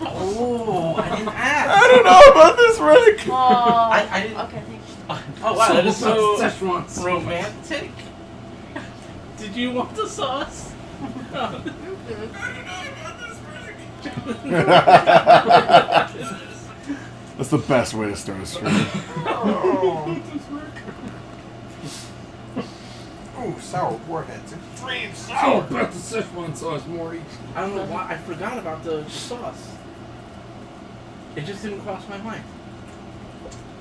Oh, I didn't ask. I don't know about this, Rick. Oh, I didn't. okay, thanks. Oh wow, that is so Szechuan. romantic. Did you want the sauce? That's the best way to start a stream. Oh. Ooh, sour warheads. Extreme Oh, sour. about the Szechuan sauce, Morty. I don't know why I forgot about the sauce. It just didn't cross my mind.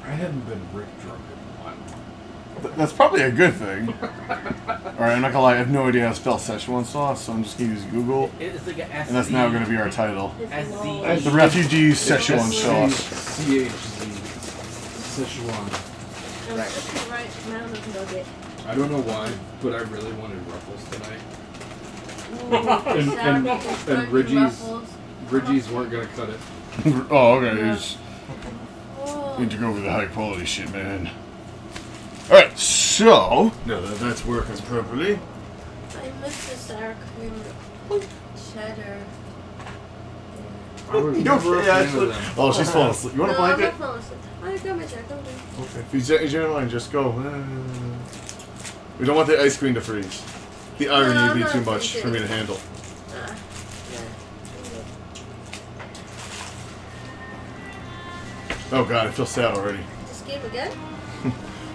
I haven't been Rick drunk in a while. That's probably a good thing. Alright, I'm not gonna lie, I have no idea how to spell Szechuan sauce, so I'm just gonna use Google. It's like an And that's now gonna be our title. SZ. The Refugees Szechuan sauce. CHZ. Szechuan. Right amount of nugget. I don't know why, but I really wanted Ruffles tonight. Ooh, And Reggie's weren't gonna cut it. Oh, okay. You just Oh. need to go over the high quality shit, man. Alright, so now that that's working properly. I miss the sour cream cheddar. I was You never a okay, fan actually? of them. Oh, she's falling asleep. You want a No, I'm blanket? not falling asleep. I got my jacket. Okay. If you don't mind, just go. We don't want the ice cream to freeze. The irony No, would be I'm too not much for me to handle. Yeah. Oh god, I feel sad already. This game again?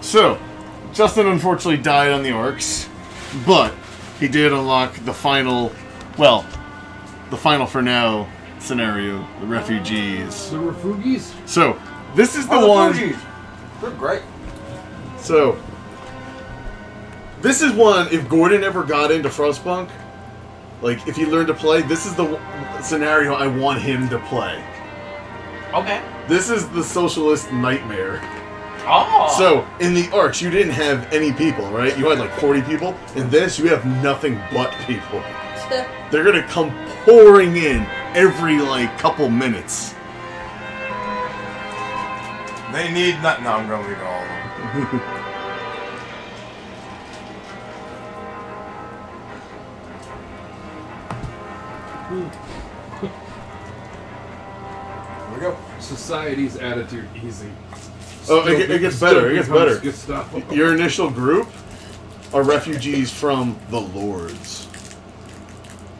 So, Justin unfortunately died on the orcs, but he did unlock the final, well, the final for now scenario, the refugees. The Refugees? So, this is the Oh, one. Fuji's. They're great. So, this is one, if Gordon ever got into Frostpunk, like, if he learned to play, this is the scenario I want him to play. Okay. This is the socialist nightmare. Oh. So, in the Arcs, you didn't have any people, right? You had like 40 people. In this, you have nothing but people. They're gonna come pouring in every, like, couple minutes. They need nothing. No, I'm gonna leave it all alone. Here we go. Society's attitude easy. Oh, it gets better. It gets better. Gestapo. Your initial group are refugees from the Lords.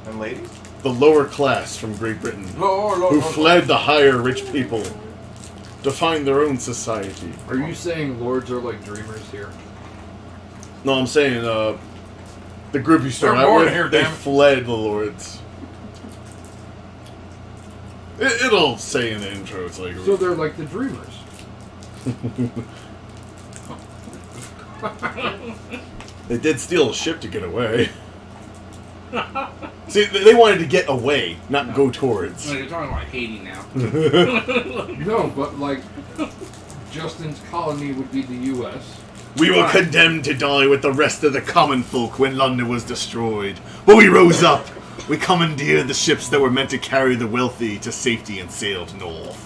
And ladies? The lower class from Great Britain. Lord, Who fled the higher rich people to find their own society. Are you saying lords are like dreamers here? No, I'm saying, the group you start They're out born with, here, they damn it. fled the Lords. It'll say in the intro, it's like... So they're like the dreamers. They did steal a ship to get away. See, they wanted to get away, not go towards. You're talking about Haiti now. No, but like Justin's colony would be the U.S. We were condemned to die with the rest of the common folk when London was destroyed. But we rose up. We commandeered the ships that were meant to carry the wealthy to safety and sailed north.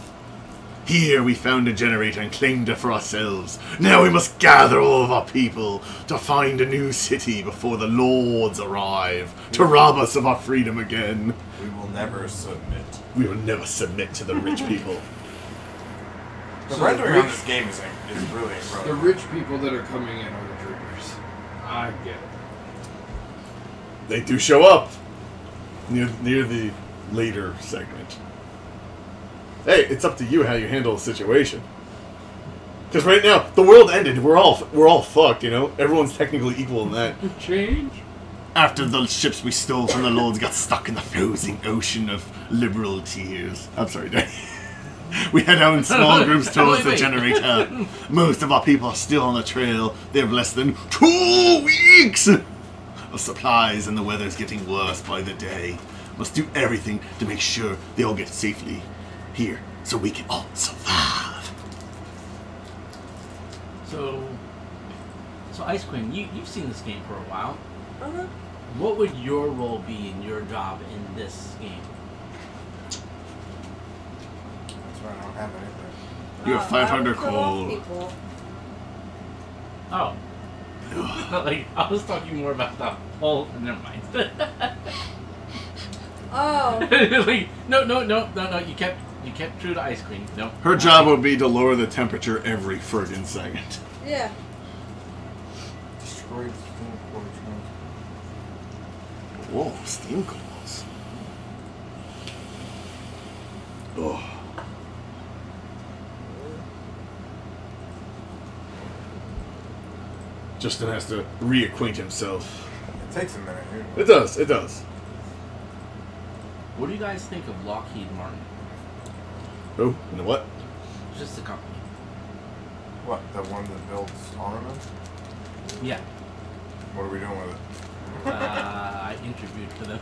Here we found a generator and claimed it for ourselves. Now we must gather all of our people to find a new city before the lords arrive to rob us of our freedom again. We will never submit. We will never submit to the rich people. The So rendering the on rich- this game is really The incredible. rich people that are coming in are the dreamers. I get it. They do show up near the later segment. Hey, it's up to you how you handle the situation. Because right now, the world ended. We're all fucked, you know? Everyone's technically equal in that. Change? After the ships we stole from the lords got stuck in the frozen ocean of liberal tears. I'm sorry, Danny. We head out in small groups towards the generator. Most of our people are still on the trail. They have less than 2 weeks of supplies, and the weather's getting worse by the day. Must do everything to make sure they all get safely here, so we can all survive. So Ice Cream, you've seen this game for a while. Uh-huh. What would your role be in your job in this game? That's right, I don't have anything. You have 500 I would kill off coal. people. Oh. Like, I was talking more about the whole... Never mind. Oh. Like, no. You kept true to ice cream. No. Her job would be to lower the temperature every friggin' second. Yeah. Destroyed steam portions. Whoa, steam coils. Oh. Justin has to reacquaint himself. It takes a minute, dude. It does, it does. What do you guys think of Lockheed Martin? Oh, and what? Just the company. What, the one that builds armaments? Yeah. What are we doing with it? I interviewed for them.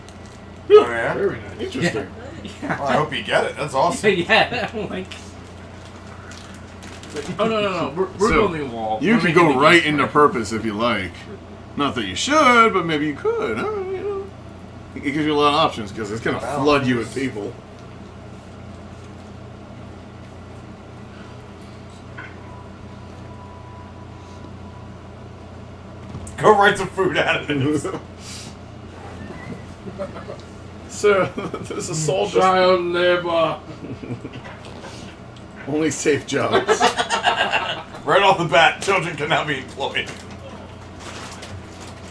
Oh, yeah? Very nice. Interesting. Yeah. Well, I hope you get it. That's awesome. Yeah. I'm like. Oh no! We're So, building a wall. You We're can making go the right gates into right. purpose if you like. Not that you should, but maybe you could. You know. It gives you a lot of options because it's going to flood you with people. Go write some food additives. Sir, this is all just Child labor. only safe jobs. Right off the bat, children can now be employed.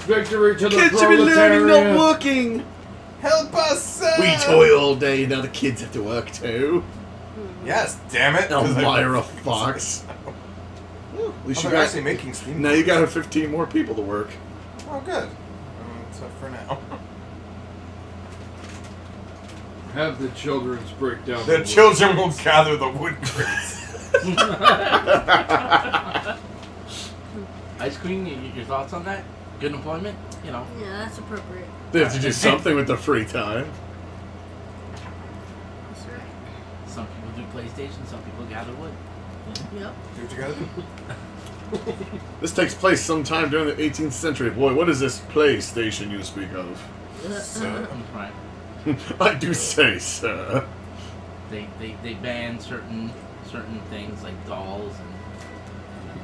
Victory to the Kids should be learning, not proletariat. working. Help us, sir! We toil all day, now the kids have to work too. Yes, damn it. Elmira Fox. Well, at least Oh, you they're got, actually making steam. now you got 15 more people to work. Oh, good. So for now. Have the children's break down. The wood. children will gather the wood crates. Ice cream. Your thoughts on that? Good employment. You know. Yeah, that's appropriate. They have to do something with their free time. That's right. Some people do PlayStation. Some people gather wood. Yep. Do what you gotta do. This takes place sometime during the 18th century. Boy, what is this PlayStation you speak of? So, Right. I do say, sir. They ban certain things like dolls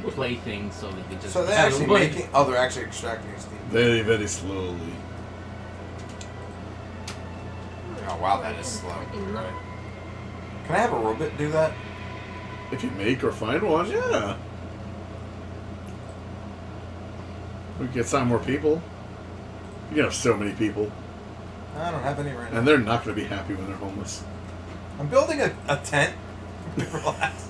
and playthings so they can just. so they're gather actually wood. making. Oh, they're actually extracting steam. Very, very slowly. Oh wow, that is slow. Right. Can I have a robot do that? If you make or find one, yeah. We can get some more people. You can have so many people. I don't have any right now. And they're not going to be happy when they're homeless. I'm building a tent. Relax.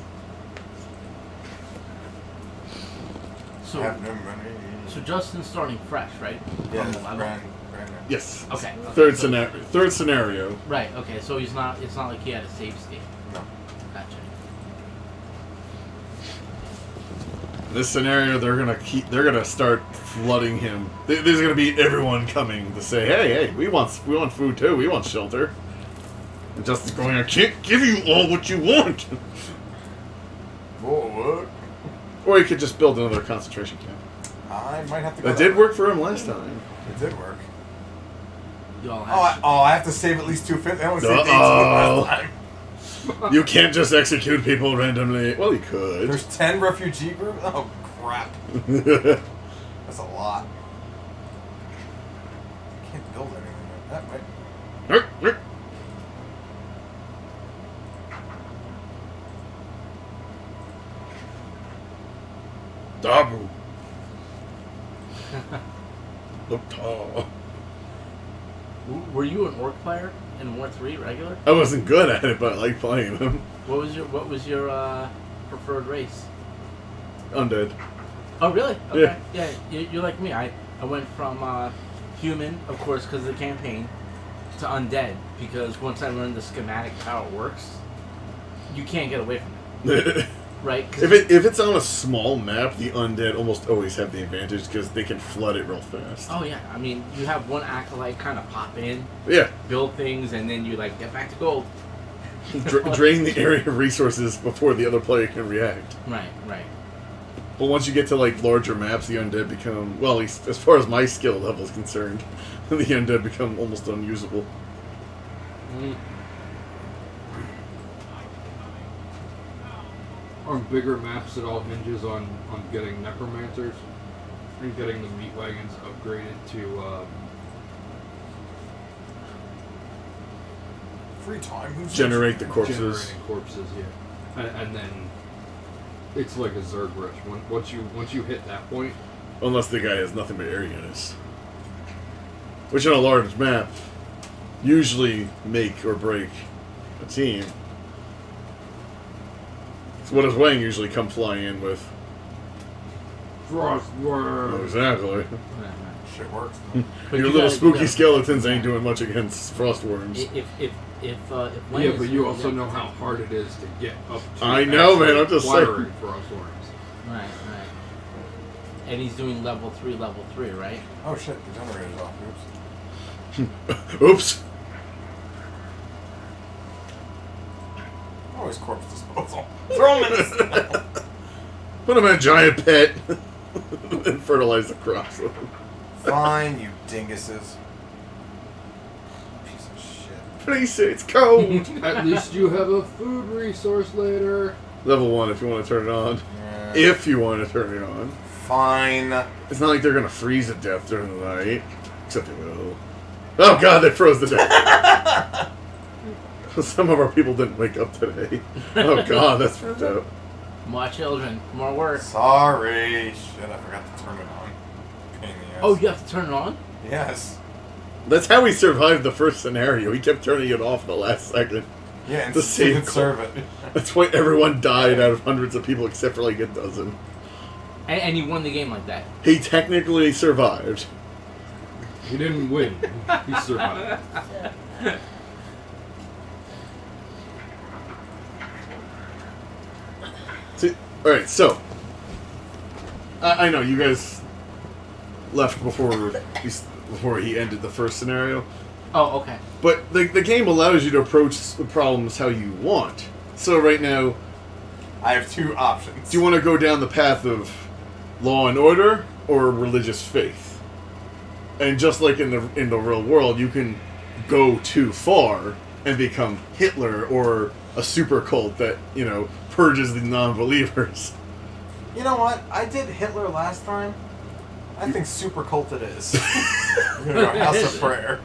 I So, have no money. so Justin's starting fresh, right? Yeah, From it's 11? brand new. Yes. Okay. Third so- scenario. Third scenario. Right. Okay. So he's not. It's not like he had a save state. No. Gotcha. This scenario, they're gonna start flooding him. There's gonna be everyone coming to say, hey, we want food too. We want shelter. And Justin's going, I can't give you all what you want. Whoa, what? Or he could just build another concentration camp. I might have to go. That did work for him last time. It did work. You all have. I have to save at least 250. I only saved 18 Uh-oh. last time. You can't just execute people randomly. Well, you could. There's 10 refugee groups? Oh, crap. That's a lot. I can't build anything like that, right? Dabu. Look tall. Were you an orc player in War 3 regular? I wasn't good at it, but I like playing them. What was your preferred race? Undead. Oh really? Okay. Yeah. You're like me. I went from human, of course, because of the campaign, to undead because once I learned the schematic how it works, you can't get away from it. Right? If it's on a small map, the undead almost always have the advantage because they can flood it real fast. Oh yeah, I mean, you have one acolyte kind of pop in, Yeah. build things, and then you like get back to gold. Drain the area of resources before the other player can react. Right. But once you get to like larger maps, the undead become, well, at least as far as my skill level is concerned, the undead become almost unusable. Mm. On bigger maps, it all hinges on getting necromancers and getting the meat wagons upgraded to Free time. Who's generate the corpses. Generating corpses, yeah. And then it's like a Zerg rush. Once you hit that point, Unless the guy has nothing but air units. Which on a large map usually make or break a team. So what does Wang usually come flying in with? Frostworm. Exactly. Shit works. But Your you little gotta- spooky you skeletons ain't doing much against frostworms. If Wayne Yeah, is but you really also up know to- how hard it is to get up to. I know, man, I'm actually just saying. acquiring frostworms. Right. And he's doing level 3, right? Oh shit, the generator's off. Oops. Oops. Always corpse disposal. Throw him in the snow. Put him in a giant pit and fertilize the crops with him. Fine, you dinguses. Piece of shit. Please, it's cold. At least you have a food resource later. Level 1 if you want to turn it on. Yeah. If you want to turn it on. Fine. It's not like they're going to freeze to death during the night. Except they will. Oh god, they froze to death. Some of our people didn't wake up today. Oh god, that's fucked up. More children, more work. Sorry. Shit, I forgot to turn it on. Pain in the ass. Oh, you have to turn it on? Yes. That's how we survived the first scenario. He kept turning it off at the last second. Yeah, and The same didn't serve it. That's why everyone died out of hundreds of people except for like a dozen. And he won the game like that. He technically survived. He didn't win. He survived. See, alright, so. I know, you guys left before he ended the first scenario. Oh, okay. But the game allows you to approach the problems how you want. So right now, I have two options. do you want to go down the path of law and order or religious faith? And just like in the real world, you can go too far and become Hitler or a super cult that, you know, purges the non-believers. You know what? I did Hitler last time. I think super cult it is. We're gonna go House of Prayer.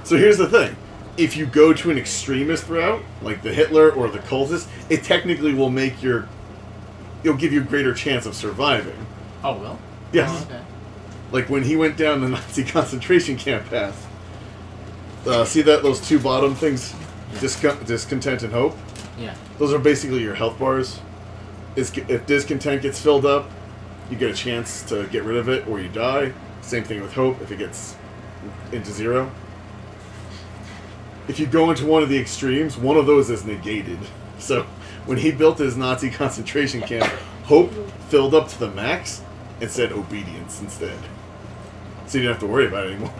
So here's the thing. If you go to an extremist route, like the Hitler or the cultist, it technically will make it'll give you a greater chance of surviving. Oh, well? Yes. Oh, okay. Like when he went down the Nazi concentration camp path. See those two bottom things? Discontent and hope? Yeah. Those are basically your health bars. If discontent gets filled up, you get a chance to get rid of it or you die. Same thing with hope if it gets into zero. If you go into one of the extremes, one of those is negated. So when he built his Nazi concentration camp, hope filled up to the max and said obedience instead. So you didn't have to worry about it anymore.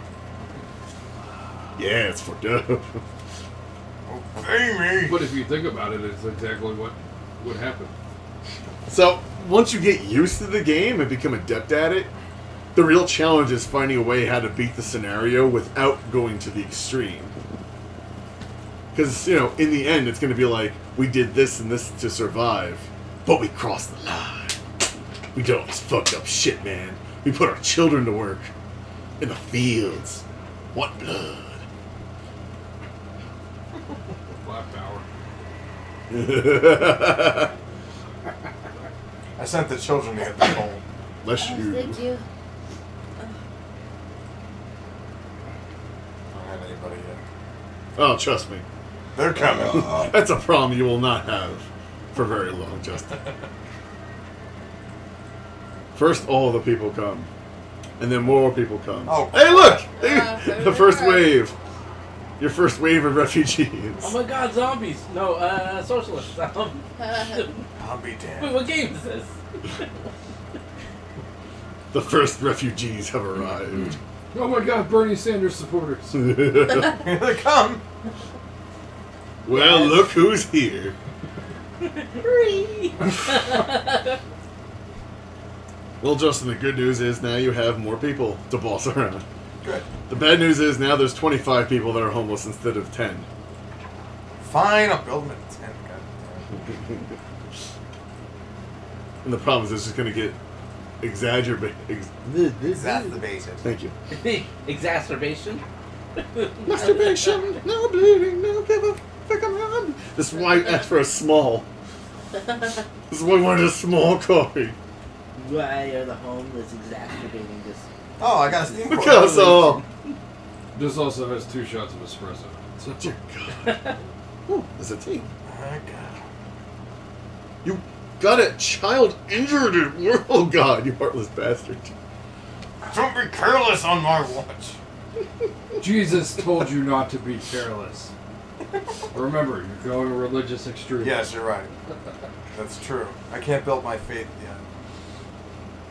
Yeah, it's fucked up. Obey me. But if you think about it, it's exactly what would happen. So, once you get used to the game and become adept at it, the real challenge is finding a way how to beat the scenario without going to the extreme. Because, you know, in the end, it's going to be like, we did this and this to survive, but we crossed the line. We did all this fucked up shit, man. We put our children to work in the fields. What blood? Black power. I sent the children to get the coal. Bless Oh, you. thank you. I don't have anybody yet. Oh, trust me. They're coming. That's a problem you will not have for very long, Justin. First, all the people come. And then more people come. Oh, hey, look! Yeah, The first wave. Your first wave of refugees. Oh my god, zombies! No, socialists. I'll be Wait, damned. what game is this? The first refugees have arrived. Oh my god, Bernie Sanders supporters. Here they come. Well, look who's here. Well, Justin, the good news is now you have more people to boss around. Good. The bad news is now there's 25 people that are homeless instead of 10. Fine, I'll build them at 10. God. And the problem is it's just going to get exacerbated. Exacerbated. Thank you. Exacerbation? Masturbation, no bleeding, no give a fuck around. This is why I asked for a small. This is why I wanted a small coffee. Why are the homeless exacerbating this? Oh, I got a steam port. Because This also has 2 shots of espresso. So, dear God. Ooh, there's a tea. You got a child injured at work. Oh God, you heartless bastard. Don't be careless on my watch. Jesus told you not to be careless. Remember, you're going religious extreme. Yes, you're right. That's true. I can't build my faith yet.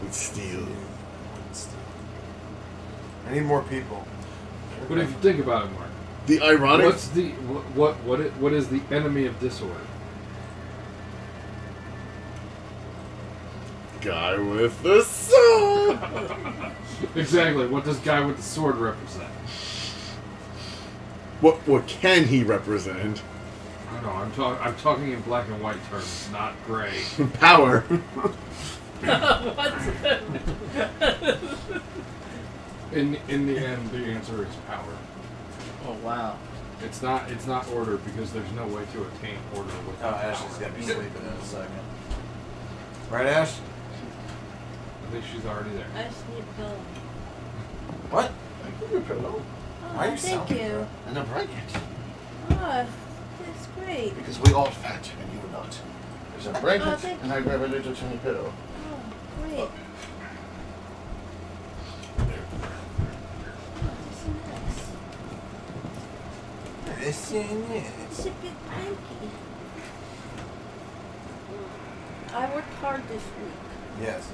With steel. I need more people. But if you think about it, Mark, The ironic. what's the what is the enemy of disorder? Guy with the sword. Exactly. What does guy with the sword represent? What can he represent? I don't know. I'm talking in black and white terms, not gray. Power. What's In the end, the answer is power. Oh wow. It's not order because there's no way to attain order Oh, without Ash is power. gonna be sleeping in a second. Right, Ash? I think she's already there. I just need a pillow. What? I give you a pillow. Why are Oh, you thank sounding you. And a blanket. Oh, that's great. Because we all fat and you not. There's a Oh, blanket thank and I grab a little tiny pillow. Oh, great. Oh, this is nice. It's a bit cranky. I worked hard this week. Yes.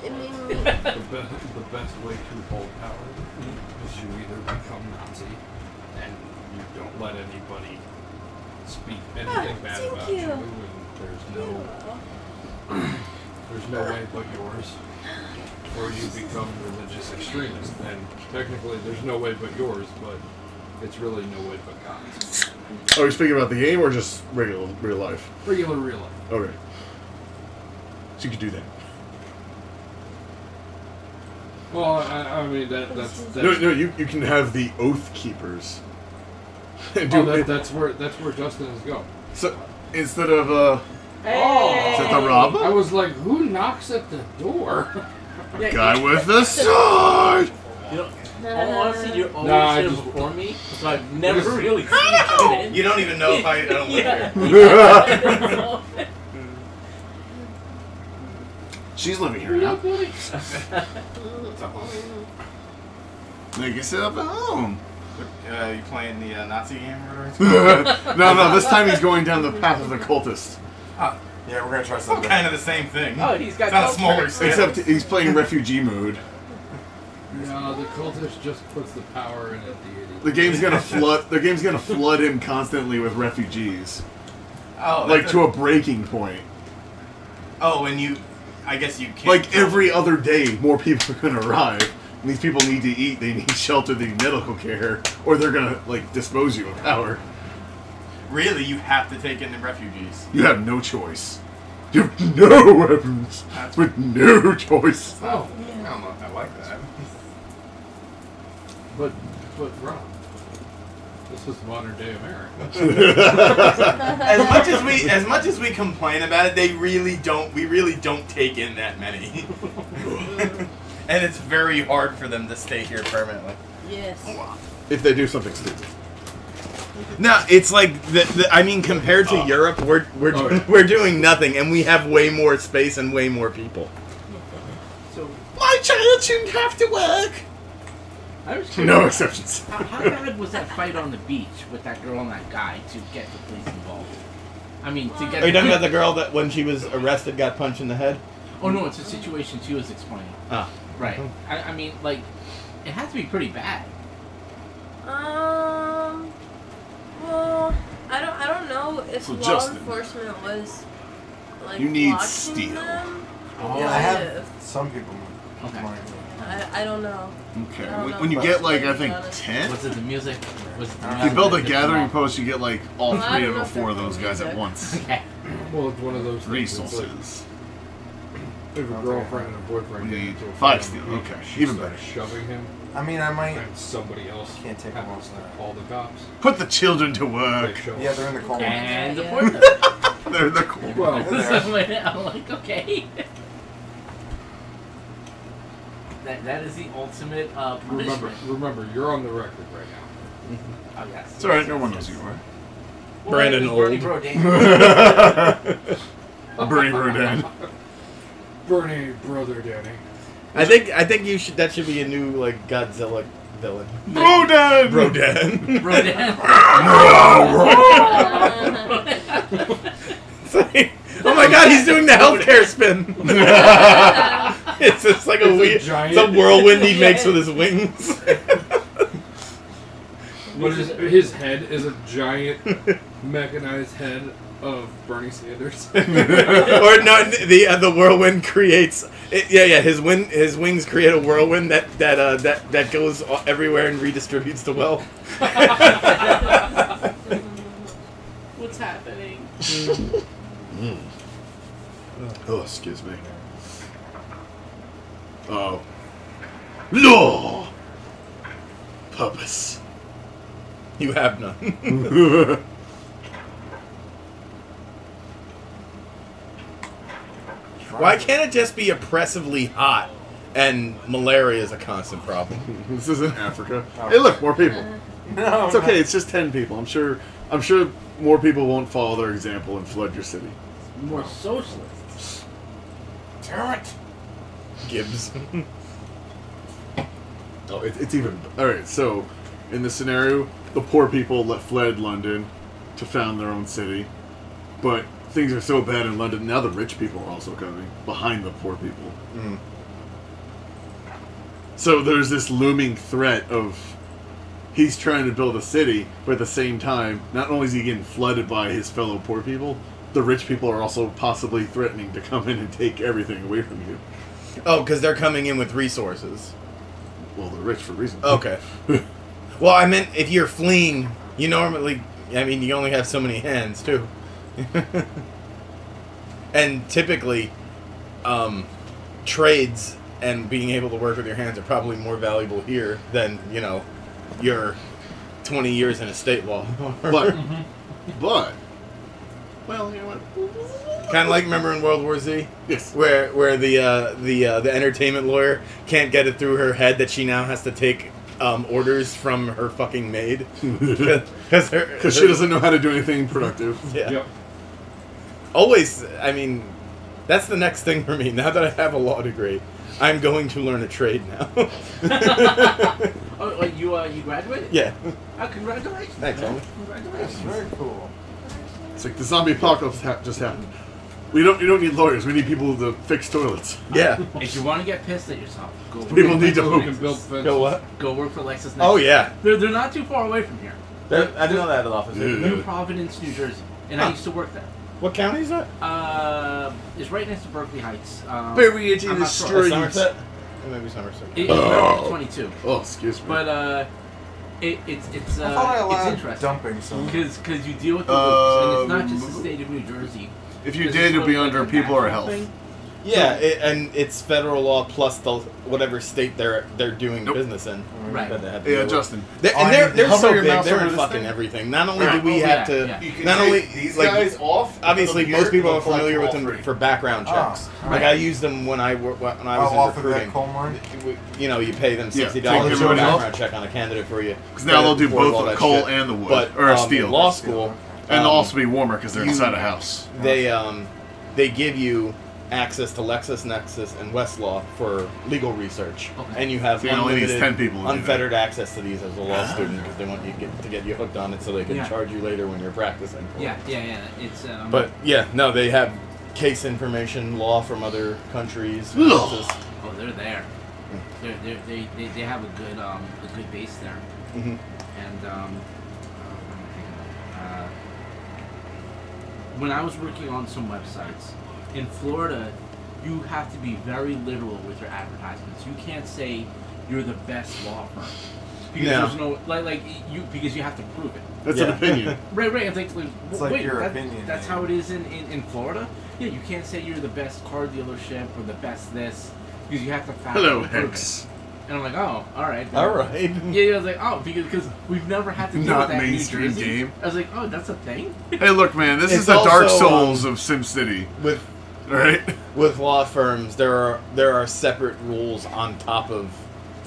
It made me. The best way to hold power is you either become Nazi and you don't let anybody speak anything bad thank about you. you, and there's no way but yours, or you become religious extremist, and technically there's no way but yours, but it's really no way but God's. Are you speaking about the game or just regular real life? Regular real life. Okay. So you could do that. Well, I mean that's No, you can have the Oath Keepers. that's where Justin is going. So instead of Hey! is that the Rob? I was like, who knocks at the door? Yeah, Guy with the sword. You know, honestly, you're always Nah, I here just- before me, so I've never really seen you come in. You don't even know if I don't live here. Yeah. She's living here now. It's a home. They can sit up at home. You playing the Nazi game or whatever? No, this time he's going down the path of the cultist. Oh, Yeah, we're gonna try it's something. kind of the same thing. Oh, he's got It's on a culture. smaller scale. Except he's playing refugee mode. No, the cultist just puts the power in a deity. The game's gonna flood. The game's gonna flood him constantly with refugees, Oh, like that's to a breaking point. Oh, and you... I guess you can't... Like every other day, more people are gonna arrive. And these people need to eat. They need shelter. They need medical care, or they're gonna like dispose you of power. Really, you have to take in the refugees. You have no choice. You have no weapons, That's- with no choice. Oh, I don't know if I like that. but Rob, this is modern day America. As much as we complain about it, we really don't take in that many. And it's very hard for them to stay here permanently. Yes. If they do something stupid. No, it's like I mean, compared to Europe, we're doing nothing, and we have way more space and way more people. So, My child shouldn't have to work. I was curious. No exceptions. How bad was that fight on the beach with that girl and that guy to get the police involved? I mean, to get. Are you talking about the girl that when she was arrested got punched in the head? Oh no, it's a situation she was explaining. Ah. Right. I mean, like, it had to be pretty bad. Well, I don't know if So law Justin, enforcement was like you need watching steel. them. Oh. Yeah, I If- have some people. Okay. I don't know. Okay. I don't know. When you get like I To be think honest. 10, Was it the music? Was it the if music you build a that tipped them gathering off? post, you get like all Well, I three don't of know or if four of they're those guys at music. once. Okay. Well, it's one of those things. It's like, Resources. If a girlfriend and a boyfriend get into a 5 fight, steel, he- okay, she even starts better. shoving him, I mean, I might. and somebody else Can't take them happens off to that. call the cops. Put the children to They work. show Yeah, up. they're in the coal mine. And the Yeah. porno. They're cool. Well, I'm like, okay. That is the ultimate punishment. remember, you're on the record right now. Oh, yes. It's alright, no one knows who you are. Brandon it was Bernie Old. Brodane. Bernie Rodan. Bernie, brother Danny. I think you should. That should be a new like Godzilla villain. Rodan! Rodan. Rodan. It's like, oh my god, he's doing the healthcare spin. It's just like a weird, giant- some whirlwind he makes with his wings. But his head is a giant mechanized head of Bernie Sanders. Or no, the whirlwind creates. His wings create a whirlwind that goes everywhere and redistributes the wealth. What's happening? Oh, excuse me. Oh. Law! Purpose. You have none. Why can't it just be oppressively hot and malaria is a constant problem? This isn't Africa. Hey, look, more people. No, It's okay. It's just 10 people. I'm sure more people won't follow their example and flood your city. More socialists. Damn it. Gibbs. Oh, it's even. All right. So, in this scenario, the poor people fled London to found their own city, but things are so bad in London now. The rich people are also coming behind the poor people. Mm. So there's this looming threat of he's trying to build a city, but at the same time, not only is he getting flooded by his fellow poor people, the rich people are also possibly threatening to come in and take everything away from you. Oh, because they're coming in with resources. Well, they're rich for reasons. Okay. Well, I meant if you're fleeing, you normally, you only have so many hands, too. And typically, trades and being able to work with your hands are probably more valuable here than, your 20 years in estate law. But, well, you know what? Kind of like, remember in World War Z? Yes. Where the entertainment lawyer can't get it through her head that she now has to take orders from her fucking maid. Because she doesn't know how to do anything productive. Yeah. Yep. Always, that's the next thing for me. Now that I have a law degree, I'm going to learn a trade now. Oh, you graduated? Yeah. Oh, congratulations. Thanks, man. homie. That's Congratulations. very cool. It's like the zombie apocalypse just happened. We don't need lawyers. We need people to fix toilets. Yeah. If you want to get pissed at yourself, go work People for need to Lexus hope. You can build Nexus. fences. Go what? Go work for Lexus Nexus. Oh, yeah. They're not too far away from here. I didn't know that office. Yeah. New Providence, New Jersey, and I used to work there. What county is that? It's right next to Berkeley Heights. Bury it in I'm the not sure. street. Somerset? Or maybe Somerset. It's Berkeley 22, Oh, excuse me. but it's I thought I it's allowed interesting dumping some. because you deal with the loops, and it's not just the state of New Jersey. if you There's did, this it'd be little, under like, people or national health. thing. Yeah, and it's federal law plus the whatever state they're doing Nope. business in. Right. That they have to Yeah, deal with. Justin. They're Hover so your big. mouse They're over in this fucking thing. everything. Not only Right. do we Oh, have yeah, to, yeah. You can not take only these like guys off. obviously put them most here, people they'll are collect familiar with all them three. for background checks. Oh, Like right. I used them when I was off in of that recruiting. coal mine. You pay them Yeah, $60 take to do a everybody off. background check on a candidate for you. Because now they'll do Before all both the that coal shit. and the wood. But or steel. in law school, and they'll also be warmer because they're you- inside a house. they give you access to LexisNexis and Westlaw for legal research, Okay. and you have So you only need unlimited, 10 people to do that. unfettered access to these as a law student because they want you to get you hooked on it so they can Yeah. charge you later when you're practicing. for it. Yeah. It's But yeah, no, they have case information law from other countries. Ugh. oh, they're there. They have a good base there, Mhm. and when I was working on some websites in Florida, you have to be very literal with your advertisements. You can't say you're the best law firm. because No. there's no because you have to prove it. That's Yeah. an opinion. Right. It's like wait, your opinion, that's man. how it is in Florida. Yeah, you can't say you're the best car dealership or the best this because you have to fact Hello, and prove Hex. it. And I'm like, oh, all right. then. All right. Yeah, I was like, oh, because we've never had to deal Not with that in New mainstream Jersey. game. I was like, oh, that's a thing. Hey, look, man, this It's is the Dark also, Souls of SimCity, With right? with law firms, there are separate rules on top of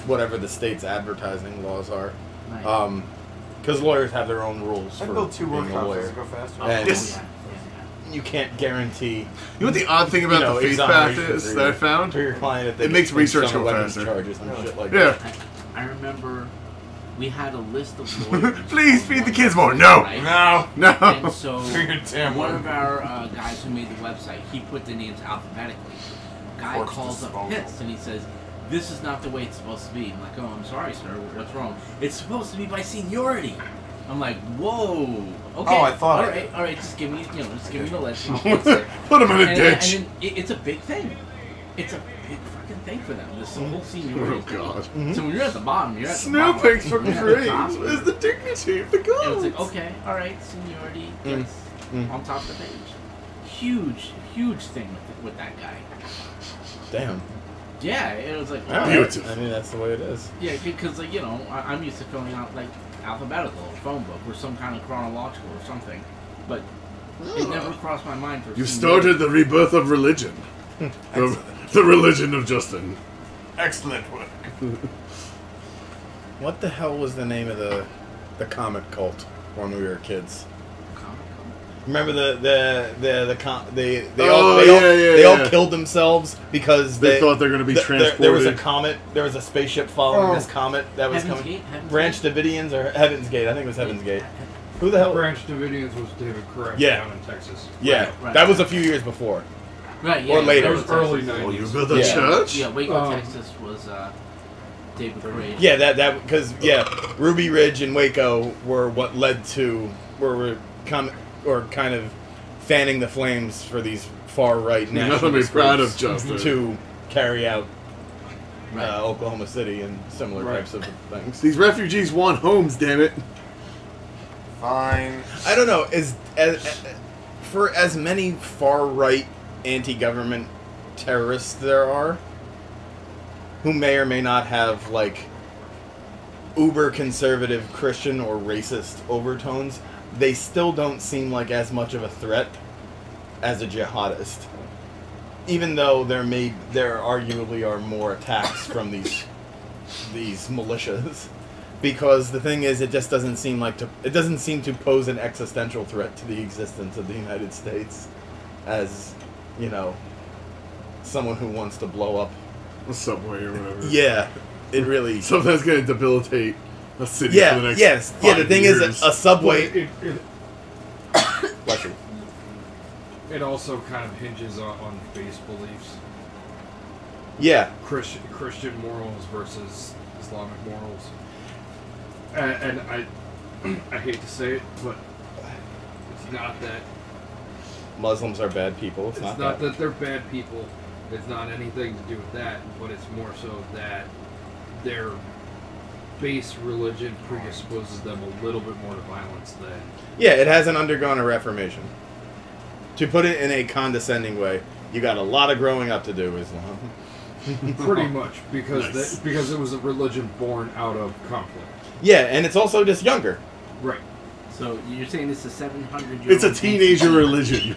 whatever the state's advertising laws are. Nice. Because lawyers have their own rules I for built 2 being a workshops lawyer. to go faster. And Yes. you can't guarantee You know what the odd thing about the faith path exoneration is for that I your- found? for your client if they It makes get research some go weapons faster. charges and shit like Yeah. that. I remember we had a list of lawyers. Please feed the kids more. No. Right? No. And No. so You're damn one right. of our guys who made the website, he put the names alphabetically. Guy Forced calls up disposal. pissed and he says, "This is not the way it's supposed to be." I'm like, "Oh, I'm sorry, sir. What's wrong?" "It's supposed to be by seniority." I'm like, "Whoa, okay." Oh, I thought all it. right. Just give me the list. I'll fix it. Put him in a And ditch. then it's a big thing. It's a big fucking thing for them. This whole seniority. Oh, God. thing. So when you're at the bottom, you're at the Snow bottom. pigs for When you're at the free. top, Is the dignity of the and it's gods. like, okay, all right, seniority gets on top of the page. Huge thing with that guy. Damn. Yeah, it was like, All right. Beautiful. I mean, that's the way it is. yeah, because like I'm used to filling out like alphabetical or phone book or some kind of chronological or something, but it never crossed my mind for. You seniority. started the rebirth of religion. the religion of Justin. Excellent work. What the hell was the name of the comet cult when we were kids? Remember they all killed themselves because They thought they were going to be transported. There was a comet. There was a spaceship following Oh. this comet that was Heaven's coming. Gate? Heaven's Branch Gate? Davidians or Heaven's Gate? I think it was Heaven's Gate. Who the hell? Branch Davidians was David Koresh Yeah. down in Texas. Yeah, Right. that was a few years before. Right, yeah, Or later. It was Texas. early Oh, you 90s. built a Yeah. church? Yeah, Waco, Um, Texas was David Gray. Yeah, that because Ruby Ridge and Waco were what led to were kind of fanning the flames for these far right You're nothing to be nationalist proud groups of, Justin. to carry out Right. Oklahoma City and similar Right. types of things. These refugees want homes, damn it. Fine. I don't know. For as many far right anti-government terrorists there are, who may or may not have like uber conservative Christian or racist overtones, they still don't seem like as much of a threat as a jihadist. Even though there arguably are more attacks from these militias. Because the thing is, it just doesn't seem to pose an existential threat to the existence of the United States as, someone who wants to blow up. A subway or whatever. Yeah, it really. Something that's going to debilitate a city Yeah, for the next yes. Yeah, the 5 thing years. is, a subway. Bless you. It also kind of hinges on base beliefs. Yeah. Christian morals versus Islamic morals. And I hate to say it, but it's not that Muslims are bad people. It's it's not that they're bad people. It's not anything to do with that, but it's more so that their base religion predisposes them a little bit more to violence than Yeah, it hasn't undergone a reformation. To put it in a condescending way, you got a lot of growing up to do, Islam. pretty much because Nice. because it was a religion born out of conflict. Yeah, and it's also just younger. Right. So you're saying it's a 700-year-old... It's a teenager religion.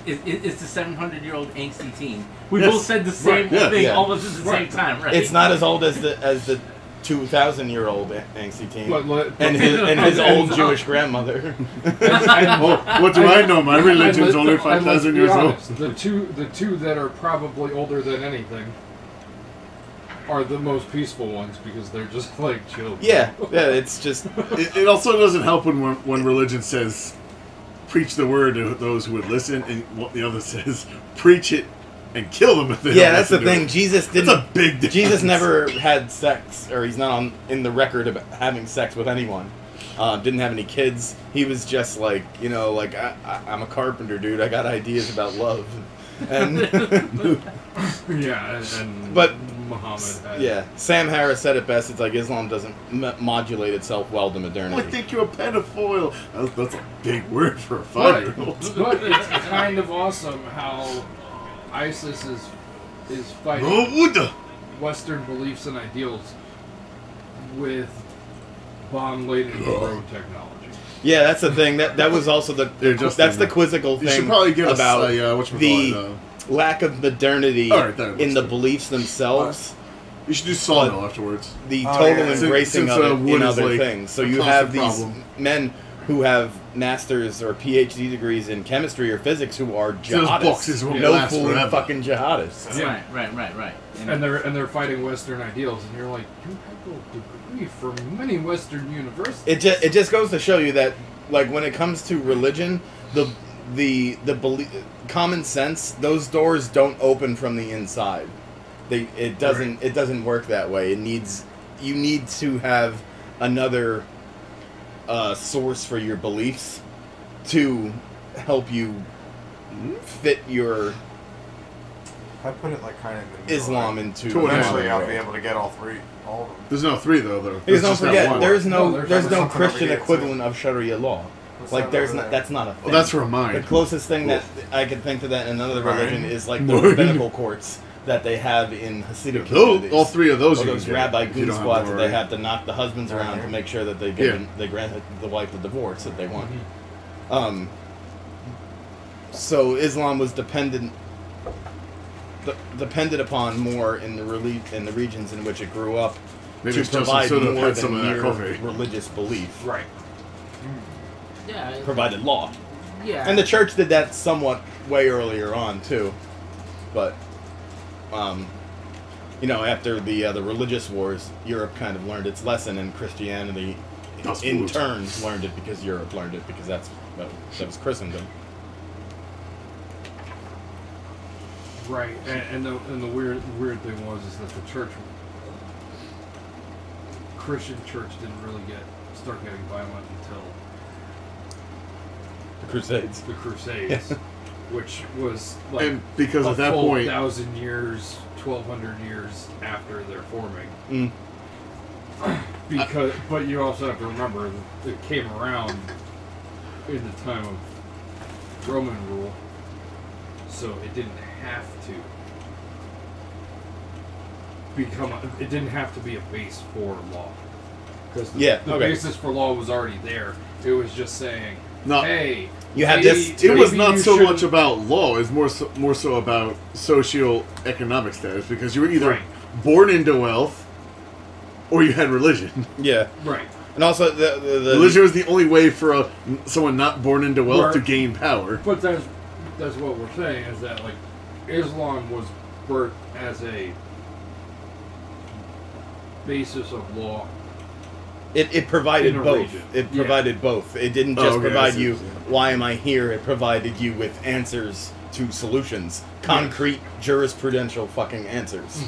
It's the 700-year-old angsty teen. We Yes. both said the same Right, yeah. thing Yeah. almost at the same Right. time, right? It's not as old as the 2,000-year-old angsty teen But and his old Jewish grandmother. Oh, what do I know? My religion's only And let's 5,000 be years old. honest, The two that are probably older than anything are the most peaceful ones because they're just like chill. Yeah, it's just It also doesn't help when religion says, preach the word to those who would listen, and what the other says, preach it and kill them if they don't that's the listen to thing. it. Jesus That's didn't. a big difference. Jesus never had sex, or he's not in the record of having sex with anyone. Didn't have any kids. He was just like, I'm a carpenter, dude. I got ideas about love, and Yeah, and but Muhammad had. Yeah, Sam Harris said it best. It's like Islam doesn't modulate itself well to modernity. I think you're a pedophile. That's a big word for a But, 5-year-old. but it's kind of awesome how ISIS is fighting Oh, Western beliefs and ideals with bomb-laden drone technology. Yeah, that's the thing. That was also that's the quizzical You should thing probably give us about the lack of modernity All right, that in the looks beliefs themselves. You should do Sawmill afterwards. The Oh, total yeah. embracing Since, of it wood in is, other like, things. So a you have constant these problem. men who have masters or PhD degrees in chemistry or physics who are So those jihadists. boxes won't No last fooling forever. fucking jihadists. Yeah. Right. And they're fighting Western ideals, and you're like, you have a degree from many Western universities. It just goes to show you that, like, when it comes to religion, the common sense, those doors don't open from the inside. It doesn't work that way. You need to have another source for your beliefs to help you fit your I put it like kind of in the middle, Islam right? into. Eventually, I'll be able to get all of them. There's no 3 though. Because There's don't just that forget, one. there's no there's no something Christian over here, equivalent of Sharia law. What's Like that there's over not. there? That's not a thing. Well, that's for The mine. closest thing that I can think to that in another Right. religion is like the Right. rabbinical courts that they have in Hasidic Those, communities. all 3 of those. Or you those can get rabbi if you goon don't have squads to that worry. they have to knock the husbands around to make sure that they Yeah. they grant the wife the divorce that they want. So Islam was dependent upon more in the regions in which it grew up Maybe to it's just provide sort of more had some than of that mere coffee. religious belief. Right. Yeah. Provided law. Yeah. And the church did that somewhat way earlier on too, but after the religious wars, Europe kind of learned its lesson, and Christianity, That's in foolish. turn, learned it because Europe learned it because that was Christendom. Right. And the weird thing was that the Christian church didn't really start getting violent until The Crusades. the Crusades, which was like And because a at that full point, 1,000 years, 1,200 years after their forming. Mm. But you also have to remember that it came around in the time of Roman rule, so it didn't have to it didn't have to be a base for law, because the basis for law was already there. It was just saying, No. hey, You had maybe- this- it was maybe not you so much shouldn't- about law. It's more so about socio-economic status, because you were either Right. born into wealth or you had religion. Yeah, right. and also the Religion was the only way for someone not born into wealth to Right. gain power. But that's what we're saying, is that like Islam was birthed as a basis of law. It provided In a both. region. It Yeah. provided both. It didn't Oh, just okay, I provide see you, what you're saying. why am I here? It provided you with answers to solutions. Concrete jurisprudential fucking answers.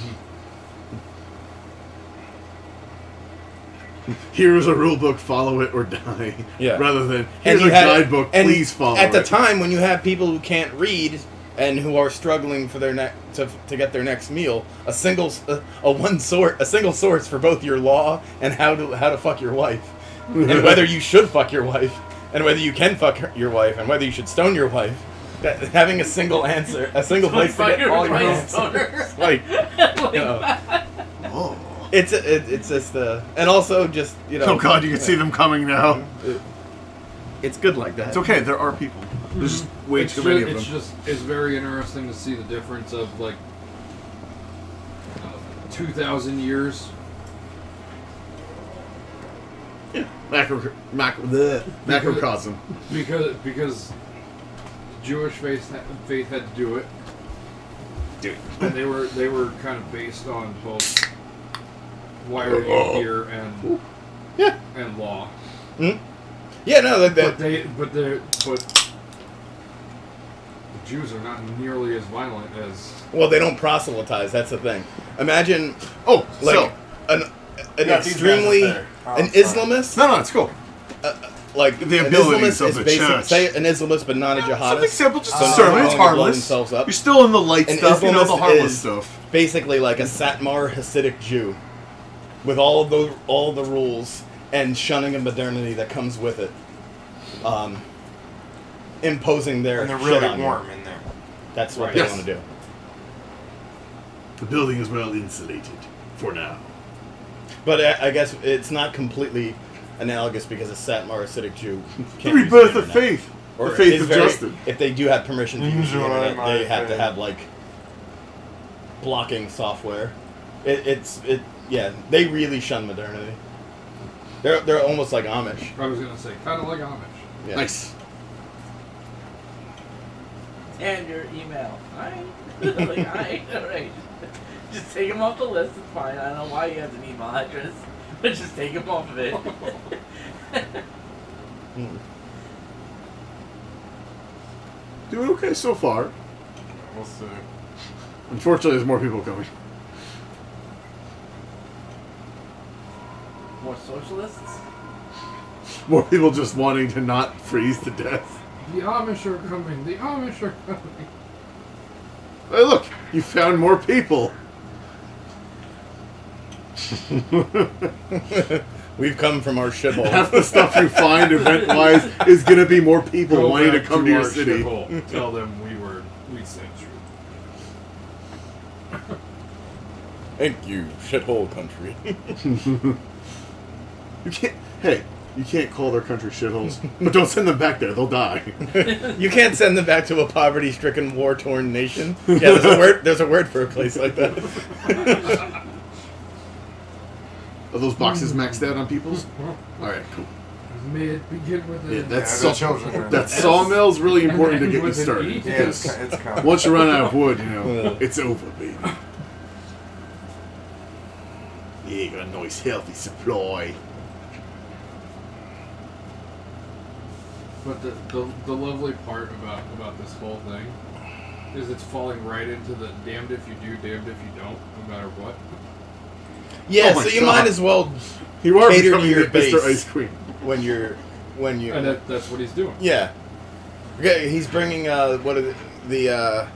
Here is a rule book, follow it or die. Yeah. Rather than, here's you a had- guidebook, and please follow At the it. time when you have people who can't read and who are struggling for their to get their next meal, a single source for both your law and how to fuck your wife, and whether you should fuck your wife, and whether you can fuck your wife, and whether you should stone your wife. Having a single answer, a single place to get all your answers, like, Oh. it's just and also just Oh god, you can see them coming now. It's good like that. It's okay, there are people. There's just way too many of them. It's very interesting to see the difference of like 2,000 years. Macrocosm. Because Jewish faith had to do it. Dude. And they were kind of based on both why are you here and law. Yeah, no, But the Jews are not nearly as violent as. well, they don't proselytize. That's the thing. Imagine, Oh, like so. an Yeah, these guys extremely up there. Oh, an sorry. Islamist. No, it's cool. the an abilities Islamist of the is church. Say an Islamist, but not a jihadist. Something simple, just So a not sermon. It's only blow harmless. themselves up. You're still in the light An stuff, you know, the Islamist harmless is stuff. basically like a Satmar Hasidic Jew, with all the rules and shunning of modernity that comes with it, imposing their And they're shit really on you. warm in there. That's what Right. they Yes. want to do. The building is well insulated for now. But I guess it's not completely analogous because a Satmar Hasidic Jew The can't use rebirth the of internet. faith. Or The faith is of very- Justin. If they do have permission to use the Usually internet, my they have to faith. have like blocking software. Yeah, they really shun modernity. They're almost like Amish. I was gonna say, kind of like Amish. Yeah. Nice. And your email. Alright. Like, alright, alright. Just take him off the list, it's fine. I don't know why he has an email address, but just take him off of it. Doing okay so far. We'll see. Unfortunately, there's more people coming. More socialists? More people just wanting to not freeze to death. The Amish are coming. The Amish are coming. Hey, look, you found more people. We've come from our shithole. Half the stuff you find event-wise is going to be more people Go wanting to back come to your our city. shithole. Tell them we sent you. Thank you, shithole country. You can't. Hey, you can't call their country shitholes, but don't send them back there. They'll die. You can't send them back to a poverty-stricken, war-torn nation. Yeah, there's a word for a place like that. Are those boxes maxed out on people's? All right, cool. May it begin with a... Yeah, that's the children. that sawmill's really important to And get you with an started. E? Yeah, Because it's coming. once you run out of wood, you know, Yeah. it's over, baby. Yeah, you got a nice, healthy supply. But the lovely part about this whole thing is it's falling right into the damned if you do, damned if you don't, no matter what. Yeah, Oh my so you God. might as well You are cater to becoming your the Mr. base Ice Cream. when you. And that's what he's doing. Yeah. Okay, he's bringing what are the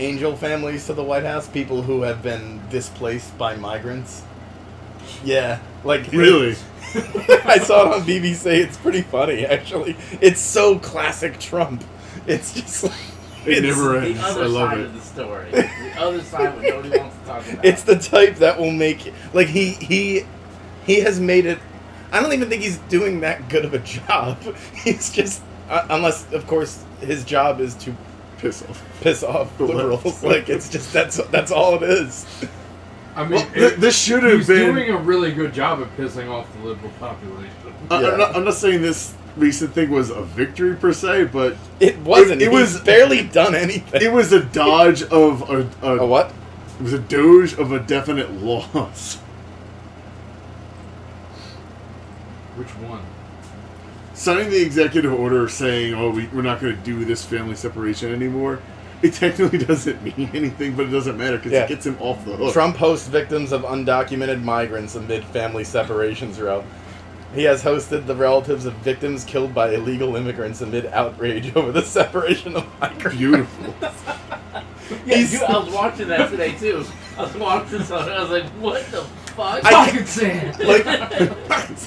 angel families to the White House, people who have been displaced by migrants. Yeah, like Really? I saw it on BBC. It's pretty funny, actually. It's so classic Trump. It's just like It never The ends. I other love side it. of the story. The other side what nobody wants to talk about. it's the type that will make like he has made it. I don't even think he's doing that good of a job. He's just unless of course his job is to Piss off. piss off The liberals. left. Like it's just that's all it is. I mean, Well, this should have he's been. doing a really good job of pissing off the liberal population. I'm not saying this recent thing was a victory per se, but It wasn't. It He's was- barely done anything. it was a dodge of A what? It was a doge of a definite loss. Which one? Signing the executive order saying, "Oh, we're not going to do this family separation anymore." It technically doesn't mean anything, but it doesn't matter because Yeah. it gets him off the hook. Trump hosts victims of undocumented migrants amid family separations row. He has hosted the relatives of victims killed by illegal immigrants amid outrage over the separation of migrants. Beautiful. Yeah, He's- dude, I was watching that today too. I was watching something. I was like, "What the fuck?" Pocket sand! Like,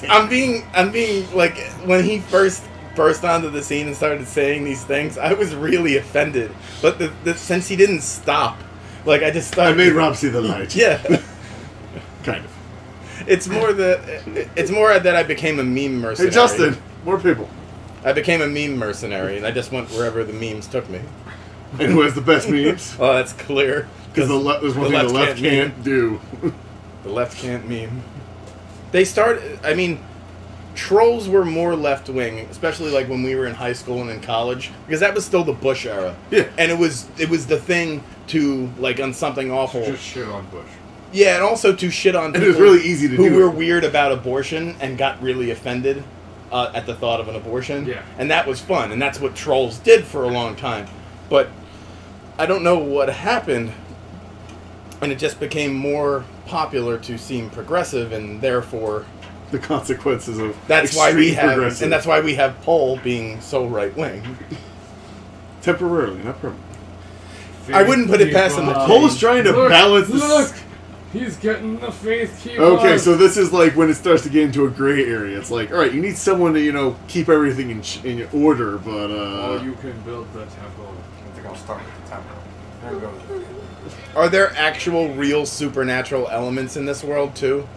I'm being like when he first burst onto the scene and started saying these things, I was really offended. But since he didn't stop, like I just I started. made Rob see the light. Yeah. Kind of. It's more that I became a meme mercenary. Hey, Justin, more people. I became a meme mercenary, and I just went wherever the memes took me. And who has the best memes? Well, that's clear. Because there's one thing the left can't do. The left can't meme. I mean, trolls were more left wing, especially like when we were in high school and in college, because that was still the Bush era. Yeah. And it was the thing to like on something awful. Just shit on Bush. Yeah, and also to shit on And people it was really easy to who do were it. weird about abortion and got really offended at the thought of an abortion. Yeah. And that was fun, and that's what trolls did for a long time. But I don't know what happened, and it just became more popular to seem progressive and therefore the consequences of That's why we extreme have, progressive. and that's why we have Paul being so right wing. Temporarily, not permanently. I wouldn't put it past him to Paul's trying to balance this. Look, he's getting the faith key. Okay, so this is like when it starts to get into a gray area. It's like, all right, you need someone to, keep everything in order, but Oh, you can build the temple. I think I'll start with the temple. There goes. Are there actual, real supernatural elements in this world too?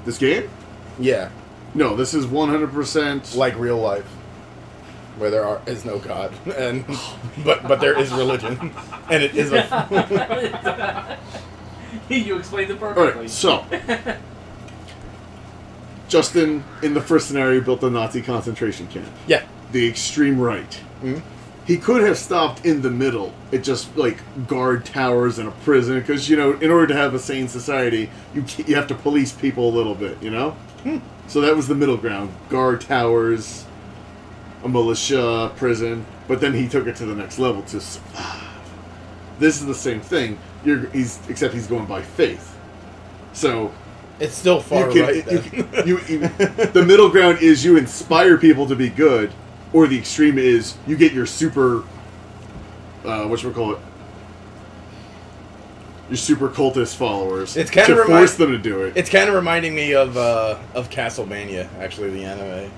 this game? Yeah, No, this is 100%. like real life, where there is no God, and but there is religion, and it is a. You explained it All perfectly. right, so Justin in the first scenario built a Nazi concentration camp. Yeah. The extreme right. Mhm. He could have stopped in the middle. It just like guard towers and a prison because in order to have a sane society, you have to police people a little bit. So that was the middle ground: guard towers, a militia, prison. But then he took it to the next level to survive. This is the same thing. Except he's going by faith. So It's still far right. then. the middle ground is you inspire people to be good, or the extreme is you get your super, your super cultist followers It's kind to of force them to do it. It's kind of reminding me of Castlevania, actually, the anime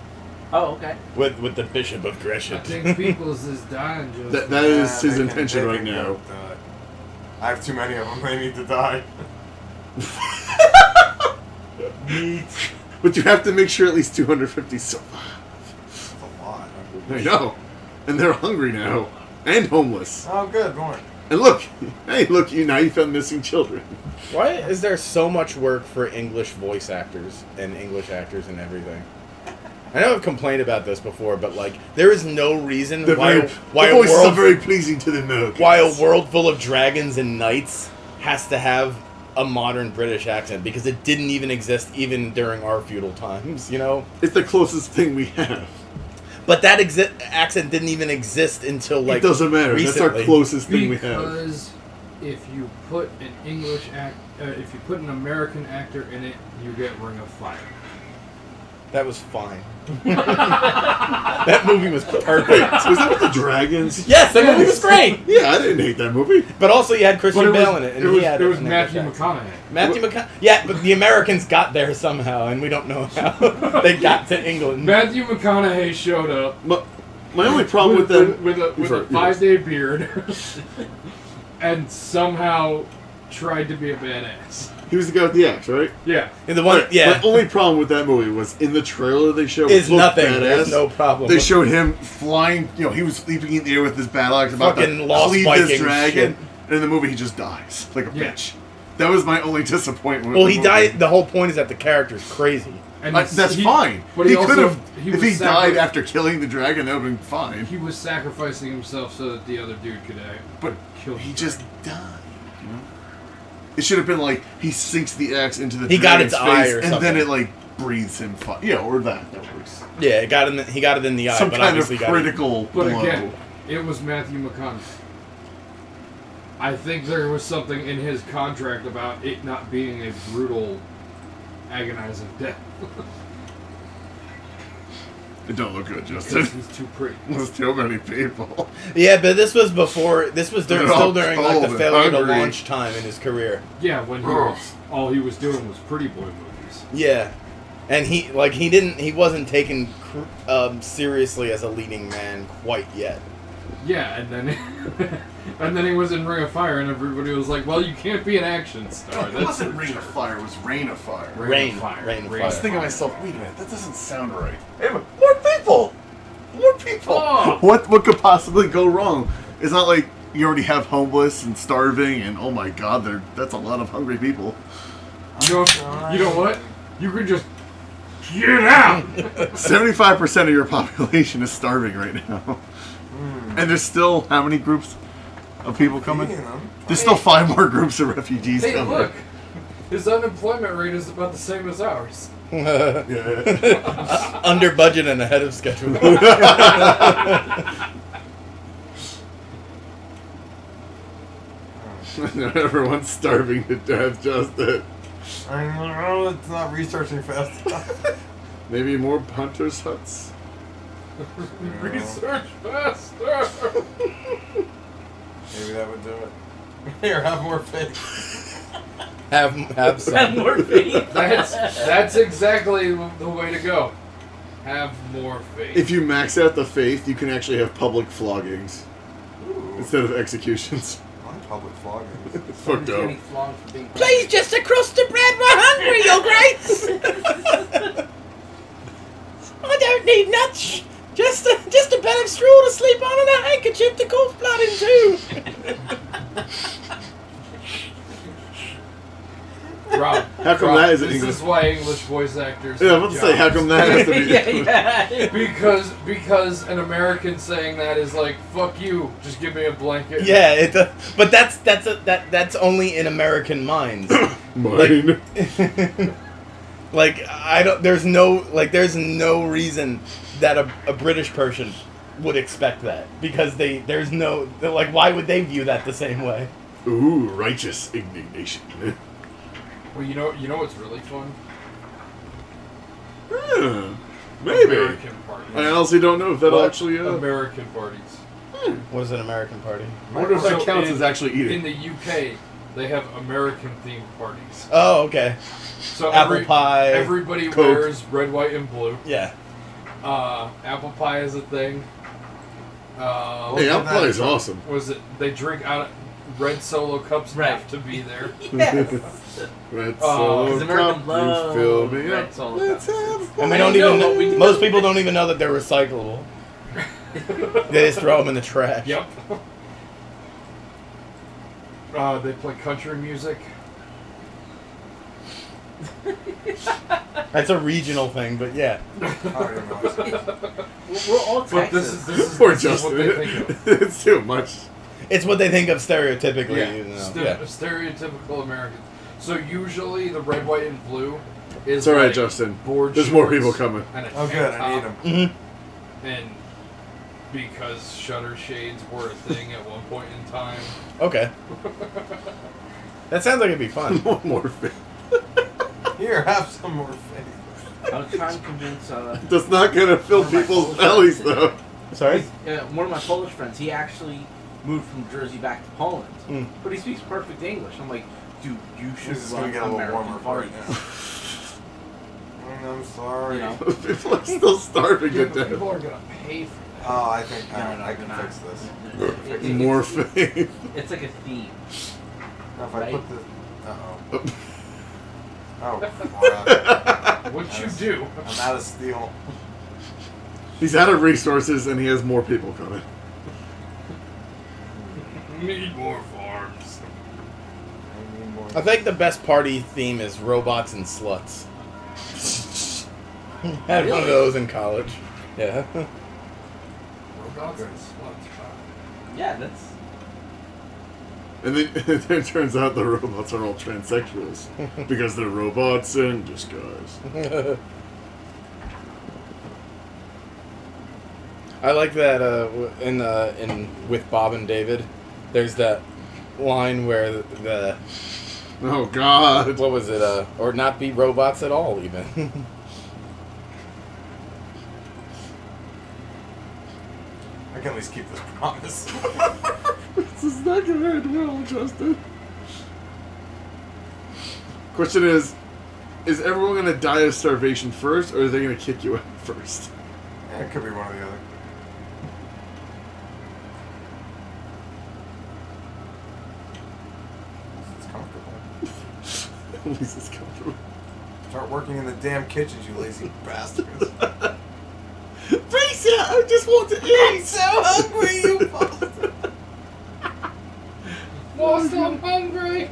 Oh, okay. with the Bishop of Gresham. I think Peoples is dying, Joseph. That is his they can- intention they right can now. go, I have too many of them. They need to die. But you have to make sure at least 250 survive. That's a lot. I know, and they're hungry now and homeless. Oh, good. More. And look, now you found missing children. Why is there so much work for English voice actors and English actors and everything? I know I've complained about this before, but there is no reason The why a voices are world very pleasing to the Americans. why a world full of dragons and knights has to have a modern British accent, because it didn't even exist even during our feudal times, It's the closest thing we have. But that accent didn't even exist until It doesn't matter. recently. That's our closest thing we have. Because if you put an if you put an American actor in it, you get Ring of Fire. That was fine. That movie was perfect. Was that with the dragons? Yes, that movie was great. Yeah, I didn't hate that movie. But also, you had But Christian Bale in it, and it he was, had it was an Matthew English accent. McConaughey. Matthew McConaughey. Yeah, but the Americans got there somehow, and we don't know how they got to England. Matthew McConaughey showed up My only problem with them... with a Sorry, 5-day beard and somehow tried to be a badass. He was the guy with the axe, right? Yeah. And the one, Right, yeah, My only problem with that movie was in the trailer they showed is looked nothing. badass. There's no problem. They showed him flying. He was leaping in the air with his battle axe about Fucking to Lost cleave Viking this dragon. shit. And in the movie, he just dies like a Yeah. bitch. That was my only disappointment. Well, with he the movie. died. The whole point is that the character's crazy. And That's fine. But he also- could have. he If was he died sacri- after killing the dragon, that would have been fine. He was sacrificing himself so that the other dude could But kill he the just died. It should have been like he sinks the axe into the He got dragon's its eye face, or and something. then it breathes him. Or that. That works. Yeah, it got in. He got it in the eye, Some but kind of obviously got it. critical But blow. again, it was Matthew McConaughey. I think there was something in his contract about it not being a brutal, agonizing death. It don't look good, Justin. He's too pretty. There's too many people. Yeah, but this was before. This was They're still all during cold the and failure to hungry. launch time in his career. Yeah, when all he was doing was pretty boy movies. Yeah, and he wasn't taken seriously as a leading man quite yet. Yeah, and then and then he was in Ring of Fire, and everybody was like, "Well, you can't be an action star." It wasn't Ring of Fire, it was Rain of Fire. Rain of Fire. Rain of I was Fire. thinking to myself, wait a minute, that doesn't sound right. Hey, but more people! More people! Oh. What could possibly go wrong? It's not like you already have homeless and starving, and oh my god, that's a lot of hungry people. You know what? You could just get out. 75% of your population is starving right now. And there's still how many groups of people coming? Feeding them. There's still 5 more groups of refugees Hey, coming. look. His unemployment rate is about the same as ours. Yeah. Under budget and ahead of schedule. Everyone's starving to death, Justin. I know it's not researching fast enough. Maybe more hunters' huts. Research faster. Maybe that would do it. Here, have more faith. Have some. Have more faith. That's exactly the way to go. Have more faith. If you max out the faith, you can actually have public floggings Ooh, instead of executions. I like public flogging. It's fucked up. Getting flogged for being Please, just a crust of bread. We're hungry, your grace. I don't need nuts. Just a bed of straw to sleep on and a handkerchief to cough blood into. Rob, How come Rob, that isn't this English? is why English voice actors. Yeah, I'm about to say, how come that has to be? yeah. Because an American saying that is like, fuck you, just give me a blanket. Yeah, but that's only in American minds. Mine. Like there's no reason that a British person would expect that because there's no like why would they view that the same way? Ooh, righteous indignation. Well, you know what's really fun? Maybe. American parties. I honestly don't know if that'll What? actually. American parties. What is an American party? I wonder if that So counts in- as actually In eating. the UK, they have American themed parties. Oh, okay. So Apple pie. Everybody Coke. wears red, white, and blue. Yeah. Apple pie is a thing. Hey, apple pie is awesome. Was it? They drink out of red Solo cups. Right. Have to be there. Yes. Red Oh, Solo Because American cup, love you fill me red up. Solo Let's cups. have And we I don't know, even but we- most people don't even know that they're recyclable. They just throw them in the trash. Yep. They play country music. That's a regional thing, but yeah. I don't even know what it is. We're all But Texas. this is Poor this is what they think Justin. of. It's too much. It's what they think of stereotypically. Yeah, You know. stereotypical American. So usually the red, white, and blue is It's alright, like Justin. board There's more shorts people coming. and a Oh, tank good, I need top. them. Mm-hmm. And because shutter shades were a thing at one point in time. Okay. That sounds like it'd be fun. More faith. Here, have some more faith. I was trying to convince That's not gonna fill One of my people's Polish bellies, friends. though. Sorry? one of my Polish friends. He actually moved from Jersey back to Poland, Mm. but he speaks perfect English. I'm like, dude, you should This is run gonna get a little American warmer parties. right now. I'm sorry. You know? People are still starving Yeah, to but people death. are gonna pay for that. Oh, I think No, no, I can they're not. fix this. More faith. It's like a theme. Now, if I Right? put this. Uh-oh. Oh, crap. What'd you do? I'm out of steel. He's out of resources and he has more people coming. Need more farms. I need more. I think the best party theme is robots and sluts. Had one of those in college. Yeah. Robots and sluts. Yeah, that's. And then it turns out the robots are all transsexuals because they're robots in disguise. I like that in with Bob and David. There's that line where the Oh God! what was it? Or not be robots at all, even. I can at least keep this promise. This is not gonna end well, Justin. Question is everyone gonna die of starvation first, or are they gonna kick you out first? Yeah, it could be one or the other. It's comfortable. At least it's comfortable. Start working in the damn kitchens, you lazy bastards. Face it! I just want to eat! I'm so hungry, you bastard. Boss, I'm hungry.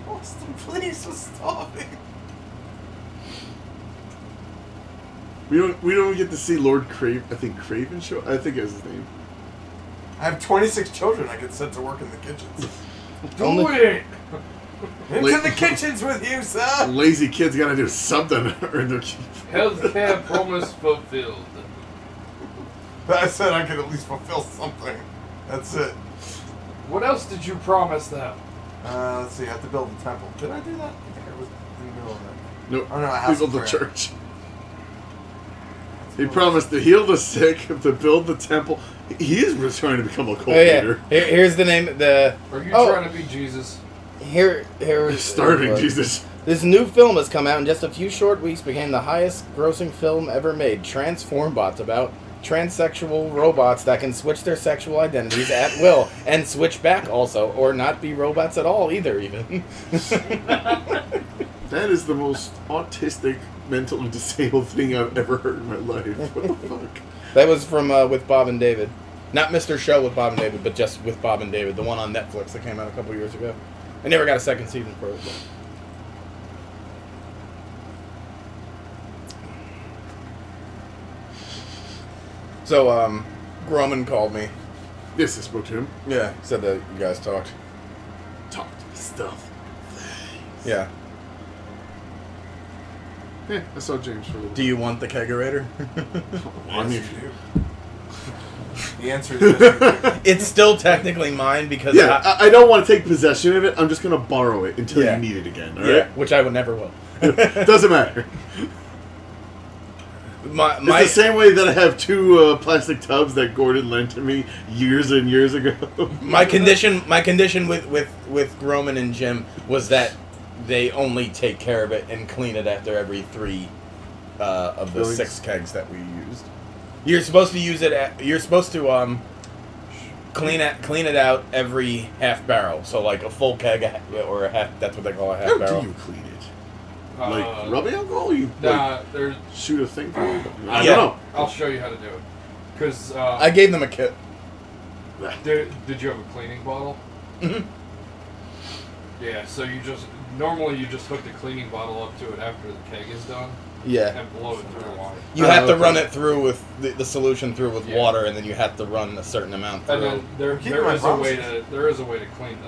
Austin, please, we're starving. We don't get to see Lord Craven. I think Craven show. I think that's his name. I have 26 children I get sent to work in the kitchens. Do Only- it. Into the kitchens with you, sir! Lazy kids gotta do something to earn their keep. Healthcare promise fulfilled. But I said I could at least fulfill something. That's it. What else did you promise them? Let's see. I have to build a temple. Did I do that? I think I was in the middle of that. Nope. Oh no, a He house built of the prayer. church. He promised to heal the sick, to build the temple. He is trying to become a cult leader. Here's the name. Are you trying to be Jesus? Here's Starving Jesus. This new film has come out in just a few short weeks, became the highest-grossing film ever made. Transform Bots, about transsexual robots that can switch their sexual identities at will and switch back also, or not be robots at all either. Even That is the most autistic, mentally disabled thing I've ever heard in my life. What the fuck? that was from with Bob and David, not Mr. Show with Bob and David, but just with Bob and David, the one on Netflix that came out a couple years ago. I never got a second season for it. But. So, Groman called me. Yes, I spoke to him. Yeah. Said that you guys talked. Talked stuff. Yeah. Yeah, I saw James for a little Do you want the kegerator? I mean, Yes, you do. The answer is yes, you do. It's still technically mine because yeah, I don't want to take possession of it. I'm just going to borrow it until Yeah. you need it again. All yeah, right? which I would never will. Doesn't matter. My It's the same way that I have two plastic tubs that Gordon lent to me years and years ago. my condition with Groman and Jim was that they only take care of it and clean it after every 3 of the Really? 6 kegs that we used. You're supposed to use it. You're supposed to clean it out every half barrel. So like a full keg or a half. That's what they call a half How barrel. do you clean it? Like rubbing alcohol? You Nah, there's. shoot a thing for it? I Yeah. don't I'll show you how to do it. Because I gave them a kit. know. did you have a cleaning bottle? Mhm. Yeah. So you just normally you just hook the cleaning bottle up to it after the keg is done Yeah. and blow it through water. You have to okay. run it through with the solution through with Yeah. water, and then you have to run a certain amount through. And then there Keeping my is a way promises. to clean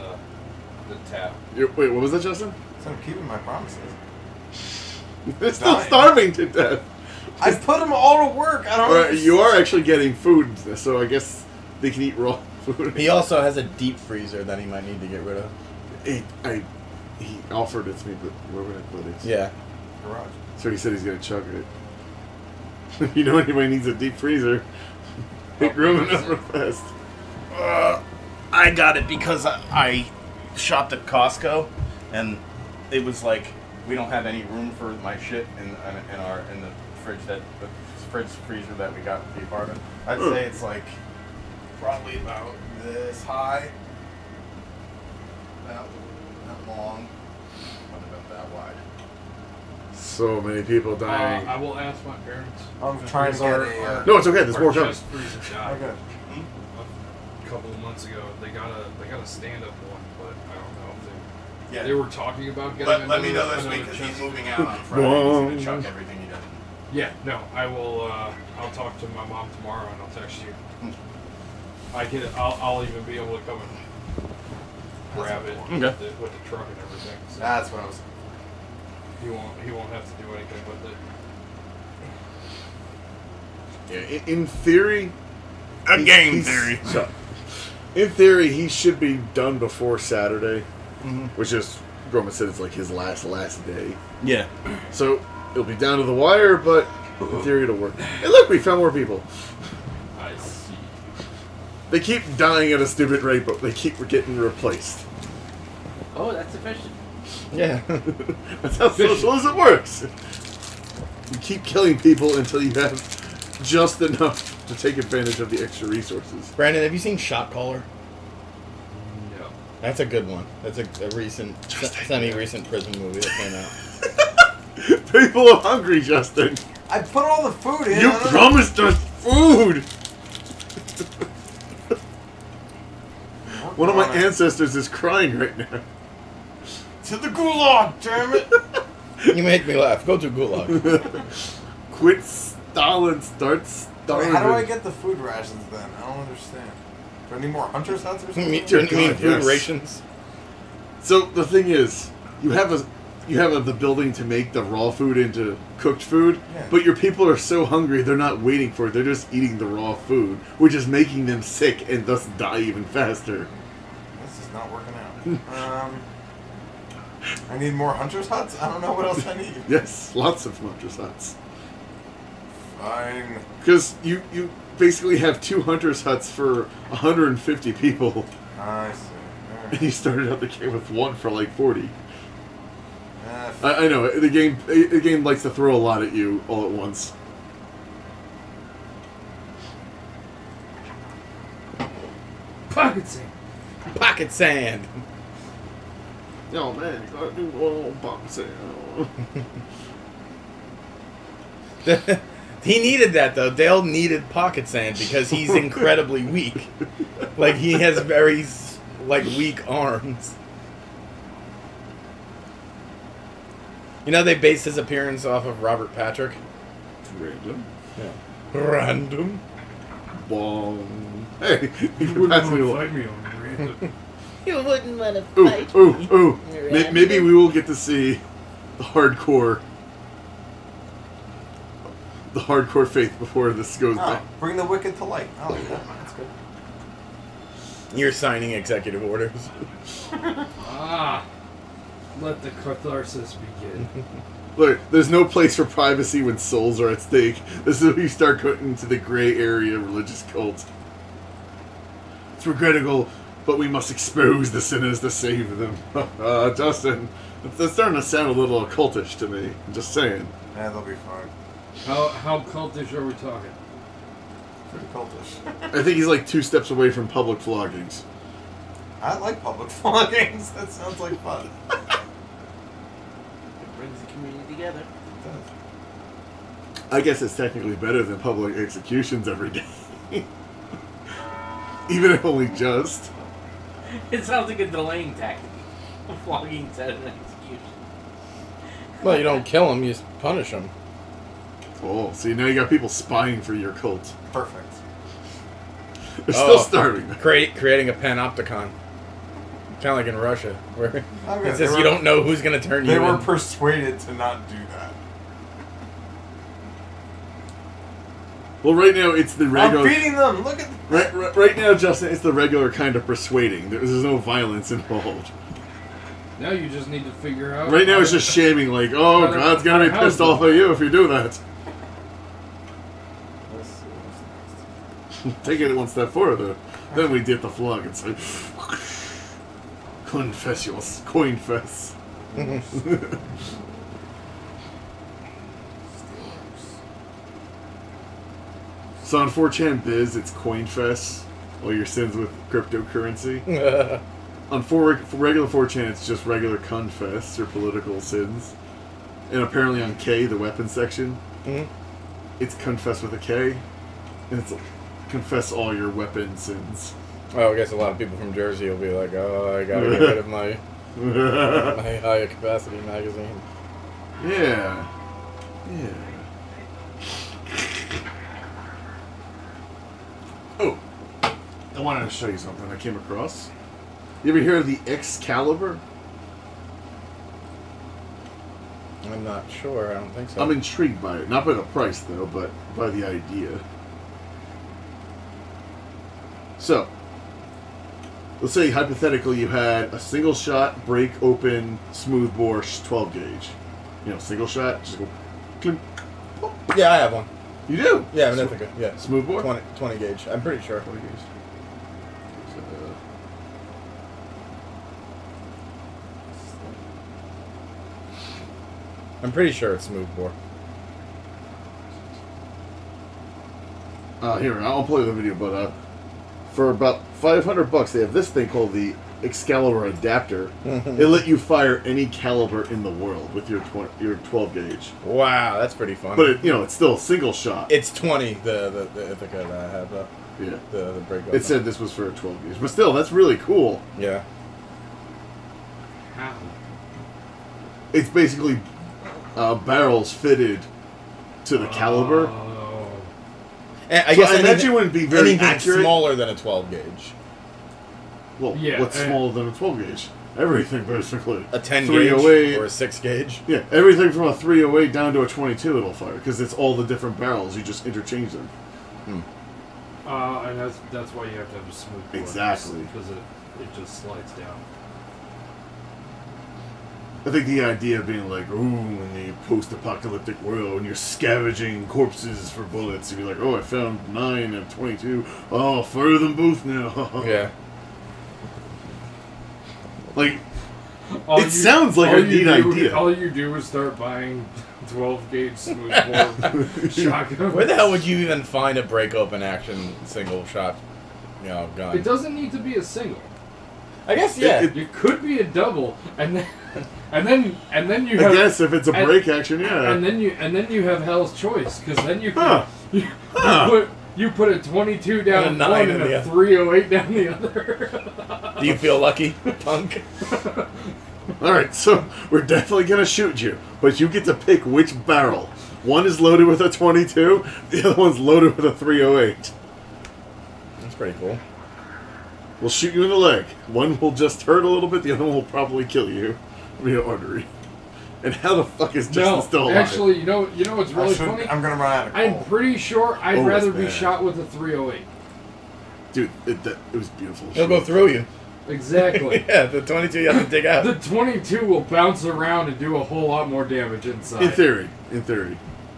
the tap. Wait, what was that, Justin? So I'm keeping my promises. They're still Dying. starving to death. I put them all to work. I don't. Alright, you are actually getting food, so I guess they can eat raw food. He also has a deep freezer that he might need to get rid of. He offered it to me, but where would I put it? Yeah. Garage. So he said he's gonna chug it. You know anybody needs a deep freezer? Hit room up real fast. I got it because I shopped at Costco, and it was like we don't have any room for my shit in the fridge freezer that we got for the apartment. I'd say it's like probably about this high, about that long, but about that wide. So many people dying. I will ask my parents. I'm trying to get a. No, it's okay. There's our more coming. chest freezer died Okay. a couple of months ago. They got a stand up one, but I don't know if Yeah. they were talking about getting. Let me know this another week because he's chest moving freezer. out on Friday. He's gonna chuck everything he does. Yeah, no, I will. I'll talk to my mom tomorrow and I'll text you. I'll even be able to come and grab it Okay. with the truck and everything. So That's what I was. he won't have to do anything with it. Yeah, in theory, A game he's- theory. So, in theory, he should be done before Saturday, which is Groman said it's like his last day. Yeah. So it'll be down to the wire, but in theory it'll work. Hey, look, we found more people. I see. They keep dying at a stupid rate, but they keep getting replaced. Oh, that's efficient. Yeah. That's how socialism works. You keep killing people until you have just enough to take advantage of the extra resources. Brandon, have you seen Shot Caller? No. That's a good one. That's a recent, semi-recent prison movie that came out. People are hungry, Justin. I put all the food in. You I don't- promised us food! One of my ancestors is crying right now. To the gulag, damn it! You make me laugh. Go to Gulag. Quit Stalin, start Wait, starving. how do I get the food rations then? I don't understand. Do I need more hunter's huts or You something? mean, Dear you mean God, food yes. rations? So the thing is, you have the building to make the raw food into cooked food, Yeah. but your people are so hungry they're not waiting for it. They're just eating the raw food, which is making them sick and thus die even faster. not working out. I need more hunter's huts? I don't know what else I need. Yes, lots of hunter's huts. Fine. Because you basically have 2 hunter's huts for 150 people. I see. And you started out the game with 1 for like 40. Alright. I know, the game likes to throw a lot at you all at once. Pocket sand. Pocket sand. Oh man, you gotta do all box. He needed that though. Dale needed pocket sand because he's incredibly weak. Like he has very weak arms. You know they based his appearance off of Robert Patrick. Random. Yeah. Random. Bong. Hey, you You pass me wouldn't a fight me on random. You wouldn't want to Ooh, fight ooh, me. ooh. Random. Maybe we will get to see the hardcore faith before this goes back. Bring the wicked to light. I like that. That's good. You're signing executive orders. Let the catharsis begin. Look, there's no place for privacy when souls are at stake. This is where you start getting into the gray area of religious cults. It's regrettable, but we must expose the sinners to save them. Justin, that's starting to sound a little occultish to me. I'm just saying. Yeah, they'll be fine. How cultish are we talking? Pretty cultish. I think he's like 2 steps away from public floggings. I like public floggings. That sounds like fun. It brings the community together. It does. I guess it's technically better than public executions every day. Even if only just. It sounds like a delaying tactic. Flogging instead of an execution. Well, you don't kill him, you just punish him. Oh, see, now you got people spying for your cult. Perfect. They're still starving. Creating a panopticon. Kind of like in Russia, where Okay, it says you don't know who's going to turn you They in. were persuaded to not do that. Well, right now it's the regular. I'm feeding them. Look at. Right now, Justin, it's the regular kind of persuading. There's no violence involved. Now you just need to figure out. Right now, it's just shaming, like, oh, God's gonna be pissed off at you if you do that. Let's see what's next. Take it one step further. Then we did the flog and say, confess yours, coinfess. So on 4chan Biz, it's coinfess. All your sins with cryptocurrency. On for regular 4chan, it's just regular confess, your political sins. And apparently on K, the weapons section, it's confess with a K. And it's confess all your weapon sins. Well, I guess a lot of people from Jersey will be like, oh, I gotta get rid of my high capacity magazine. Yeah. Yeah. Oh, I wanted to show you something I came across. You ever hear of the Excalibur? I'm not sure. I don't think so. I'm intrigued by it. Not by the price, though, but by the idea. So, let's say hypothetically you had a single shot, break open, smooth bore, 12 gauge. You know, single shot, just go. Clink, pop. Yeah, I have one. You do? Yeah, but that's good. Yeah. Smooth bore? 20 gauge. I'm pretty sure. 20 gauge. I'm pretty sure it's smooth bore. Here, I'll play the video, but for about $500, they have this thing called the Excalibur adapter. It let you fire any caliber in the world with your 12 gauge. Wow, that's pretty fun. But it's still a single shot. It's 20. The Ithaca that I have though. Yeah. The break. It said this was for a 12 gauge, but still, that's really cool. Yeah. How? It's basically barrels fitted to the caliber. Oh. And I So guess I imagine it wouldn't be very anything accurate. smaller than a 12 gauge. Well, Yeah, what's smaller than a 12 gauge? Everything, basically. A 10 308 gauge or a 6 gauge. Yeah, everything from a 308 down to a 22 it'll fire, because it's all the different barrels. You just interchange them. And that's why you have to have a smooth bore. Exactly. Because it just slides down. I think the idea of being like, ooh, in the post-apocalyptic world, when you're scavenging corpses for bullets, you'd be like, oh, I found 9 of 22. Oh, I'll fire them both now. Yeah. Like, sounds like a neat idea. All you do is start buying 12-gauge smoothbore shotguns. Where the hell would you even find a break-open action single-shot, gun? It doesn't need to be a single. I guess, yeah. It could be a double, and then you have. I guess if it's a break action, yeah. And then you have Hell's Choice, because then you you put a 22 down And a 9 one in and the a other. 308 down the other. Do you feel lucky, punk? Alright, so we're definitely going to shoot you, but you get to pick which barrel. One is loaded with a 22, the other one's loaded with a 308. That's pretty cool. We'll shoot you in the leg. One will just hurt a little bit, the other one will probably kill you via artery. And how the fuck is Justin still alive? Actually, you know what's really funny? I'm gonna run out of coal. I'm pretty sure I'd Oh, rather it's be bad. shot with a 308. Dude, it was beautiful. It'll go through you. Exactly. Yeah, the 22 you have to dig out. The 22 will bounce around and do a whole lot more damage inside. In theory.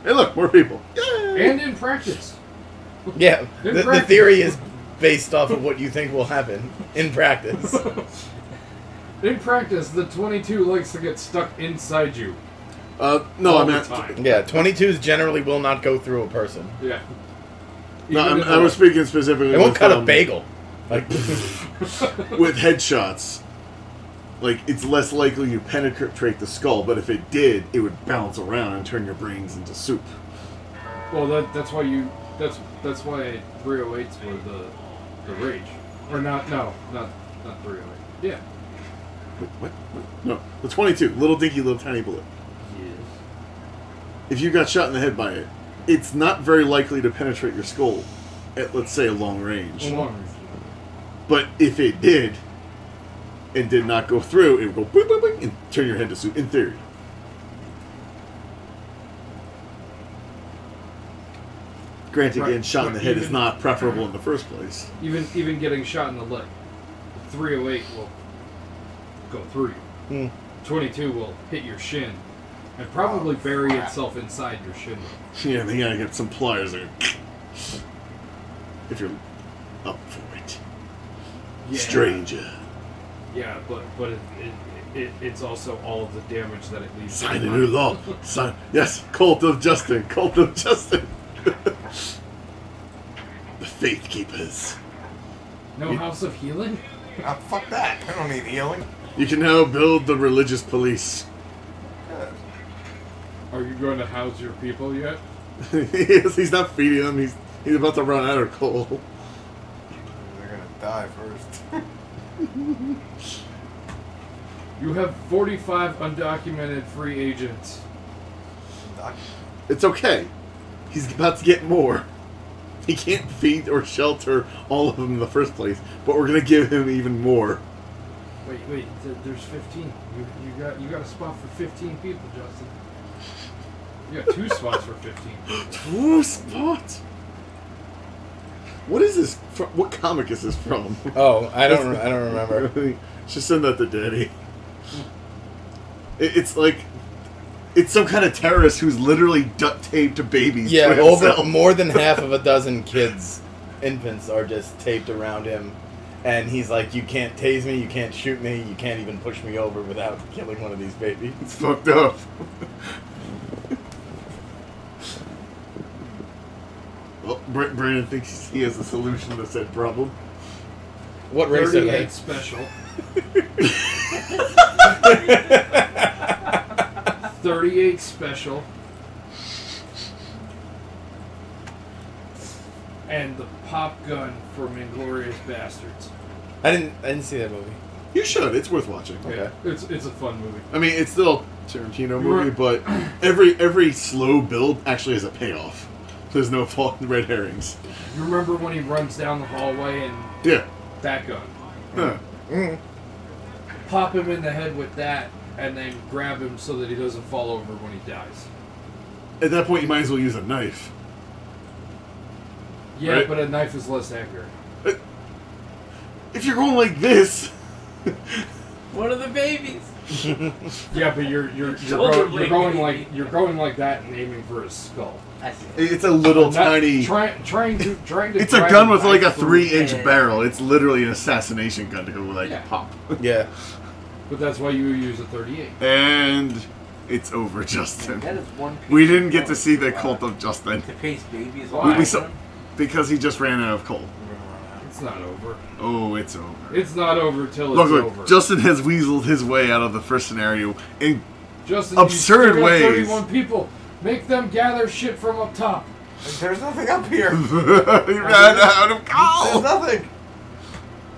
Hey look, more people. Yay! And in practice. Yeah, In the practice. theory is based off of what you think will happen in practice. In practice, the 22 likes to get stuck inside you. No, all I the meant... time. Yeah, 22s generally will not go through a person. Yeah. No, Even I was speaking specifically They won't with, cut a bagel. Like, with headshots. Like, it's less likely you penetrate the skull, but if it did, it would bounce around and turn your brains into soup. Well, that's why you. That's why 308s were the rage, or not? No, not 308. Yeah. Wait, what? No, the 22, little dinky, little tiny bullet. Yes. If you got shot in the head by it, it's not very likely to penetrate your skull at, let's say, a long range. Long range. But if it did, and did not go through, it would go boing, boing, boing, and turn your head to soup, in theory. Granted, Right, getting shot in the right, head is even- not preferable in the first place. Even getting shot in the leg, the 308 will go through you. 22 will hit your shin, and probably bury itself inside your shin. Yeah, they gotta get some pliers there. If you're up for it. Yeah. Stranger. Yeah, but it's also all of the damage that it leaves. Sign a new law. Sign. Yes, Cult of Justin. Cult of Justin. The Faith Keepers. No House of Healing? Ah, fuck that. I don't need healing. You can now build the religious police. Good. Are you going to house your people yet? He's not feeding them. He's about to run out of coal. They're gonna die first. You have 45 undocumented free agents. It's okay. He's about to get more. He can't feed or shelter all of them in the first place, but we're gonna give him even more. Wait, there's 15. You got a spot for 15 people, Justin. You got 2 spots for 15 people. 2 spots. What is this? What comic is this from? oh, I don't remember. Just send that to Daddy. It's like it's some kind of terrorist who's literally duct taped to babies. Yeah, to over himself. more than half of a dozen kids, infants, are just taped around him. And he's like, you can't tase me, you can't shoot me, you can't even push me over without killing one of these babies. It's fucked up. Well, Brandon thinks he has a solution to said problem. What race are 38 they? special. 38 special. And the pop gun from Inglourious Bastards. I didn't see that movie. You should. It's worth watching. Okay. Yeah, it's a fun movie. I mean, it's still a Tarantino movie, but every slow build actually has a payoff. There's no fault in red herrings. You remember when he runs down the hallway and Yeah. that gun? Huh. Pop him in the head with that, and then grab him so that he doesn't fall over when he dies. At that point, you might as well use a knife. Yeah, Right. but a knife is less accurate. if you're going like this... One of the babies. Yeah, but you're going like that and aiming for his skull. I see. It's a little tiny... Trying to. It's a gun with like a through- 3-inch barrel. It's literally an assassination gun to go like Yeah. pop. Yeah. But that's why you use a 38. And it's over, Justin. That is one piece We didn't get of to see the coal. cult of Justin. To paste babies. Why? We saw, because he just ran out of coal. It's not over. Oh, it's over. It's not over till Look, it's look, over. Justin has weaseled his way out of the first scenario in Justin, absurd you ways. 31 people. Make them gather shit from up top. There's nothing up here. he ran out of There's coal! nothing.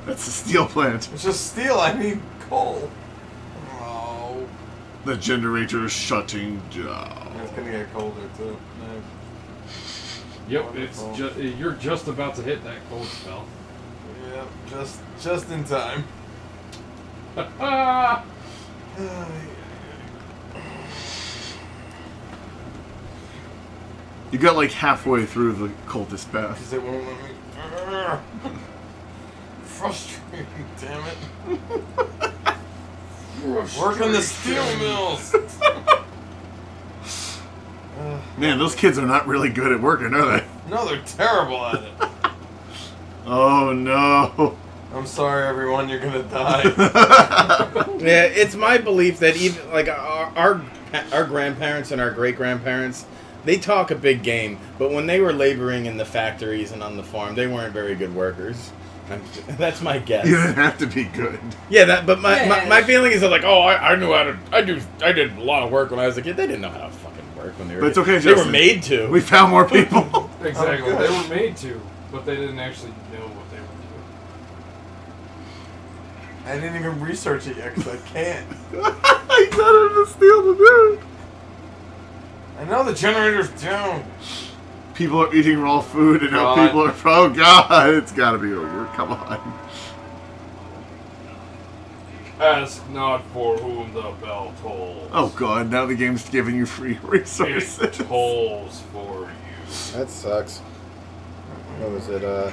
That's a steel plant. It's just steel. I need coal. Oh. The generator is shutting down. It's gonna get colder too. Yep, Wonderful. you're just about to hit that cold spell. Yeah, just in time. Ah! You got like halfway through the cultist path. Because it won't let me. Frustrating, damn it. Work on the steel mills. Man, those kids are not really good at working, are they? No, they're terrible at it. Oh no. I'm sorry, everyone. You're gonna die. Yeah, it's my belief that even like our grandparents and our great grandparents, they talk a big game, but when they were laboring in the factories and on the farm, they weren't very good workers. That's my guess. You didn't have to be good. Yeah, but my feeling is that like, oh, I knew how to. I did a lot of work when I was a kid. They didn't know how to fucking work when they were. But it's okay, They were Justin. made to. We found more people. Exactly. Oh, good. They were made to, but they didn't actually know what they were I didn't even research it yet because I can't. I got him to steal the dude. I know the generator's down. People are eating raw food, and now God. people are. Oh God, it's got to be over. Come on. doing. Ask not for whom the bell tolls. Oh God, now the game's giving you free resources. It tolls for you. That sucks. What was it?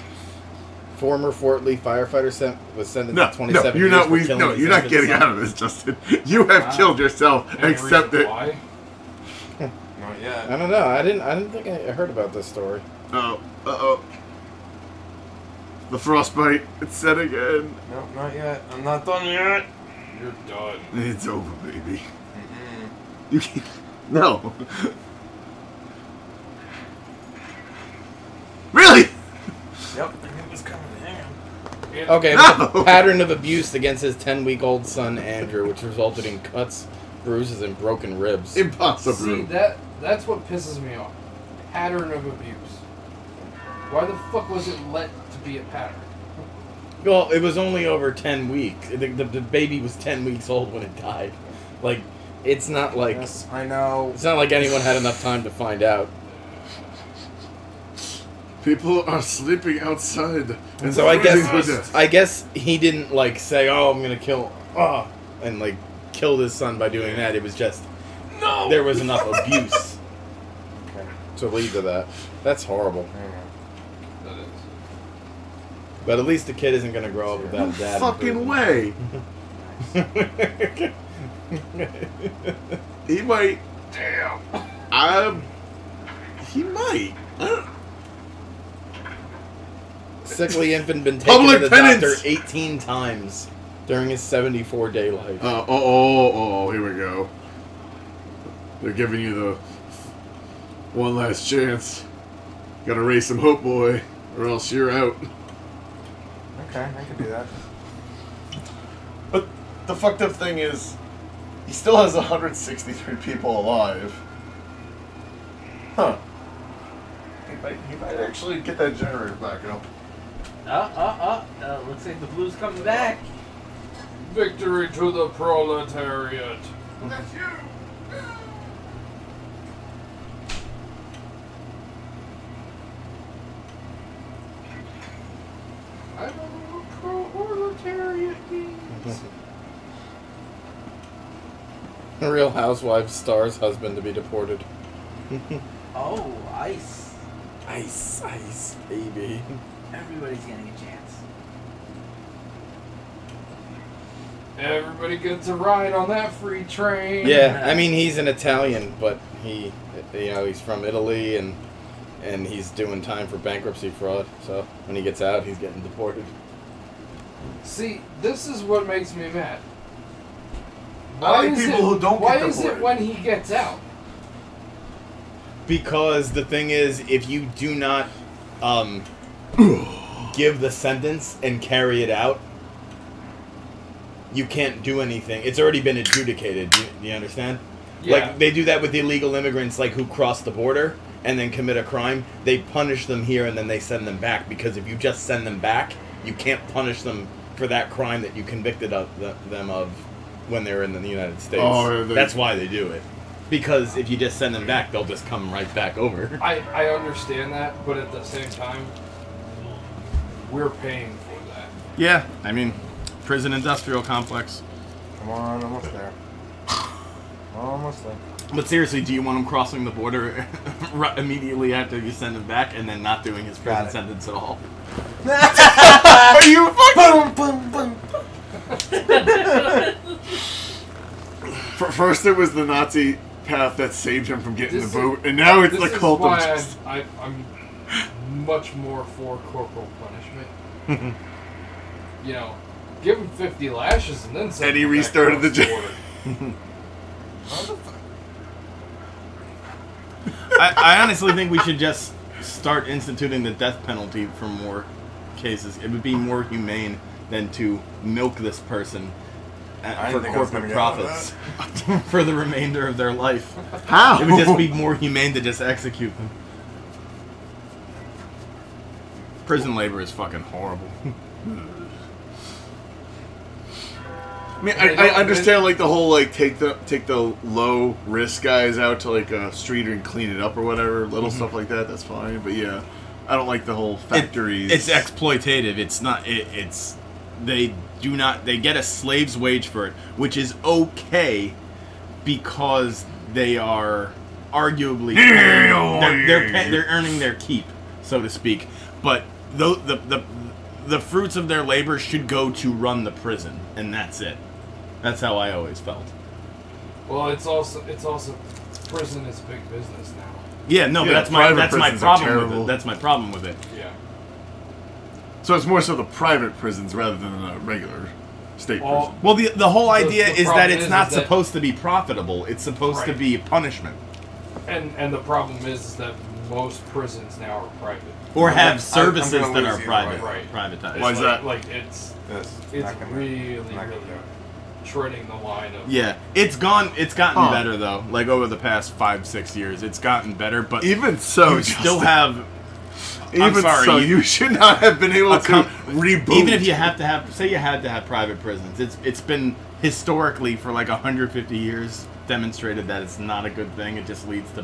Former Fort Lee firefighter was sentenced No, to 27 you're years not. for killing his You're not infant getting son. out of this, Justin. You have killed yourself. Any Accept reason it. why? Not yet. I don't know. I didn't think I heard about this story. Oh. The frostbite. It's set again. No, not yet. I'm not done yet. You're done. It's over, baby. Mm-mm. You can't. No. Really? Yep, I knew it was coming. Hang on. Okay, No! the pattern of abuse against his 10-week-old son Andrew, which resulted in cuts, bruises, and broken ribs. Impossible. See, that's what pisses me off. Pattern of abuse. Why the fuck was it let to be a pattern? Well, it was only over 10 weeks. The baby was 10 weeks old when it died. Like, it's not like Yes, I know. it's not like anyone had enough time to find out. People are sleeping outside. And So I freezing to guess death. I guess he didn't like say, "Oh, I'm gonna kill," and like killed his son by doing that. It was just No! there was enough abuse Okay, to lead to that. That's horrible. hang on. That is. But at least the kid isn't gonna grow up without No a dad. in fucking prison. way. He might. Damn! He might. I don't- Sickly infant been taken Public to the penance! doctor 18 times during his 74-day life. Here we go. They're giving you the one last chance. Gotta raise some hope, boy, or else you're out. Okay, I can do that. But the fucked up thing is, he still has 163 people alive. Huh. He might actually get that generator back up. Looks like the blue's coming back. Victory to the proletariat. That's you! I don't know what proletariat means. Real Housewives stars husband to be deported. Oh, ice. Ice, baby. Everybody's getting a chance. Everybody gets a ride on that free train. Yeah, I mean he's an Italian, but he's from Italy and he's doing time for bankruptcy fraud. So when he gets out, he's getting deported. See, this is what makes me mad. I like people who don't get Why deported. is it when he gets out? Because the thing is, if you do not give the sentence and carry it out, you can't do anything. It's already been adjudicated. Do you understand? Yeah. Like, they do that with illegal immigrants, like, who cross the border and then commit a crime. They punish them here and then they send them back. Because if you just send them back, you can't punish them for that crime that you convicted them of when they're in the United States. Oh, that's why they do it. Because if you just send them back, they'll just come right back over. I understand that, but at the same time, we're paying for that. Yeah, I mean, prison industrial complex. Come on, almost there. Almost there. But seriously, do you want him crossing the border immediately after you send him back and then not doing his prison sentence at all? Are you fucking... Boom, boom, boom. First, it was the Nazi path that saved him from getting the boot, and now it's the cult of justice. I'm much more for corporal punishment. You know, give him 50 lashes and then send And he him back restarted the across jail. border. I honestly think we should just start instituting the death penalty for more cases. It would be more humane than to milk this person for corporate profits for the remainder of their life. How? It would just be more humane to just execute them. Prison labor is fucking horrible. I mean, I understand like the whole like take the low risk guys out to like a street and clean it up or whatever, little stuff like that. That's fine, but yeah, I don't like the whole factories. It's exploitative. It's not. They do not. They get a slave's wage for it, which is okay because they are arguably they're earning their keep, so to speak. But the fruits of their labor should go to run the prison, and that's it. That's how I always felt. Well, it's also prison is big business now. Yeah, no, Yeah, but that's my prisons are problem with terrible. it. That's my problem with it. Yeah. So it's more so the private prisons rather than a regular state prison. Well, the whole idea the is that problem it's is not that- supposed to be profitable. It's supposed to Right. be a punishment. And the problem is that most prisons now are private. Or have I'm services gonna that lose are either private, way. Right. privatized. Why is that? Like it's Yes. it's Not gonna- really not gonna do it. treading the line of Yeah, it's gotten Huh. better though. Like over the past 5-6 years, it's gotten better. But Even so, you still have. Even sorry, so, you- you should not have been able to reboot. Even if you have to have, say you had to have private prisons, it's been historically for like 150 years demonstrated that it's not a good thing. It just leads to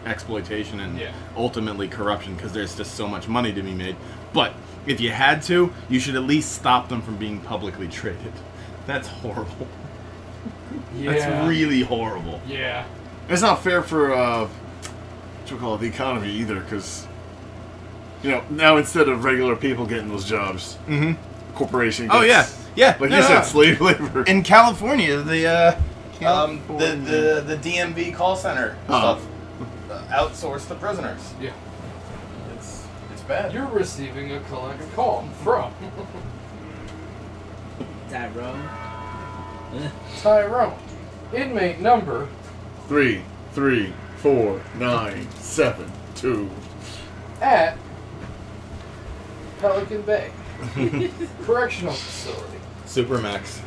exploitation and ultimately corruption because there's just so much money to be made. But if you had to, you should at least stop them from being publicly traded. That's horrible. yeah. That's really horrible. Yeah. It's not fair for what you call it, the economy either, because you know now instead of regular people getting those jobs, corporation. Gets, Oh yeah, like no, you no, said, no. slave labor. In California, the DMV call center stuff outsourced to prisoners. Yeah. It's bad. You're receiving a collect call from Tyrone. Tyrone. Inmate number 3, 3, 4, 9, 7, 2. at Pelican Bay Correctional Facility. Supermax.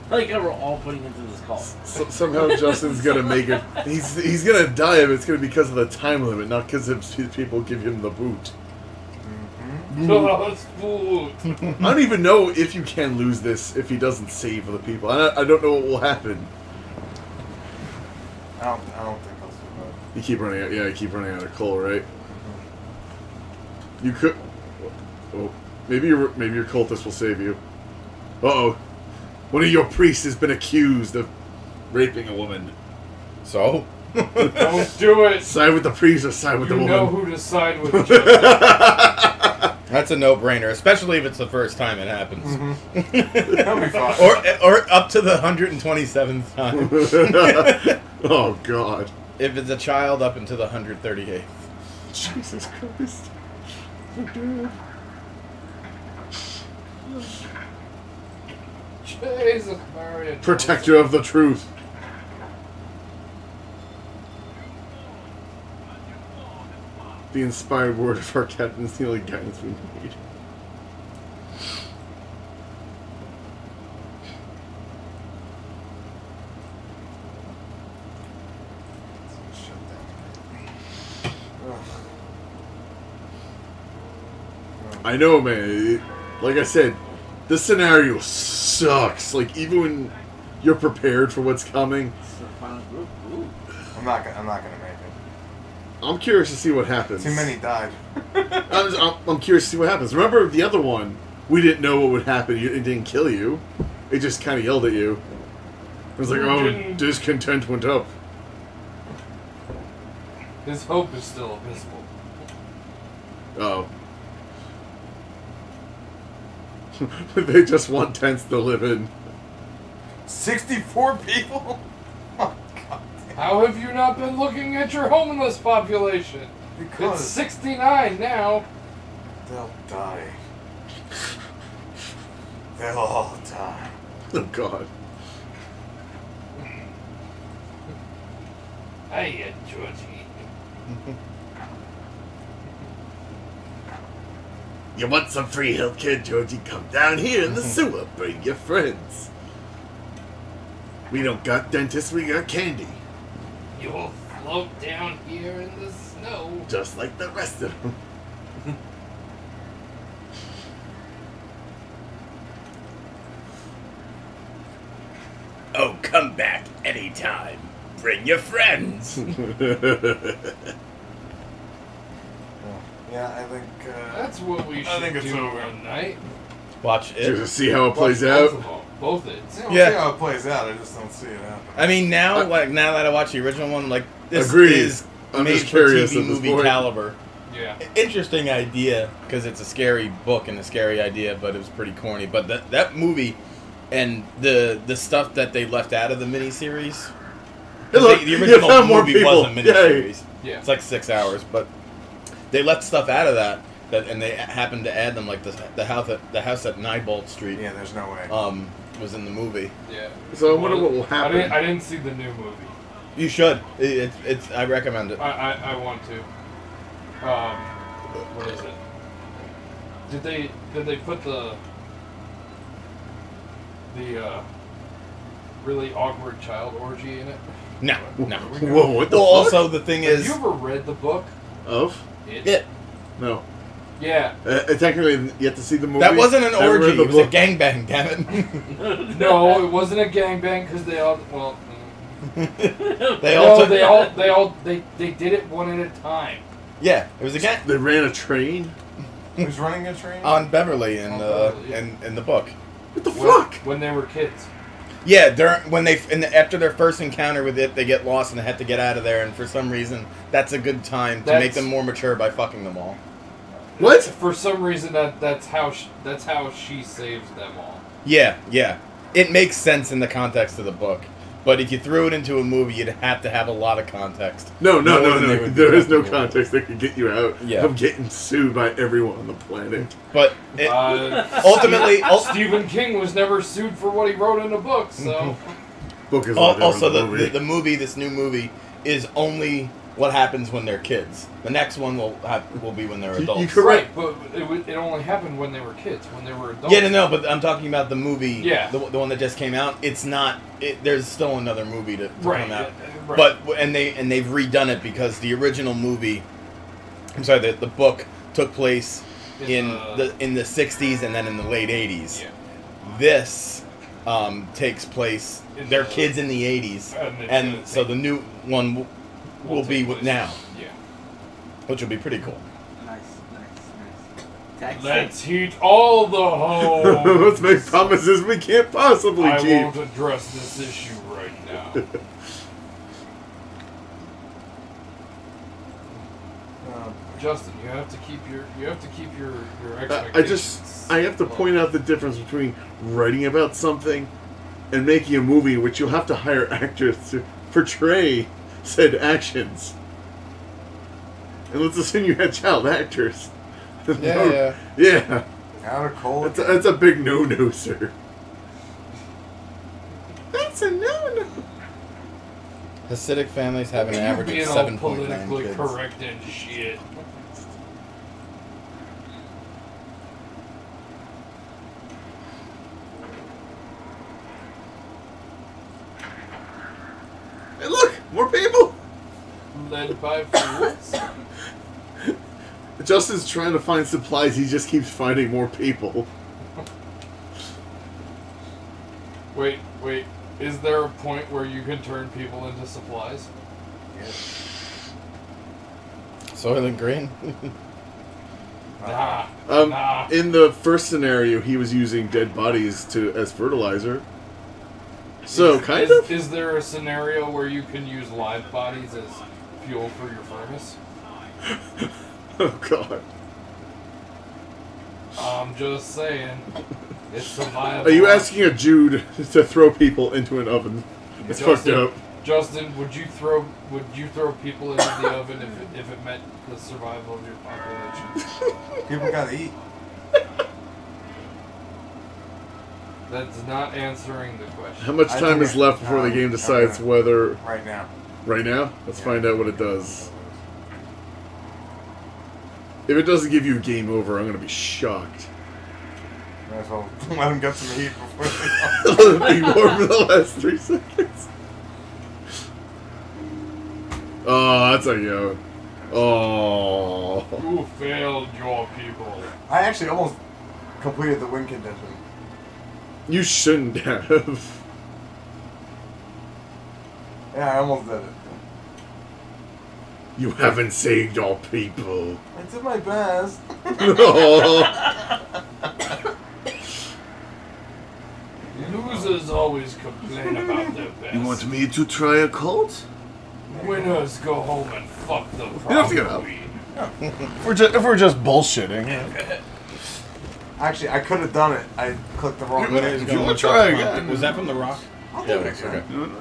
I like how we're all putting into this call. Somehow Justin's gonna make it. He's gonna die, but it's gonna be because of the time limit, not because of people give him the boot. Oh, it's food. I don't even know if you can lose this if he doesn't save the people. I don't know what will happen. I don't think I'll survive. You keep running out. Yeah, you keep running out of coal, right? You could. Oh, maybe your cultist will save you. Uh-oh. One of your priests has been accused of raping a woman. So? Don't do it. Side with the priest or side with You the know woman? who to side with. Justin. That's a no-brainer, especially if it's the first time it happens. That'll be fine. Or up to the 127th time. Oh, God. If it's a child, up into the 138th. Jesus Christ. Dude. Jesus Maria. Protector of the truth. The inspired word of our captain is the only guidance we need. I know, man. Like I said, this scenario sucks. Like, even when you're prepared for what's coming. This is the final group. Ooh. I'm not gonna make it. I'm curious to see what happens. Too many died. I'm curious to see what happens. Remember the other one? We didn't know what would happen. It didn't kill you. It just kind of yelled at you. It was like, oh, discontent went up. His hope is still abysmal. Oh. They just want tents to live in. 64 people? Oh, God. How have you not been looking at your homeless population? Because It's 69 now. they'll die. They'll all die. Oh, God. Hiya, Georgie. You want some free healthcare, Georgie? Come down here in the sewer. Bring your friends. We don't got dentists, we got candy. You'll float down here in the snow. Just like the rest of them. Oh, come back anytime. Bring your friends. Yeah, I think. That's what we should I think it's do over. one night. Watch it. Just to see how it plays Both out. of them. Both it. I don't Yeah. see how it plays out. I just don't see it happen. I mean, now that I watch the original one, like, this Agreed. is I'm made just for curious TV at this movie point. caliber. Yeah. Interesting idea, because it's a scary book and a scary idea, but it was pretty corny. But that movie and the stuff that they left out of the miniseries. Hey, look, The you original found more movie people. was a miniseries. Yeah. It's like 6 hours, but they left stuff out of that, and they happened to add them, like the house at Nightbolt Street. Yeah, there's no way. Was in the movie. Yeah. So I wonder what will happen. I didn't see the new movie. You should. It's I recommend it. I want to. What is it? Did they put the really awkward child orgy in it? No. Whoa, what the Well, fuck? also the thing Have is, you ever read the book? Of? it. No. Yeah. Technically, yet to see the movie. That wasn't an I read orgy. the It was a book. gangbang. Damn it. No, it wasn't a gangbang because they all they did it one at a time. Yeah, it was a gang They ran a train? Who's running a train? on Beverly On Beverly, yeah. in the book. What the fuck? When they were kids. Yeah, after their first encounter with it, they get lost and they have to get out of there. And for some reason, that's a good time to make them more mature by fucking them all. What? For some reason, that's how she saves them all. Yeah. It makes sense in the context of the book. But if you threw it into a movie, you'd have to have a lot of context. No. More than they would There be is no comfortable with. context that could get you out of getting sued by everyone on the planet. But ultimately, Stephen King was never sued for what he wrote in a book, so. Book is a lot also different than the movie, this new movie, is only what happens when they're kids. The next one will be when they're adults. You correct. Right, but it only happened when they were kids. When they were adults. Yeah, no, but I'm talking about the movie. Yeah. The one that just came out. It's not. There's still another movie to Right, come out. right. But they've redone it because the original movie. I'm sorry. The book took place in the 60s and then in the late 80s. Yeah. This takes place. They're kids in the 80s, and so the new one will be with now, Yeah. which will be pretty cool. Nice. Tax Let's heat all the homes. Let's make promises we can't possibly I keep. won't address this issue right now. Justin, you have to keep your expectations. I have to point out the difference between writing about something and making a movie in which you'll have to hire actors to portray said actions. And let's assume you had child actors. Yeah. Out of cold. That's a big no-no, sir. That's a no-no. Hasidic families have an average being of all 7.9 politically kids. correct and shit. Hey, look! More people! Led by fools. Justin's trying to find supplies, he just keeps finding more people. Wait. Is there a point where you can turn people into supplies? Yes. Soylent Green? Nah. In the first scenario, he was using dead bodies as fertilizer. So, kind of? Is there a scenario where you can use live bodies as fuel for your furnace? Oh, God. I'm just saying. It's a viable. Are you asking a Jew to throw people into an oven? It's fucked up. Justin, would you throw people into the oven if it meant the survival of your population? People gotta eat. That's not answering the question. How much time is left before the game decides whether... Right now. Right now? Let's find out what it does. If it doesn't give you a game over, I'm going to be shocked. Might as well let him get some heat before Let it be warm for the last 3 seconds. Oh, that's a yo. Oh. Who failed your people? I actually almost completed the win condition. You shouldn't have. Yeah, I almost did it. You haven't saved all people. I did my best. Oh. Losers always complain about their best. You want me to try a cult? Winners go home and fuck the You don't have to get up. property. If we're just bullshitting. Actually, I could have done it. I clicked the wrong thing. If you want to try again. Was that from The Rock? I'll do Yeah, it it was, again. okay.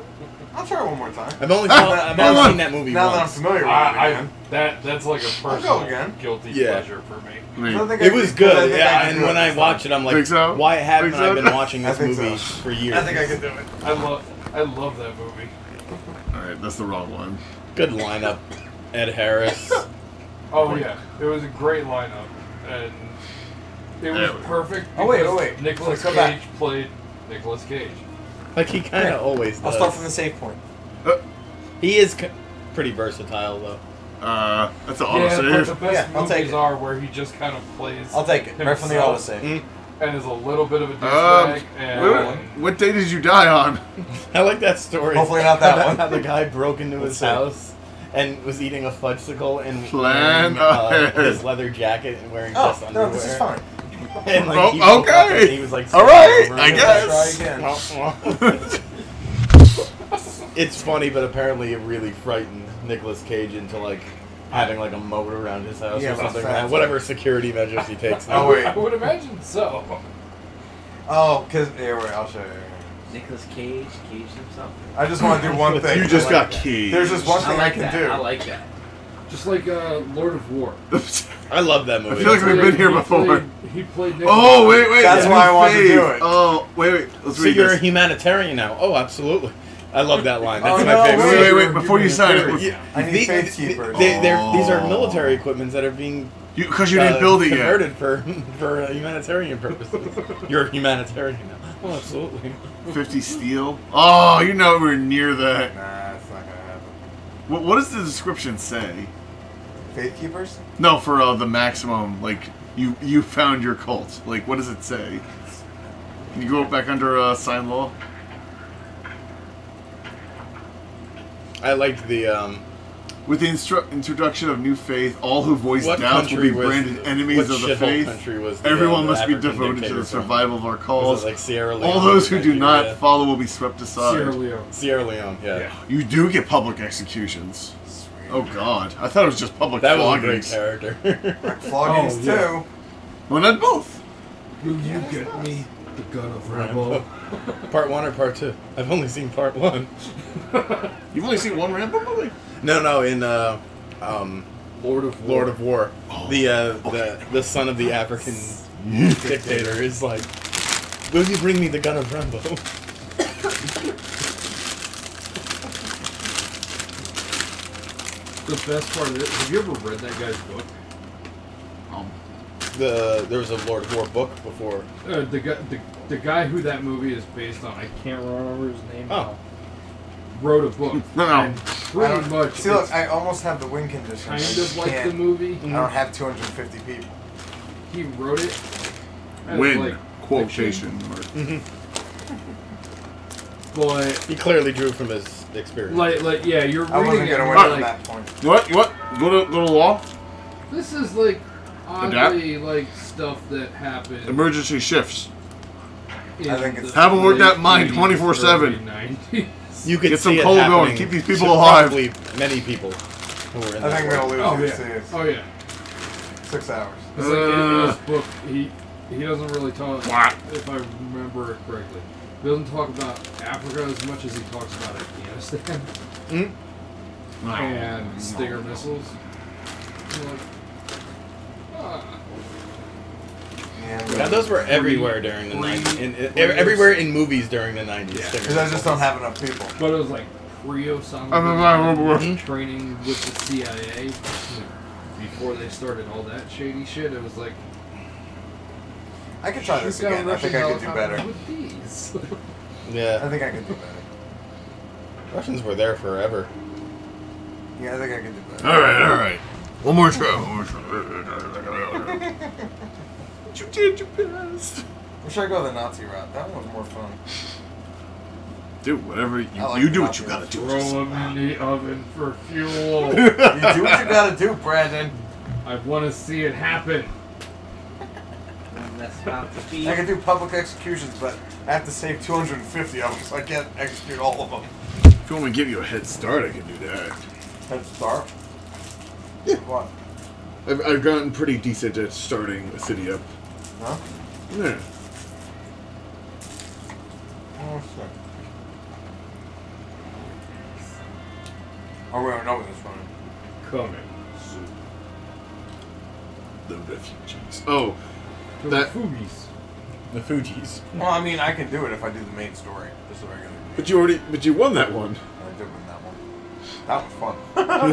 I'll try it one more time. I've only Ah, seen that movie Now that I'm once. familiar with it again. That's like a I'll go personal again. guilty Yeah. pleasure for me. I think It I was could- I good, think yeah. could And do when it I this watch time. it, I'm like, Think so? why haven't Think I so? been watching I this think movie so. for years? I think I could do it. I love that movie. Alright, that's the wrong one. Good lineup. Ed Harris. Oh yeah, it was a great lineup, and it was perfect. Oh, wait, because wait. Nicolas Let's go Cage back. played Nicolas Cage. Like he kind of always does. I'll start from the save point. He is pretty versatile, though. That's an Yeah, but the autosave. best Yeah, I'll take movies it. are where he just kind of plays. I'll take it. Right from the himself autosave. And is a little bit of a douchebag. And What day did you die on? I like that story. Hopefully not that How one. How the guy broke into his Let's see. house and was eating a fudgesicle and Plan wearing ahead. his leather jacket and wearing Oh, just underwear. no, this is fine. And, like, Oh, he woke up okay. and he was, like, All right, over I it. guess. Try again. It's funny, but apparently it really frightened Nicolas Cage into like having like a moat around his house Yeah, or but something. fast. Whatever security measures he takes now. Oh, wait. I would imagine so. Oh, because... Yeah, wait, I'll show you. Nicolas Cage caged himself. I just want to do one thing. You just I got like that. keyed. There's just one I thing I like can that. do. I like that. Just like Lord of War. I love that movie. I feel like we've been here before. He played Nicolas Oh, wait. That's why I wanted to do it. Oh, wait. Let's So read you're a this. humanitarian now? Oh, absolutely. I love that line. That's Oh, my no, favorite. Wait. Before you sign it. Yeah, I need faith keepers. These are military equipments that are being Because you didn't build it yet. converted for humanitarian purposes. You're a humanitarian now. Oh, absolutely. 50 steel. Oh, you know we're near that. Nah, it's not gonna happen. What does the description say? Faith keepers? No, for the maximum, like, you found your cult. Like, what does it say? Can you go back under sign law? I liked the With the introduction of new faith, all who voice what doubts will be country was branded enemies what of the shithole faith. country was the, Everyone the must be African devoted to dictator the from? survival of our Was cause. it like Sierra Leone? All those who do not Nigeria? follow will be swept aside. Sierra Leone. Sierra Leone, yeah. You do get public executions. Sweet. Oh God, I thought it was just public That was a great floggings. character. Like floggings Oh, yeah. too. Well, not both. Will you get me the gun of Rambo? Part 1 or part 2? I've only seen part 1. You've only seen one Rambo movie? No, in Lord of War. Lord of War. Oh, The son of the African dictator is like, will you bring me the gun of Rambo? The best part of it, have you ever read that guy's book? There was a Lord of War book before. The guy who that movie is based on, I can't remember his name Oh. now, wrote a book. No. And I pretty don't, much see, look, it's I almost have the win condition. kind I of just like the can't- movie. I don't have 250 people. He wrote it as Win, like quotation mark. but He clearly drew from his experience. like yeah, you're I wasn't reading it gonna and win you're at like, that point. What? Go to law? this is like Adapt? oddly like stuff that happened. Emergency shifts. in I think it's- the Have 'em work late that mind 80s, 24/7. early 90s. You could Get some see it coal going, happening keep these people to alive. Probably many people who were in I that think I'm gonna war. lose Oh you. yeah. See, Oh yeah. 6 hours. It's like in his book, he doesn't really talk, What? if I remember it correctly, he doesn't talk about Africa as much as he talks about Afghanistan and Stinger missiles. You're like, ah. Yeah, those were everywhere during the 90s. Everywhere in movies during the 90s. Yeah. Because I just don't have enough people. But it was like pre-Osama training with the CIA before they started all that shady shit. It was like, I could try this shoot down again. I think I Russian could do better. helicopters with these. Yeah. I think I could do better. Russians were there forever. Yeah, I think I could do better. Alright. One more try. You did your best. Or should I go the Nazi route? That one was more fun. Do whatever you, I like you do the what you gotta do. Throw them in the oven for fuel. You do what you gotta do, Brandon. I want to see it happen. And that's about to be. I can do public executions, but I have to save 250 of them, so I can't execute all of them. If you want me to give you a head start, I can do that. Head start? Yeah. What? I've gotten pretty decent at starting a city up. Huh? Yeah. Oh, shit. Oh, we don't know this one. Coming soon. The refugees. Oh, To That- the Fugees. The Fugees. Well, I mean, I can do it if I do the main story. Just the regular. but you won that one. I did win that one. That was fun.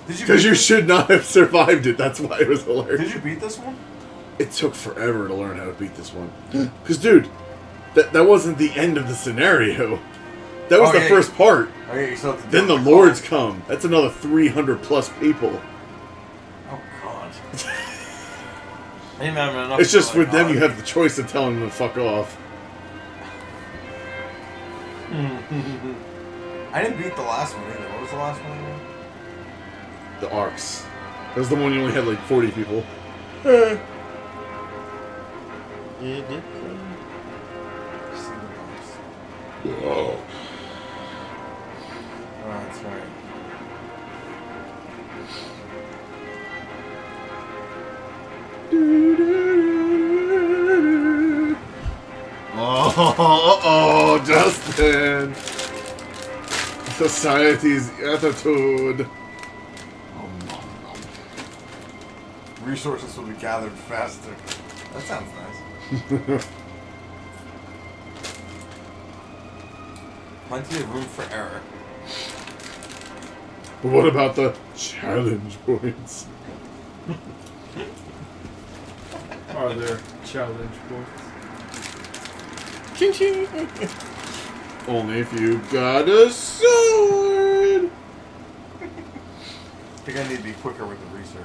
Did you? Because beat you this- should not have survived it. That's why it was hilarious. Did you beat this one? It took forever to learn how to beat this one. Because, dude, that wasn't the end of the scenario. That was Oh, the yeah. first part. Okay, you still have to do Then the it. lords come. That's another 300 plus people. Oh God. I didn't have enough. It's just to, with them like, you have the choice of telling them to fuck off. I didn't beat the last one either. What was the last one again? The arcs. That was the one you only had like 40 people. It did. See the numbers. Whoa. Oh, that's right. Oh, Justin. Society's attitude. Resources will be gathered faster. That sounds nice. Plenty of room for error. But what about the challenge points? Are there challenge points? Ching ching. Only if you got a sword. I think I need to be quicker with the research.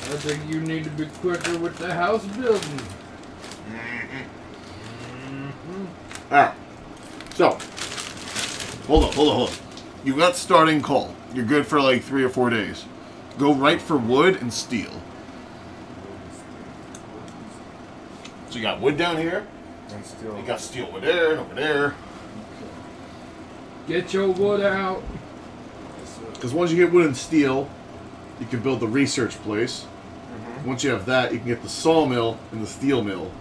I think you need to be quicker with the house building. Alright. So, hold on. You got starting coal. You're good for like 3 or 4 days. Go right for wood and steel. So you got wood down here. And still. You got steel over there and over there. Get your wood out. Because once you get wood and steel, you can build the research place. Once you have that, you can get the sawmill and the steel mill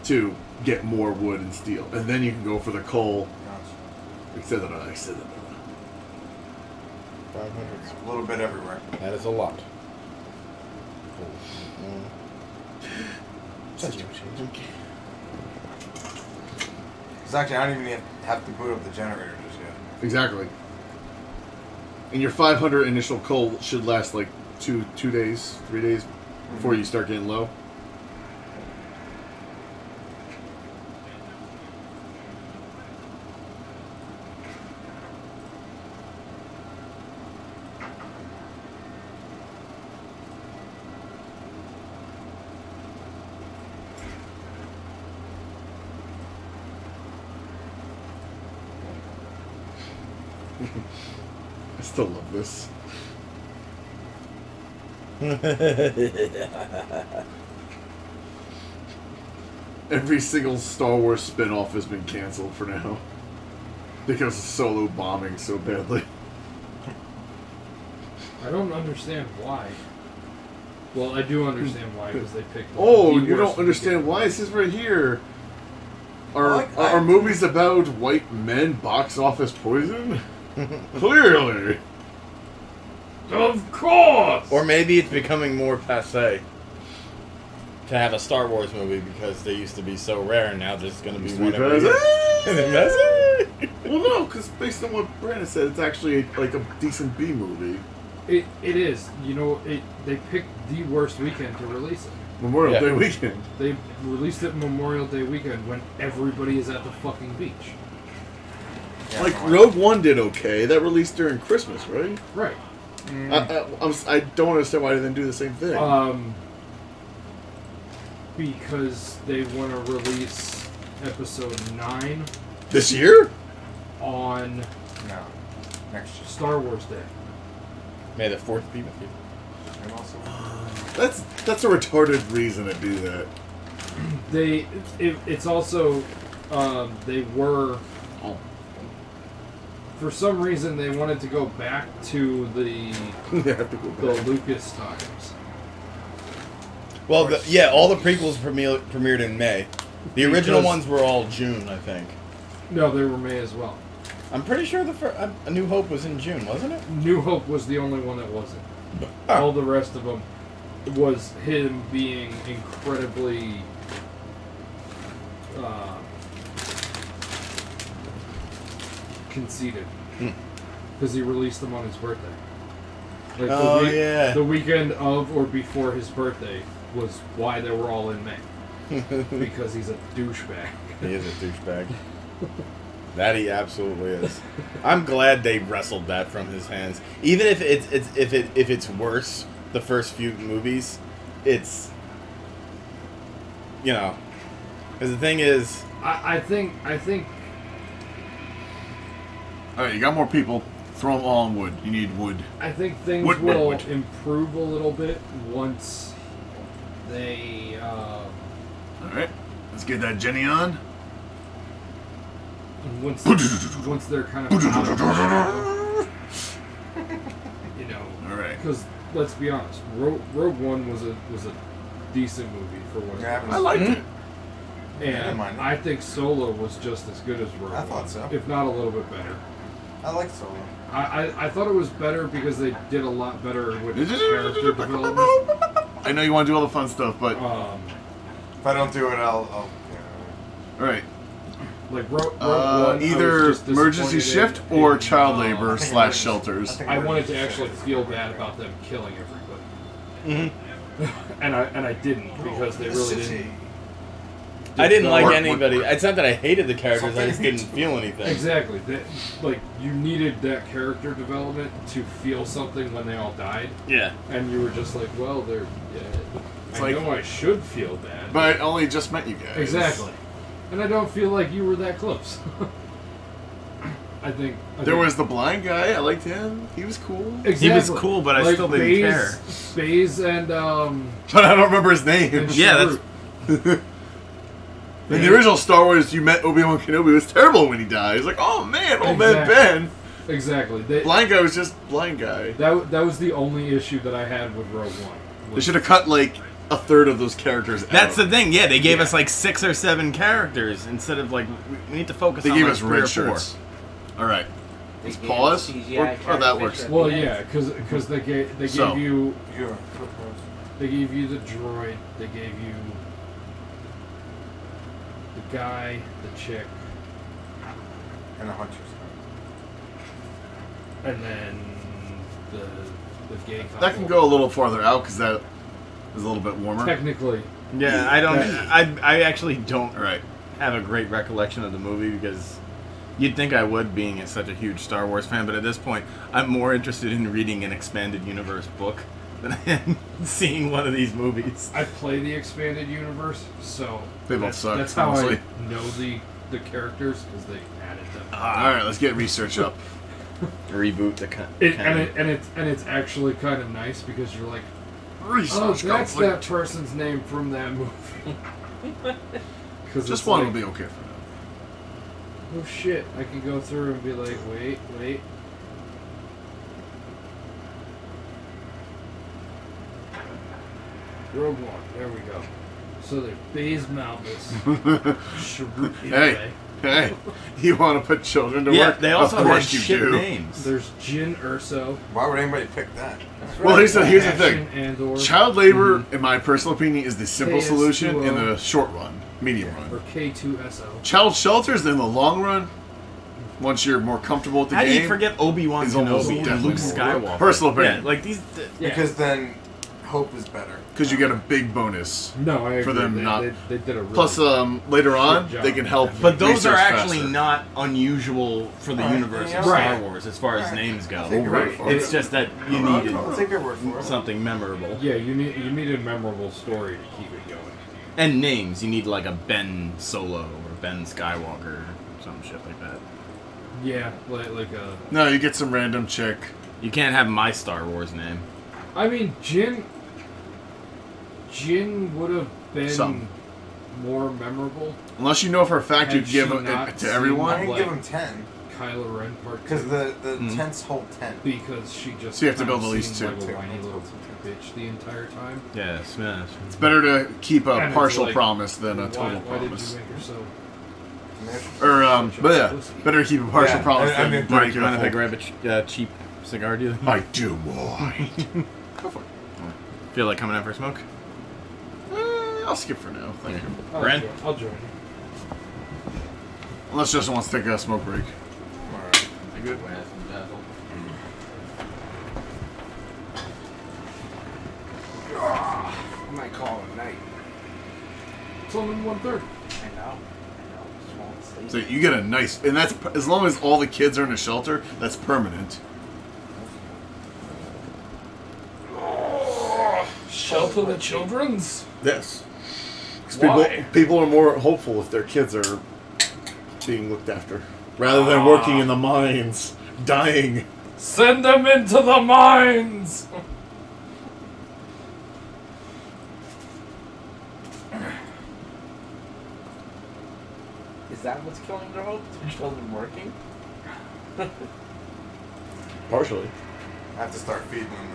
to get more wood and steel. And then you can go for the coal. Etc. 500. A little bit everywhere. That is a lot. Because actually, I don't even have to boot up the generator just yet. Exactly. And your 500 initial coal should last like 2 days, 3 days before you start getting low. I still love this. Every single Star Wars spin-off has been canceled for now. Because of Solo bombing so badly. I don't understand why. Well, I do understand why, because they picked... Oh, you don't understand why? It says right here. Are movies about white men box office poison? Clearly. Of course! Or maybe it's becoming more passé to have a Star Wars movie because they used to be so rare, and now there's going to be one every year. Well, no, because based on what Brandon said, it's actually like a decent B movie. It is. You know, they picked the worst weekend to release it. Memorial Day weekend. They released it Memorial Day weekend when everybody is at the fucking beach. Yeah, like Rogue One did okay. That released during Christmas, right? Right. I don't understand why they didn't do the same thing. Because they want to release episode 9 this year on next year. Star Wars Day. May the 4th be with you. And also, that's a retarded reason to do that. It's also they were. For some reason, they wanted to go back to the Lucas times. Well, all the prequels premiered in May. The original ones were all June, I think. No, they were May as well. I'm pretty sure A New Hope was in June, wasn't it? New Hope was the only one that wasn't. All the rest of them was him being incredibly conceited because he released them on his birthday. Like the weekend of or before his birthday was why they were all in May. Because he's a douchebag. He is a douchebag. That he absolutely is. I'm glad they wrestled that from his hands. Even if it's worse, the first few movies, it's because the thing is, I think. All right, you got more people. Throw them all on wood. You need wood. I think things will improve a little bit once they. All right, let's get that Jenny on. Once they're kind of out of the All right. Because let's be honest, Rogue One was a decent movie for what it was. I liked it. And I think Solo was just as good as Rogue One. I thought so. If not a little bit better. I liked Solo. I thought it was better because they did a lot better with character development. I know you want to do all the fun stuff, but if I don't do it, I'll all right. Like Rogue One, either emergency shift or child labor / shelters. I wanted to actually feel bad about them killing everybody. and I didn't because they really didn't. I didn't like anybody. It's not that I hated the characters. I just didn't feel anything. Exactly. You needed that character development to feel something when they all died. Yeah. And you were just like, well, they're dead. I know I should feel bad. But I only just met you guys. Exactly. And I don't feel like you were that close. I think there was the blind guy. I liked him. He was cool. Exactly. He was cool, but I still didn't care. Baze and But I don't remember his name. Yeah, that's. In the original Star Wars, you met Obi-Wan Kenobi. It was terrible when he died. It's like, oh man, old man Ben. Exactly. Blind guy was just blind guy. That was the only issue that I had with Rogue One. They should have cut like a third of those characters out. That's the thing. Yeah, they gave us like 6 or 7 characters instead of like we need to focus. They on gave like us 3 or red 4. shirts. All right. They Let's gave pause. CGI Or that works. character Well, at the yeah, end. because they gave So. you You're they gave you the droid, they gave you the guy, the chick, and a hunter's. and then the gay couple. That can go a little farther out because that is a little bit warmer. Technically. Yeah, I don't. I actually don't All right. have a great recollection of the movie because you'd think I would, being such a huge Star Wars fan. But at this point, I'm more interested in reading an expanded universe book than I am seeing one of these movies. I play the expanded universe, so They both suck, that's how honestly. I know the characters because they added them. All right, let's get research up. Reboot the And it's actually kind of nice because you're like, oh, Research that's complete. that person's name from that movie. Because Just one will be okay for now. oh shit, I can go through and be like, wait. Rogue One, there we go. So there's Baze Malbus, Hey, hey, you want to put children to Yeah, work? they also of have course you shit do. names. there's Jyn Erso, Why would anybody pick that? Well, here's the Action thing. Andor, Child labor, in my personal opinion, is the simple KS2O. solution in the short run, medium or run. K2SO. Child shelters in the long run, once you're more comfortable with the How do game, you forget Obi-Wan is almost Kenobi and definitely Luke more. Skywalker? Personal opinion. Yeah, like these. Yeah. Because then hope is better. because you get a big bonus. No, I agree. For them they, not- they did a really Plus, later on, job. they can help. But those are research actually faster. not unusual for the Right, universe yeah. of Star Right. Wars as far as Right. names go. I'll take your right. word for it. It's just that you I'll needed take your word for it. something memorable. Yeah, you need a memorable story to keep it going. And names. You need like a Ben Solo or Ben Skywalker or some shit like that. Yeah, like a. No, you get some random chick. You can't have my Star Wars name. I mean, Jyn would have been Some. more memorable. Unless you know for a fact you Had give she it not to I everyone. can Like- give him 10 Kylo Ren part because 2. the tents hold 10. Because she just. So you have to kinda build at least seemed two. Like a whiny little bitch the entire time. Yeah, Smash. It's better to keep a And it's partial like, promise than a Why total did you promise. make her so? Or but yeah, better to keep a partial Yeah, promise I than mean, break You your mind if I full. grab a cheap cigar, do you think? I do mind. Go for it. Feel like coming out for a smoke? I'll skip for now. Thank you. Brent? I'll join you. Unless Justin wants to take a smoke break. Alright. A good one. I might call it a night. It's only 1/3. I know. Small sleep. So you get a nice, and that's as long as all the kids are in a shelter. That's permanent. Shelter the children's. Yes. 'Cause Why? people are more hopeful if their kids are being looked after, rather than working in the mines, dying. Send them into the mines. Is that what's killing their hope? Their children working? Partially. I have to start feeding them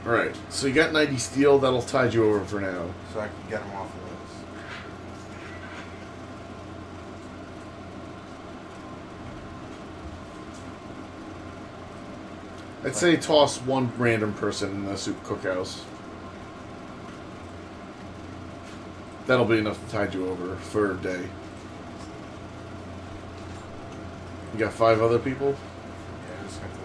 though. All right. So you got 90 steel. That'll tide you over for now. So I can get them off of this. I'd say toss one random person in the soup cookhouse. That'll be enough to tide you over for a day. You got 5 other people? Yeah, I just have to.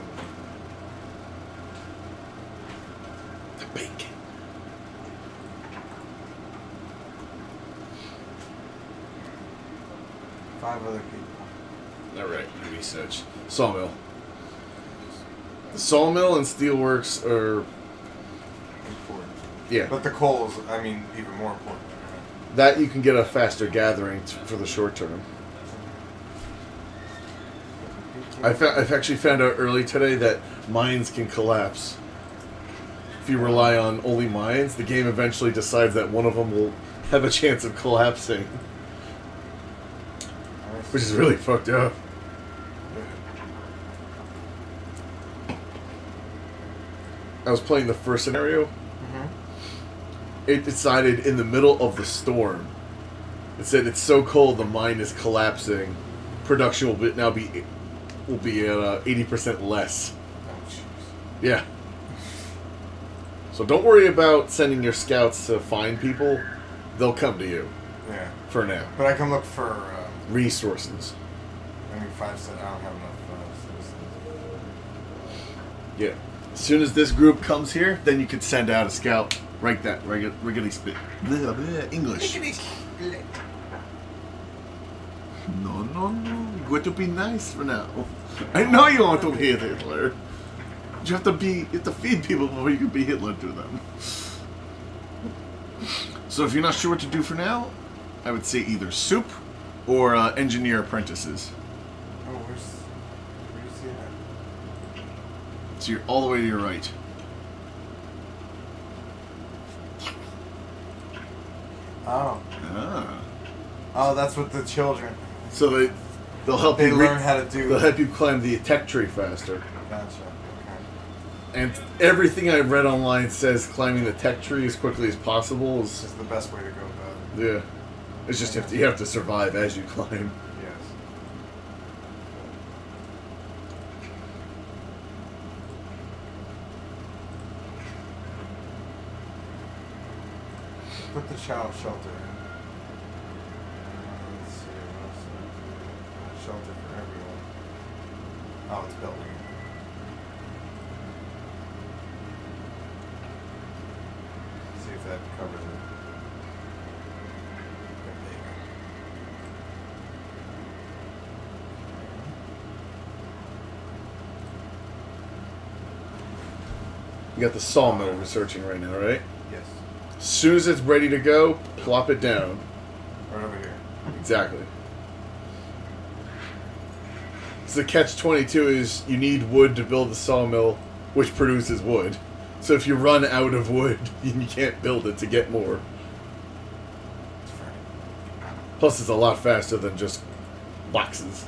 The bacon. Five other people. Alright, research. Sawmill. The sawmill and steelworks are... Important. Yeah. But the coal is, I mean, even more important. That you can get a faster gathering for the short term. I've actually found out early today that mines can collapse if you rely on only mines, the game eventually decides that one of them will have a chance of collapsing. Which is really fucked up. I was playing the first scenario. It decided in the middle of the storm. It said it's so cold the mine is collapsing. Production will now be at 80% less. Yeah. So don't worry about sending your scouts to find people. They'll come to you. Yeah. For now. But I can look for resources. I mean, 5 cents. I don't have enough citizens. Yeah. As soon as this group comes here, then you could send out a scout. Right, that regularly spit. English. No. You're going to be nice for now. I know you want to be Hitler. You have to feed people before you can be Hitler to them. So if you're not sure what to do for now, I would say either soup or engineer apprentices. Oh, where do you see that? So you're all the way to your right. Oh. Oh, that's what the children. So they'll help they you. Learn how to do. They'll help you climb the tech tree faster. Gotcha. Okay. And everything I read online says climbing the tech tree as quickly as possible is the best way to go about it. Yeah. It's just you have to survive as you climb. Yes. Put the child shelter in. Let's see. Shelter for everyone. Oh, it's building. See if that covers it. You got the sawmill researching right now, right? Yes. As soon as it's ready to go, plop it down. Right over here. Exactly. So the catch-22 is you need wood to build the sawmill, which produces wood. So if you run out of wood, you can't build it to get more. Plus, it's a lot faster than just boxes.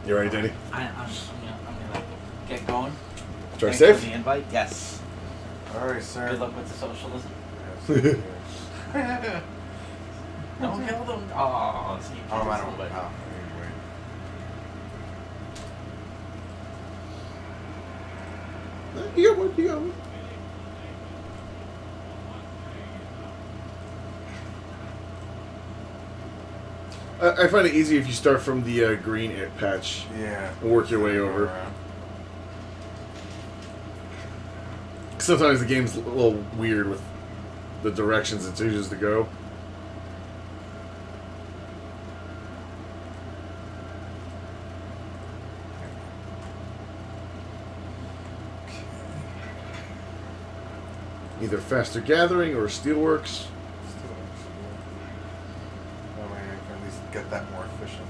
You ready, Danny? I'm gonna get going. Drive Thanks safe? for the invite. Yes. All right, sir. Good luck with the socialism. Yes. Don't kill them. Oh, see, I don't know. You got one. You got one. I find it easy if you start from the green patch. Yeah. And work your way over. Sometimes the game's a little weird with the directions it chooses to go. Either faster gathering or steelworks. That way I can at least get that more efficient.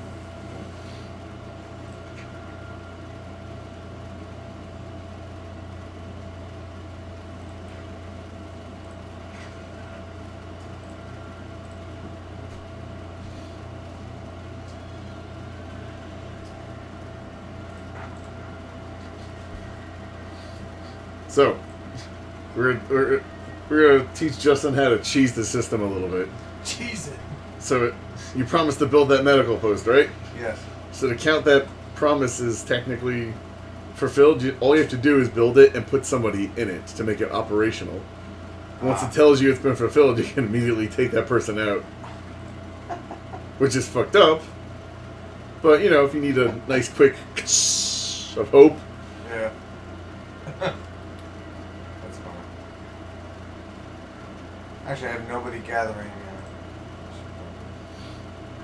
So, we're going to teach Justin how to cheese the system a little bit. Cheese it. So, you promised to build that medical post, right? Yes. So to count that promise is technically fulfilled, all you have to do is build it and put somebody in it to make it operational. Once it tells you it's been fulfilled, you can immediately take that person out. Which is fucked up. But, you know, if you need a nice quick of hope. Yeah. That's fine. Actually, I have nobody gathering.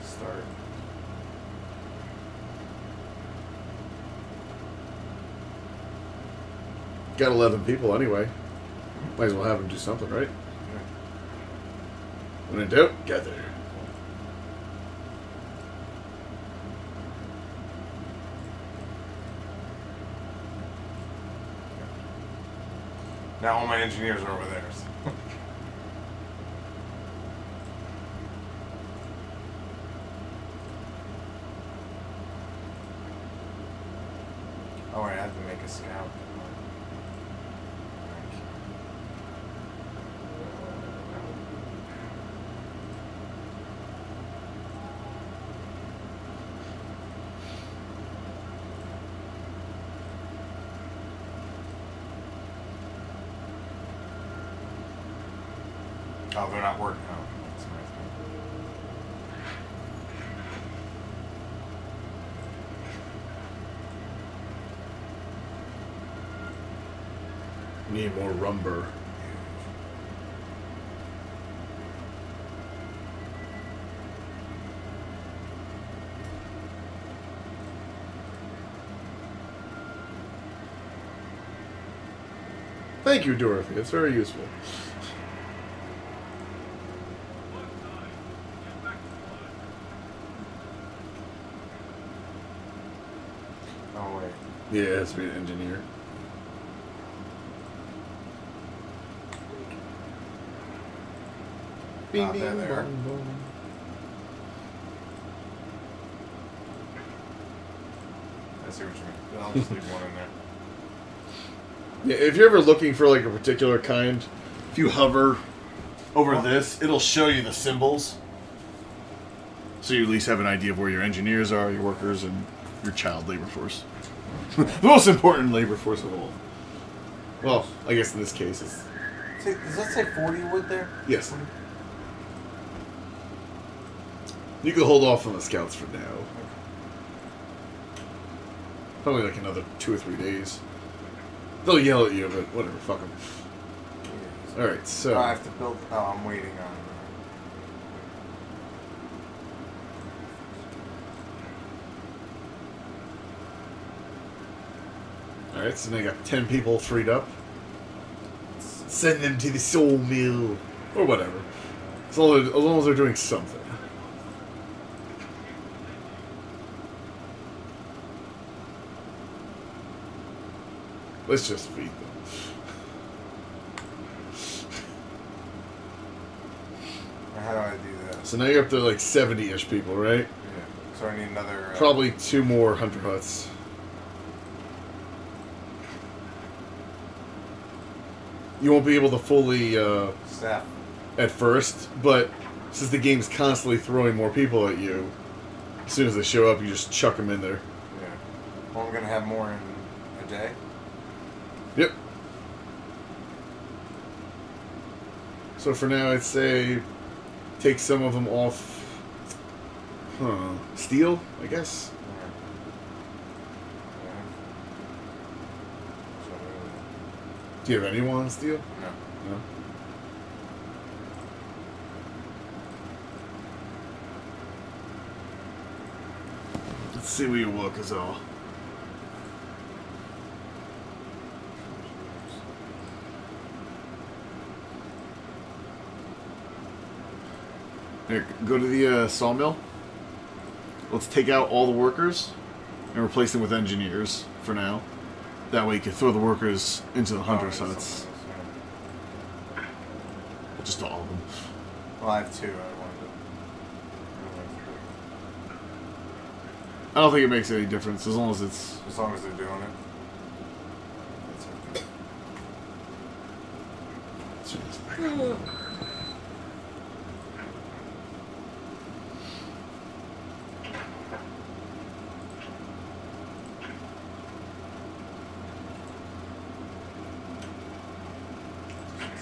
Start. Got 11 people anyway. Might as well have them do something, right? Yeah. When in doubt, gather. Now all my engineers are over there. So. Oh, I have to make a scout. Oh, they're not working out. That's nice. Need more rumber. Thank you, Dorothy. It's very useful. Oh, wait. Yeah, it has to be an engineer. Bing, bing, there they are. bong, bong. I see what you mean. I'll just leave one in there. Yeah, if you're ever looking for like a particular kind, if you hover over this, it'll show you the symbols. So you at least have an idea of where your engineers are, your workers, and your child labor force. The most important labor force of all. Well, I guess in this case it's... Does that say 40 wood there? Yes. You can hold off on the scouts for now. Probably like another 2 or 3 days. They'll yell at you, but whatever, fuck them. Alright, so... I have to build... Oh, I'm waiting on... Alright, so now you got 10 people freed up. Send them to the sawmill. Or whatever. As long as they're doing something. Let's just feed them. How do I do that? So now you're up to like 70-ish people, right? Yeah. So I need another... Probably 2 more hunter huts. You won't be able to fully staff at first, but since the game's constantly throwing more people at you, as soon as they show up, you just chuck them in there. Yeah. Well, I'm going to have more in a day. Yep. So for now, I'd say take some of them off. Steel, I guess. Do you have anyone on steel? No. No. Let's see where your workers are. Here, go to the sawmill. Let's take out all the workers and replace them with engineers for now. That way you can throw the workers into the hunter's huts. Just all of them. Well, I have 2. I don't think it makes any difference as long as it's... As long as they're doing it. That's okay.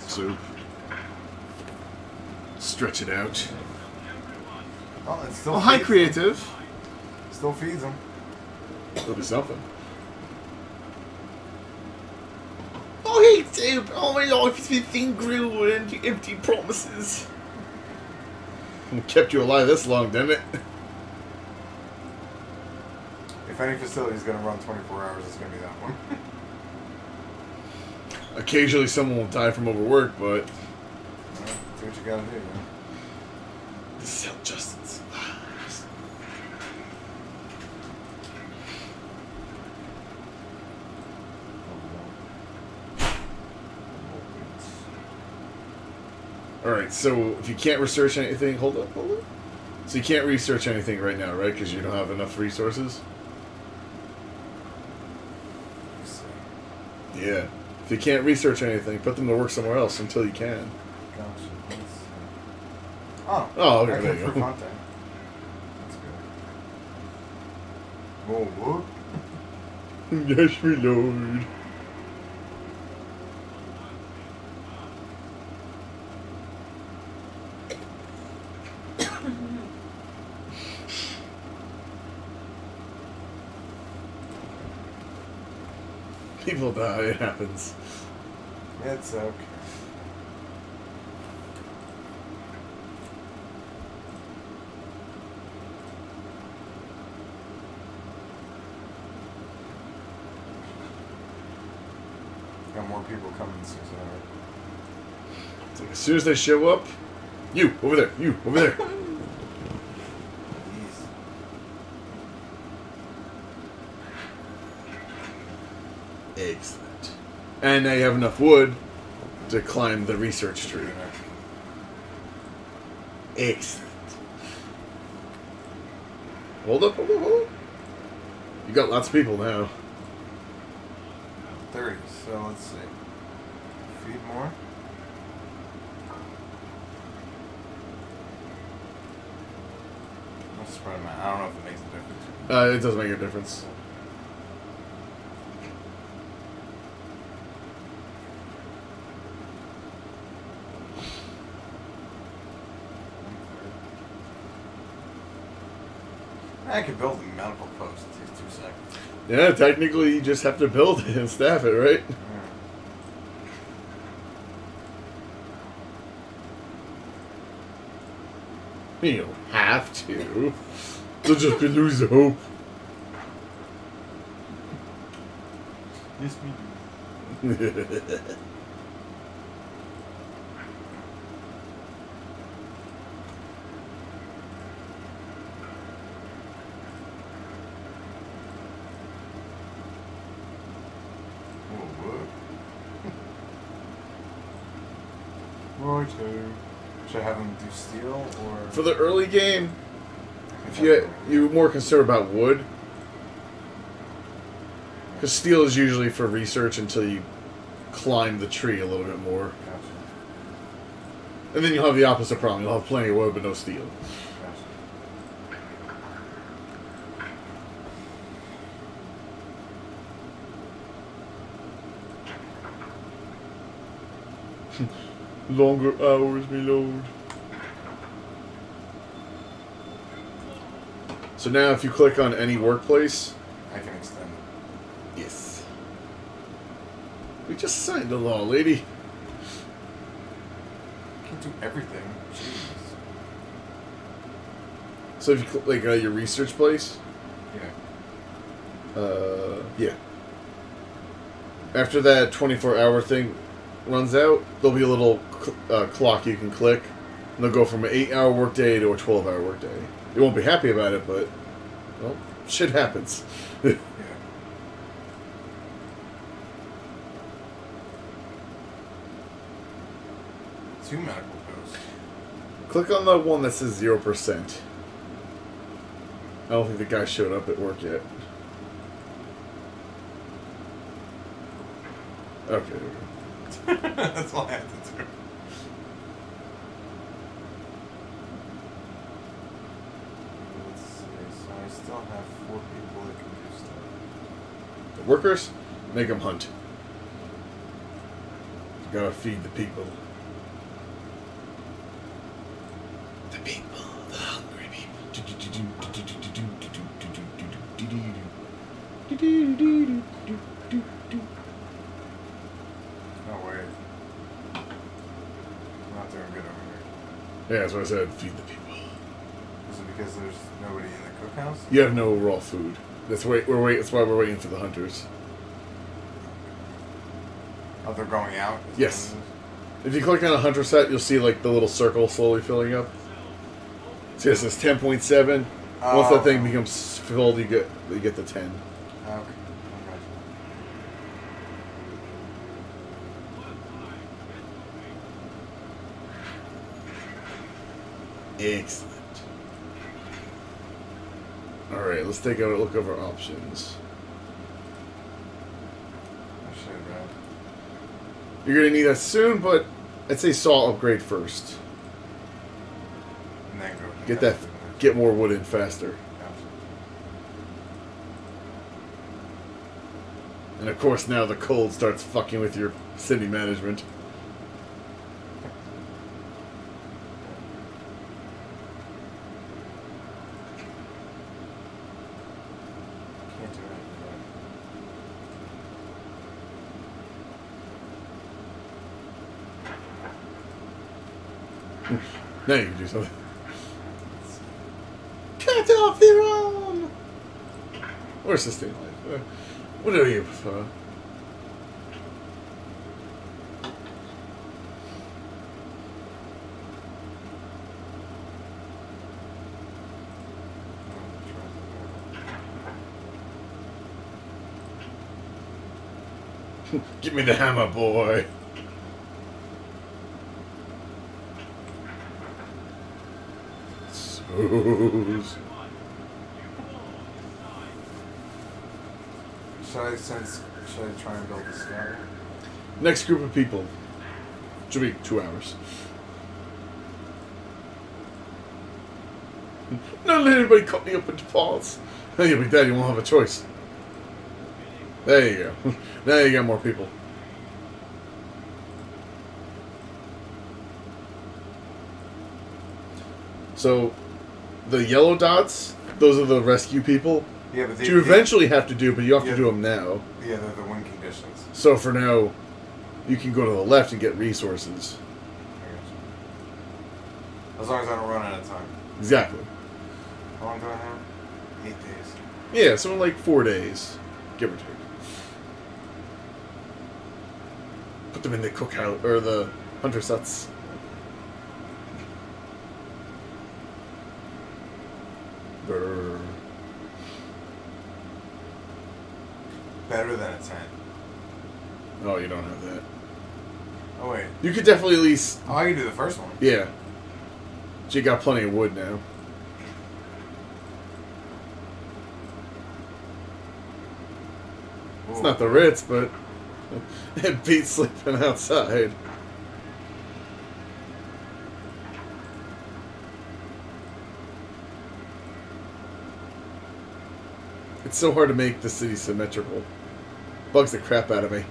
Soup. Stretch it out. Oh, it's still Oh, hi, feeds creative. them. Still feeds them. That'll be something. Oh, hey, Soup. All my life has been thin grill and empty promises. Kept you alive this long, didn't it? If any facility is going to run 24 hours, it's going to be that one. Occasionally someone will die from overwork, but... Do what you gotta do, man. This is how justice lives. Alright, so if you can't research anything... Hold up. So you can't research anything right now, right? Because you don't have enough resources? Yeah. If you can't research anything, put them to work somewhere else until you can. Gotcha. Oh, okay, I there can you for go. content. That's good. Whoa, what? Yes, my lord. People die, it happens. It's okay. Got more people coming soon. It's like, as soon as they show up, you, over there, you, over there. Excellent. And now you have enough wood to climb the research tree. Excellent. Hold up, hold up, hold up. You got lots of people now. 30, so let's see. Feed more? I'll spread them out. I don't know if it makes a difference. It does make a difference. I could build a medical post. It takes 2 seconds. Yeah, technically you just have to build it and staff it, right? You don't have to. They'll just lose the hope. Yes, we do. Should I have them do steel or For the early game, if you're more concerned about wood, because steel is usually for research until you climb the tree a little bit more, Gotcha. and then you'll have the opposite problem. You'll have plenty of wood but no steel. Longer hours, my lord. So now if you click on any workplace... I can extend it. Yes. We just signed the law, lady. I can do everything. Jeez. So if you click like your research place... Yeah. Yeah. After that 24-hour thing runs out, there'll be a little clock you can click, and they'll go from an 8-hour workday to a 12-hour workday. You won't be happy about it, but, well, shit happens. Yeah. Two medical posts. Click on the one that says 0%. I don't think the guy showed up at work yet. Okay. That's all I have to do. Let's see. So I still have 4 people that can do stuff. The workers, make them hunt. You gotta feed the people. The people, the hungry people. Oh, wait. I'm not doing good over Yeah, that's what I said. Feed the people. here. Is it because there's nobody in the cookhouse? You have no raw food. That's why we're waiting for the hunters. Oh, they're going out? Is Yes. that what If you click on a hunter set, you'll see like the little circle slowly filling up. So yes, it's 10.7. Once that thing becomes filled, you get the 10. it is? Okay. Excellent. Alright, let's take a look over options. You're gonna need that soon, but I'd say saw upgrade first. And then go. Get more wood in faster. And of course now the cold starts fucking with your city management. Can't do anything. Now you can do something. Cut off their arm! Or sustain life. Whatever you prefer. Give me the hammer, boy. Should I try and build a scout? Next group of people. Should be 2 hours. Don't let anybody cut me up into parts. Then you'll be dead, you won't have a choice. There you go. Now you got more people. So, the yellow dots, those are the rescue people. Yeah, but you eventually have to do, but you have to do them now. Yeah, they're the win conditions. So for now, you can go to the left and get resources. As long as I don't run out of time. Exactly. How long do I have? 8 days. Yeah, so in like 4 days, give or take. Put them in the cookhouse or the hunter sets. Brr. Better than a 10. Oh, you don't have that. Oh, wait. You could definitely at least... Oh, I can do the first one. Yeah. So you got plenty of wood now. It's not the Ritz, but it beats sleeping outside. It's so hard to make the city symmetrical. Bugs the crap out of me. Yeah,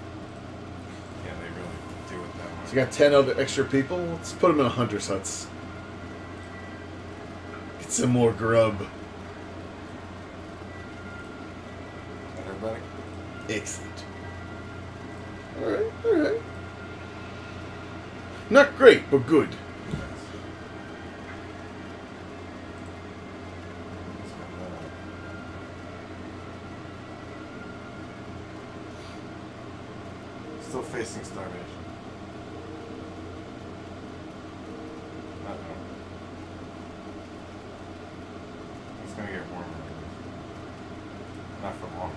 they really do it that way. So you got 10 other extra people? Let's put them in 100 huts. Get some more grub. Everybody? Excellent. Alright, alright. Not great, but good. Still facing starvation. Uh-oh. It's gonna get warmer. Not for long.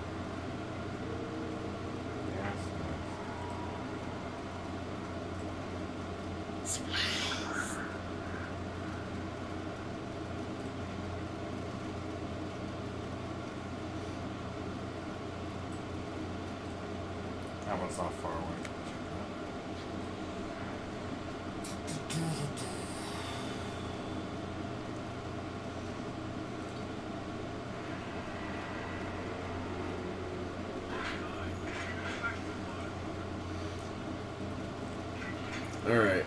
Yes. That one's not far away. Alright.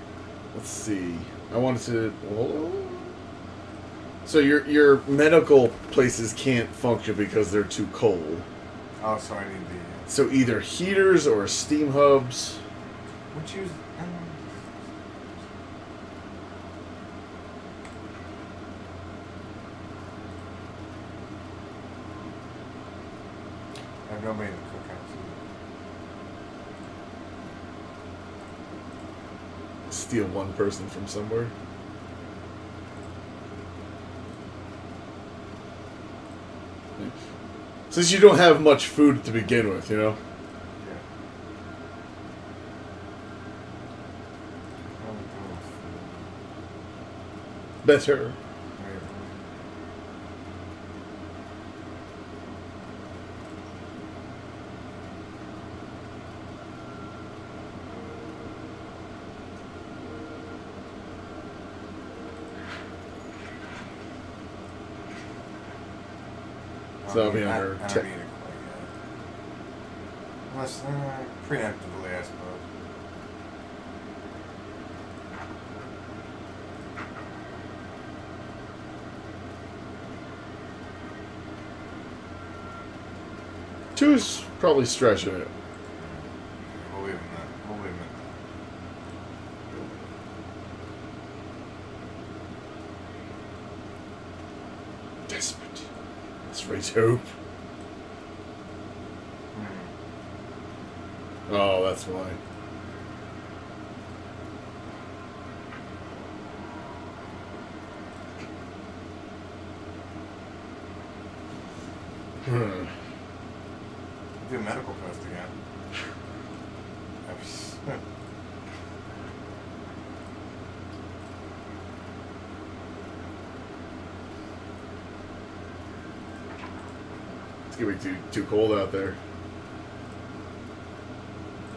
Let's see. I wanted to... So your medical places can't function because they're too cold. Oh, so I need the... So either heaters or steam hubs. Would you... I have nobody in the cookhouse. Steal one person from somewhere. Since you don't have much food to begin with, you know? Yeah. Better. So I'll be under I don't need it quite yet. Unless, preemptively, I suppose. Two's probably stretching it. We'll leave him that. We'll leave him at that. Desperate. Let's raise hope. Oh, that's why. Do a medical test again. It's gonna be too cold out there.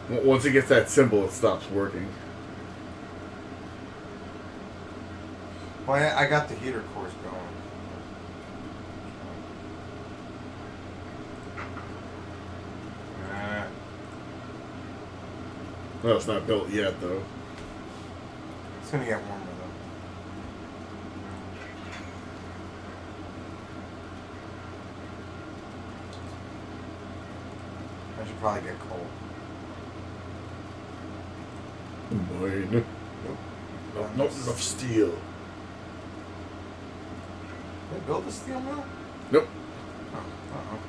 Once it gets that symbol, it stops working. Well, I got the heater course going. Well, it's not built yet, though. It's gonna get warmer though. I should probably get cold. Mine. Nope. Not enough steel. They build a steel mill? Nope. Oh, uh-oh.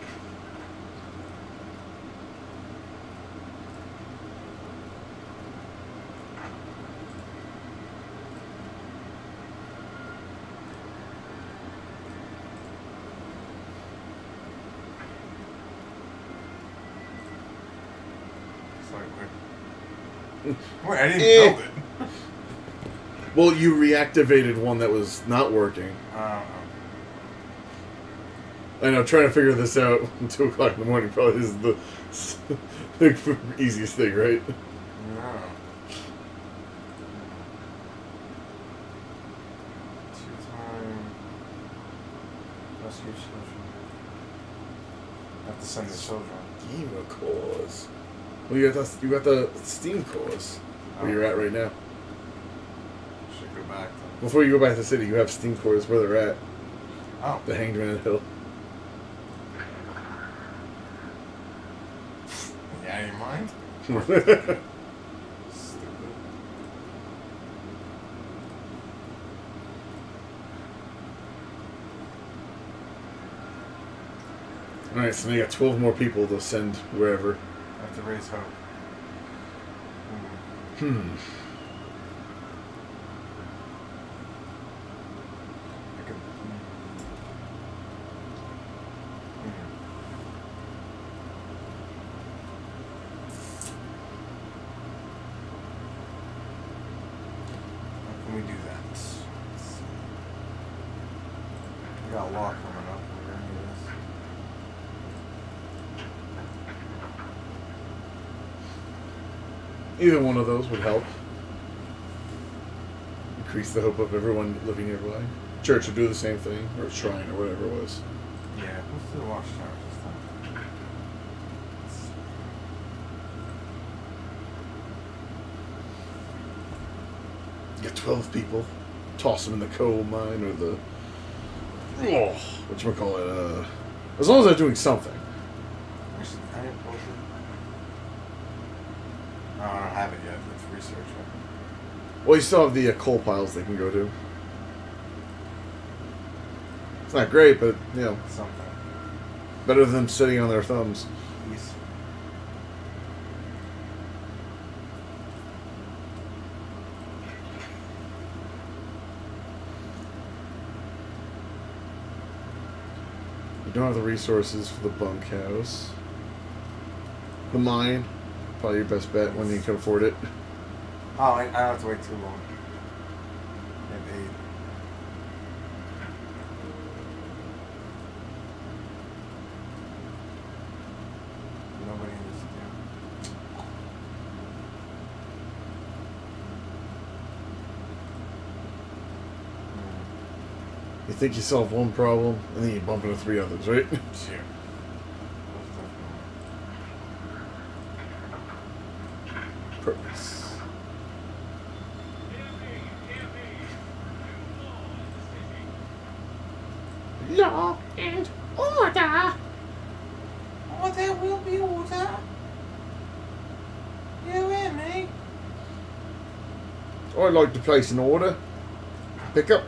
Wait, I didn't build it. Well, you reactivated one that was not working. I know, trying to figure this out at 2 o'clock in the morning probably is the easiest thing, right? No. Two-time rescue children. Have to send the children. Gamer cores. Well, you got the Steam cores where you're at right now. Should go back to. Before you go back to the city, you have Steam cores where they're at. Oh. The Hanged Man Hill. Yeah, you mind? Stupid. Alright, so now you got 12 more people to send wherever. I have to raise hope. I could. How can we do that? Let's see. We got a law coming up. We're gonna do this. Either one of those would help. Increase the hope of everyone living nearby. Church would do the same thing, or shrine, or whatever it was. Yeah, let's do the watchtower this time. You got 12 people. Toss them in the coal mine, or the... Oh, whatchamacallit, as long as they're doing something. Actually, I didn't post it. No, I don't have it yet. Let's research it. Well, you still have the coal piles they can go to. It's not great, but, you know, Something. better than them sitting on their thumbs. Please. You don't have the resources for the bunkhouse. The mine, probably your best bet when you can afford it. Oh, I don't have to wait too long. I have 8. You think you solve one problem, and then you bump into 3 others, right? Sure. Purpose. Law and order. Oh, there will be order. You and me. I'd like to place an order. Pick up.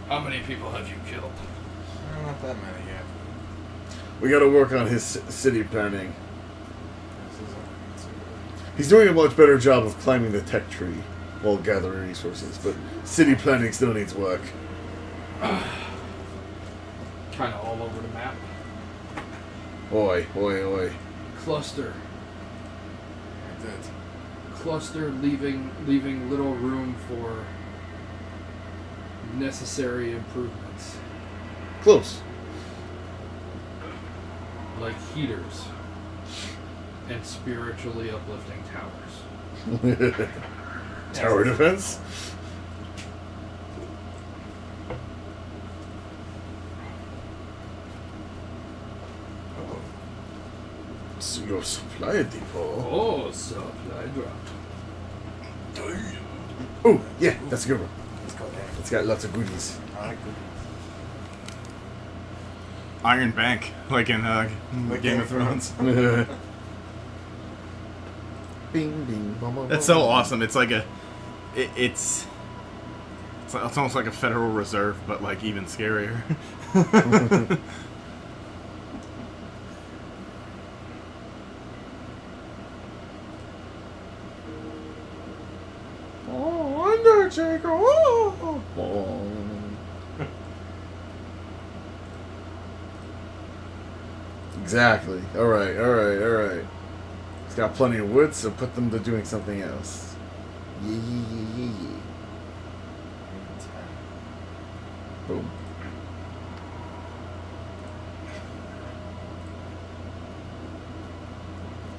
How many people have you killed? Not that many yet. We gotta work on his city planning. He's doing a much better job of climbing the tech tree while gathering resources, but city planning still needs work. Kind of all over the map. Oi, oi, oi. Cluster. I did. Cluster leaving little room for necessary improvements. Close. Like heaters. And spiritually uplifting towers. Tower defense? So your supply depot. Oh, supply drop. Oh, yeah, that's a good one. Let's go there. It's got lots of goodies. I like good. Iron Bank, like in Game of Thrones. Bing, bing, bum, bum, That's bum. so awesome. It's like it's almost like a Federal Reserve, but like even scarier. Oh, Undertaker! Oh, oh. Exactly. Alright, alright, alright. He's got plenty of wood, so put them to doing something else. Yeah, yeah, yeah, yeah, yeah. Boom.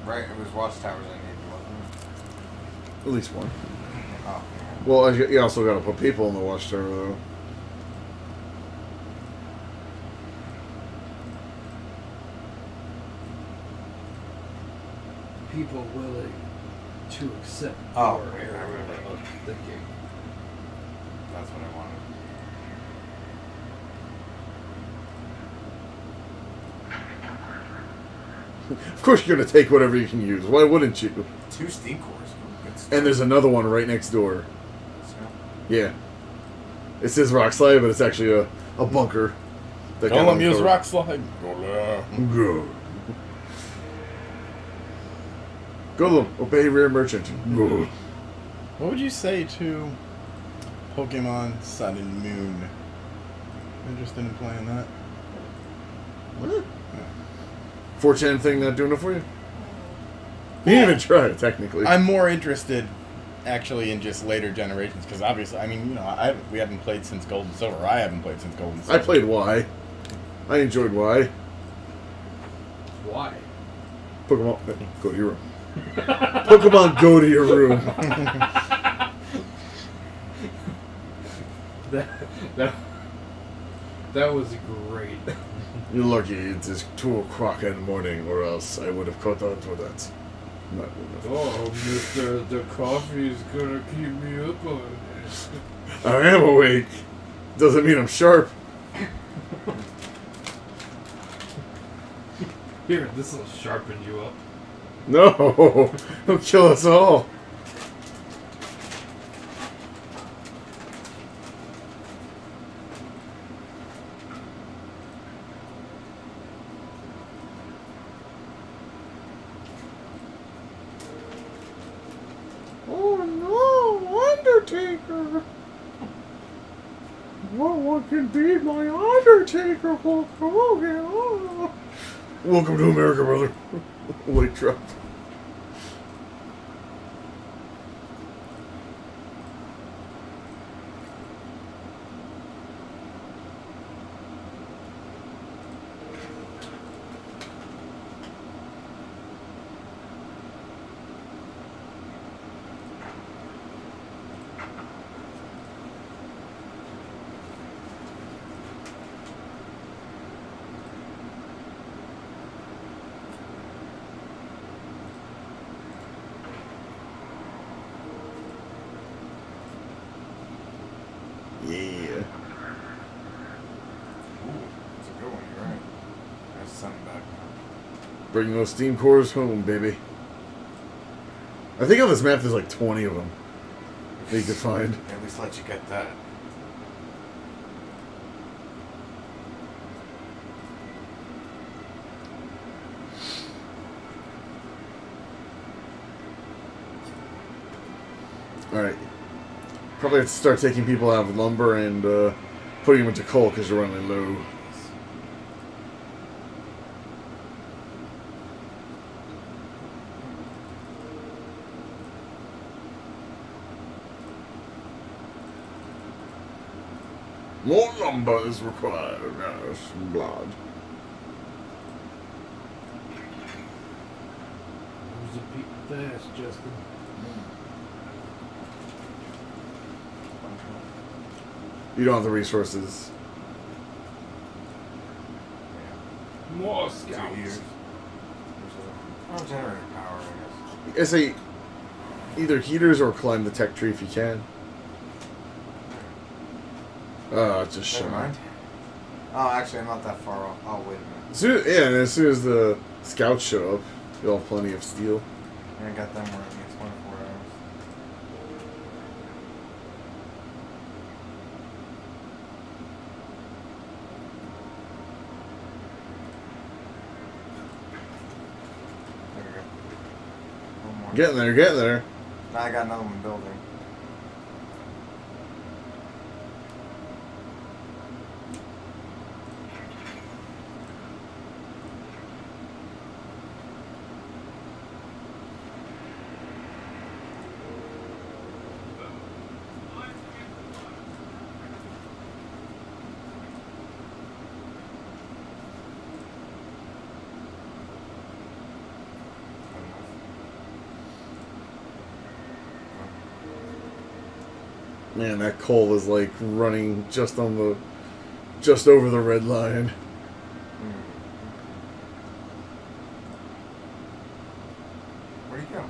Right, it was watchtowers I needed, wasn't it? At least one. Oh, Well, you also gotta put people in the watchtower, though. People willing to accept Oh, your yeah, I era remember. of thinking. that's what I wanted. Of course you're gonna take whatever you can use. Why wouldn't you? 2 steam cores. Good stuff. And there's another one right next door. So, Yeah. It says rock slide, but it's actually a bunker. that got Golem use uncovered. rock slide. Golem. Go. Golem, obey rear merchant. Go. What would you say to Pokemon Sun and Moon? Interested in playing that? What? 4chan thing not doing it for you? You didn't even try it, technically. I'm more interested, actually, in just later generations, because obviously, I mean, you know, we haven't played since Gold and Silver. I haven't played since Gold and I Silver. played Y. I enjoyed Y. Why? Pokemon, go to your room. Pokemon, go to your room. That was great. You're lucky it is 2 o'clock in the morning, or else I would have caught on to that. Not enough. Oh, mister, the coffee is gonna keep me up on this. I am awake. Doesn't mean I'm sharp. Here, this will sharpen you up. No, he'll kill us all. Oh no, Undertaker! No one can beat my Undertaker, Hulk Hogan. Oh. Welcome to America, brother. Weight drop. send him back. Bring those steam cores home, baby. I think on this map there's like 20 of them that you could find. At least let you get that. Alright. Probably have to start taking people out of lumber and putting them into coal because they're running low. More lumber is required, yes, blood. Who's the people fast, Justin? You don't have the resources. More 2 scouts. years. Oh, generator power, I I say either heaters or climb the tech tree if you can. Just guess. shut Never mind. Oh, actually, I'm not that far off. Oh, wait a minute. And as soon as the scouts show up, you'll have plenty of steel. I got them working. It's 24 hours. There we go. One more. Getting there, getting there. Now I got another one building. Man, that coal is like running just over the red line. Where'd he go?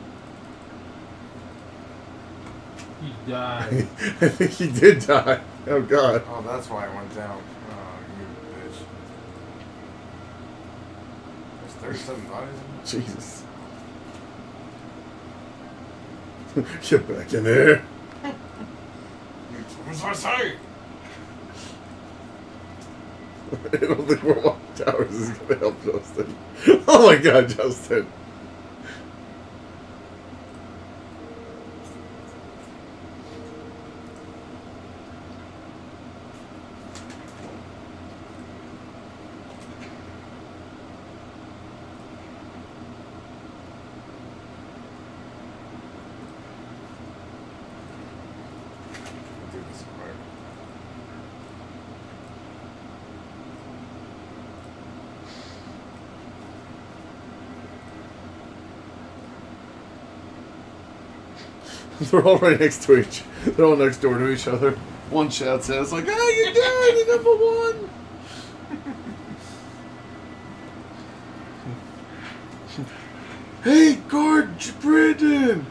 He died. I think he did die. Oh god. Oh, that's why it went down. Oh, you bitch. There's 37 bodies in there? Jesus. Get back in there. What's I say? I don't think World War Towers is going to help Justin. Oh my god, Justin. Do this quick. They're all right next to each. They're all next door to each other. One shouts out, "It's like, oh, you're dead, you're number one." Hey, guard Brandon!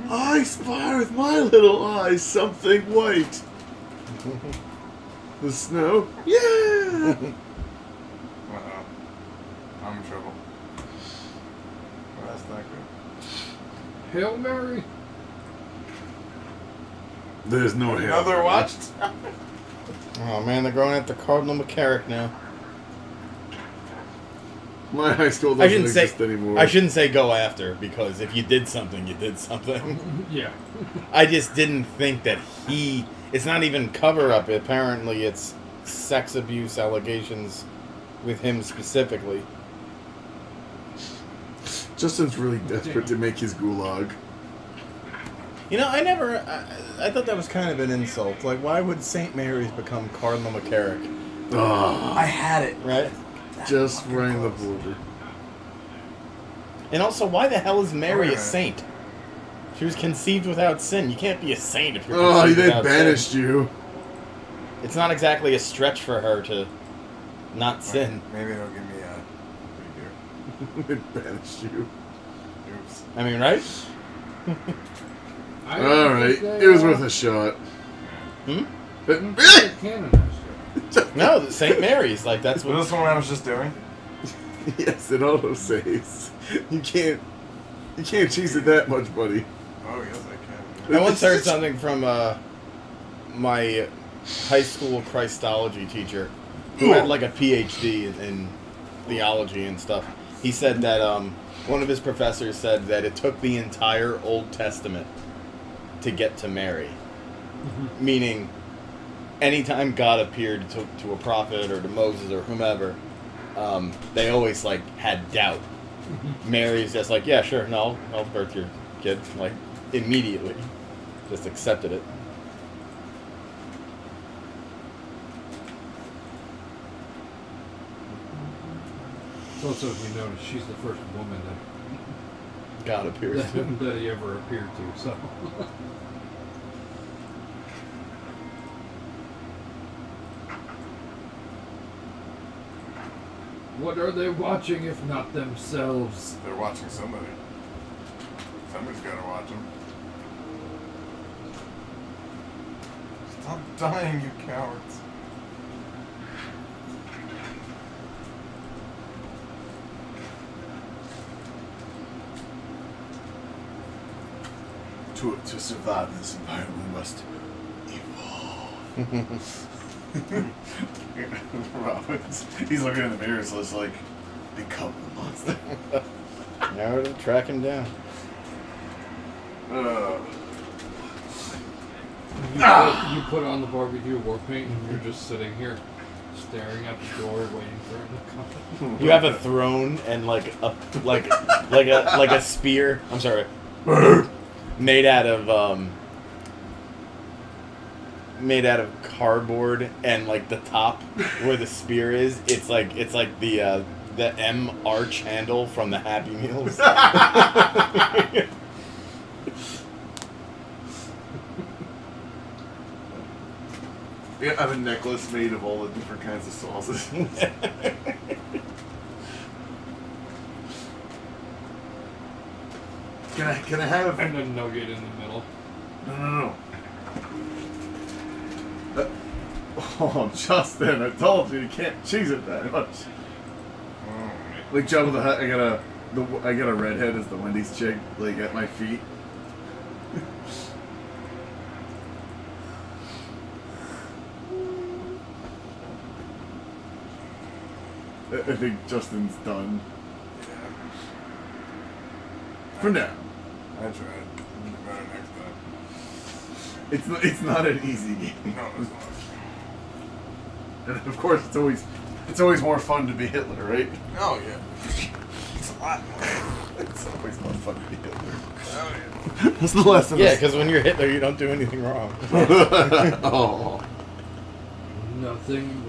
I spy with my little eyes something white. The snow? Yeah! Uh-oh. I'm in trouble. Well, that's not good. Hail Mary. There's no hell. Another watch? Oh man, they're going after Cardinal McCarrick now. My high school I doesn't shouldn't exist say anymore. I shouldn't say go after, because if you did something, you did something. Yeah. I just didn't think that he. It's not even cover up. Apparently, it's sex abuse allegations with him specifically. Justin's really desperate to make his gulag. You know, I thought that was kind of an insult. Like, why would St. Mary's become Cardinal McCarrick? Ah, I had it. Right? just fucking rang the close. border. And also, why the hell is Mary Wait a a minute. saint? She was conceived without sin. You can't be a saint if you're Oh, conceived they without banished sin. you. It's not exactly a stretch for her to not sin. Maybe they'll give me a beer. They banished you. Oops. I mean, right? I don't Alright, think it was worth a shot. Hmm? But, Canonized her. No, St. Mary's. Like, that's Was what... this one I was just doing? Yes, it auto saves. You can't cheese it that much, buddy. Oh, yes, I can. I once heard something from my high school Christology teacher who had like a PhD in theology and stuff. He said that one of his professors said that it took the entire Old Testament to get to Mary. Meaning, anytime God appeared to a prophet or to Moses or whomever, they always like had doubt. Mary's just like, yeah, sure, no, I'll birth your kid, like immediately, just accepted it. It's also, if you notice, she's the first woman that God appears to him. that he ever appeared to. So. What are they watching if not themselves? They're watching somebody. Somebody's got to watch them. Stop dying, you cowards. To survive in this environment, we must evolve. Robin's, he's looking in the mirror, so it's like, become the monster. Now to track him down. You put on the barbecue war paint and you're just sitting here staring at the door waiting for it to come. You have a throne and like a spear. I'm sorry. Made out of cardboard, and like the top where the spear is, it's like the M arch handle from the Happy Meals. I have a necklace made of all the different kinds of sauces. Can I have... And a nugget in the middle. No. Oh, Justin, I told you can't cheese it that much. Like Jabba the Hutt, I got a redhead as the Wendy's chick, like at my feet. I think Justin's done. For now. I tried. Do better next time. It's not an easy game. No, it's not. And of course, it's always more fun to be Hitler, right? Oh, yeah. It's a lot more. It's always more fun to be Hitler. Oh, yeah. That's the lesson. Yeah, because when you're Hitler, you don't do anything wrong. Oh. Nothing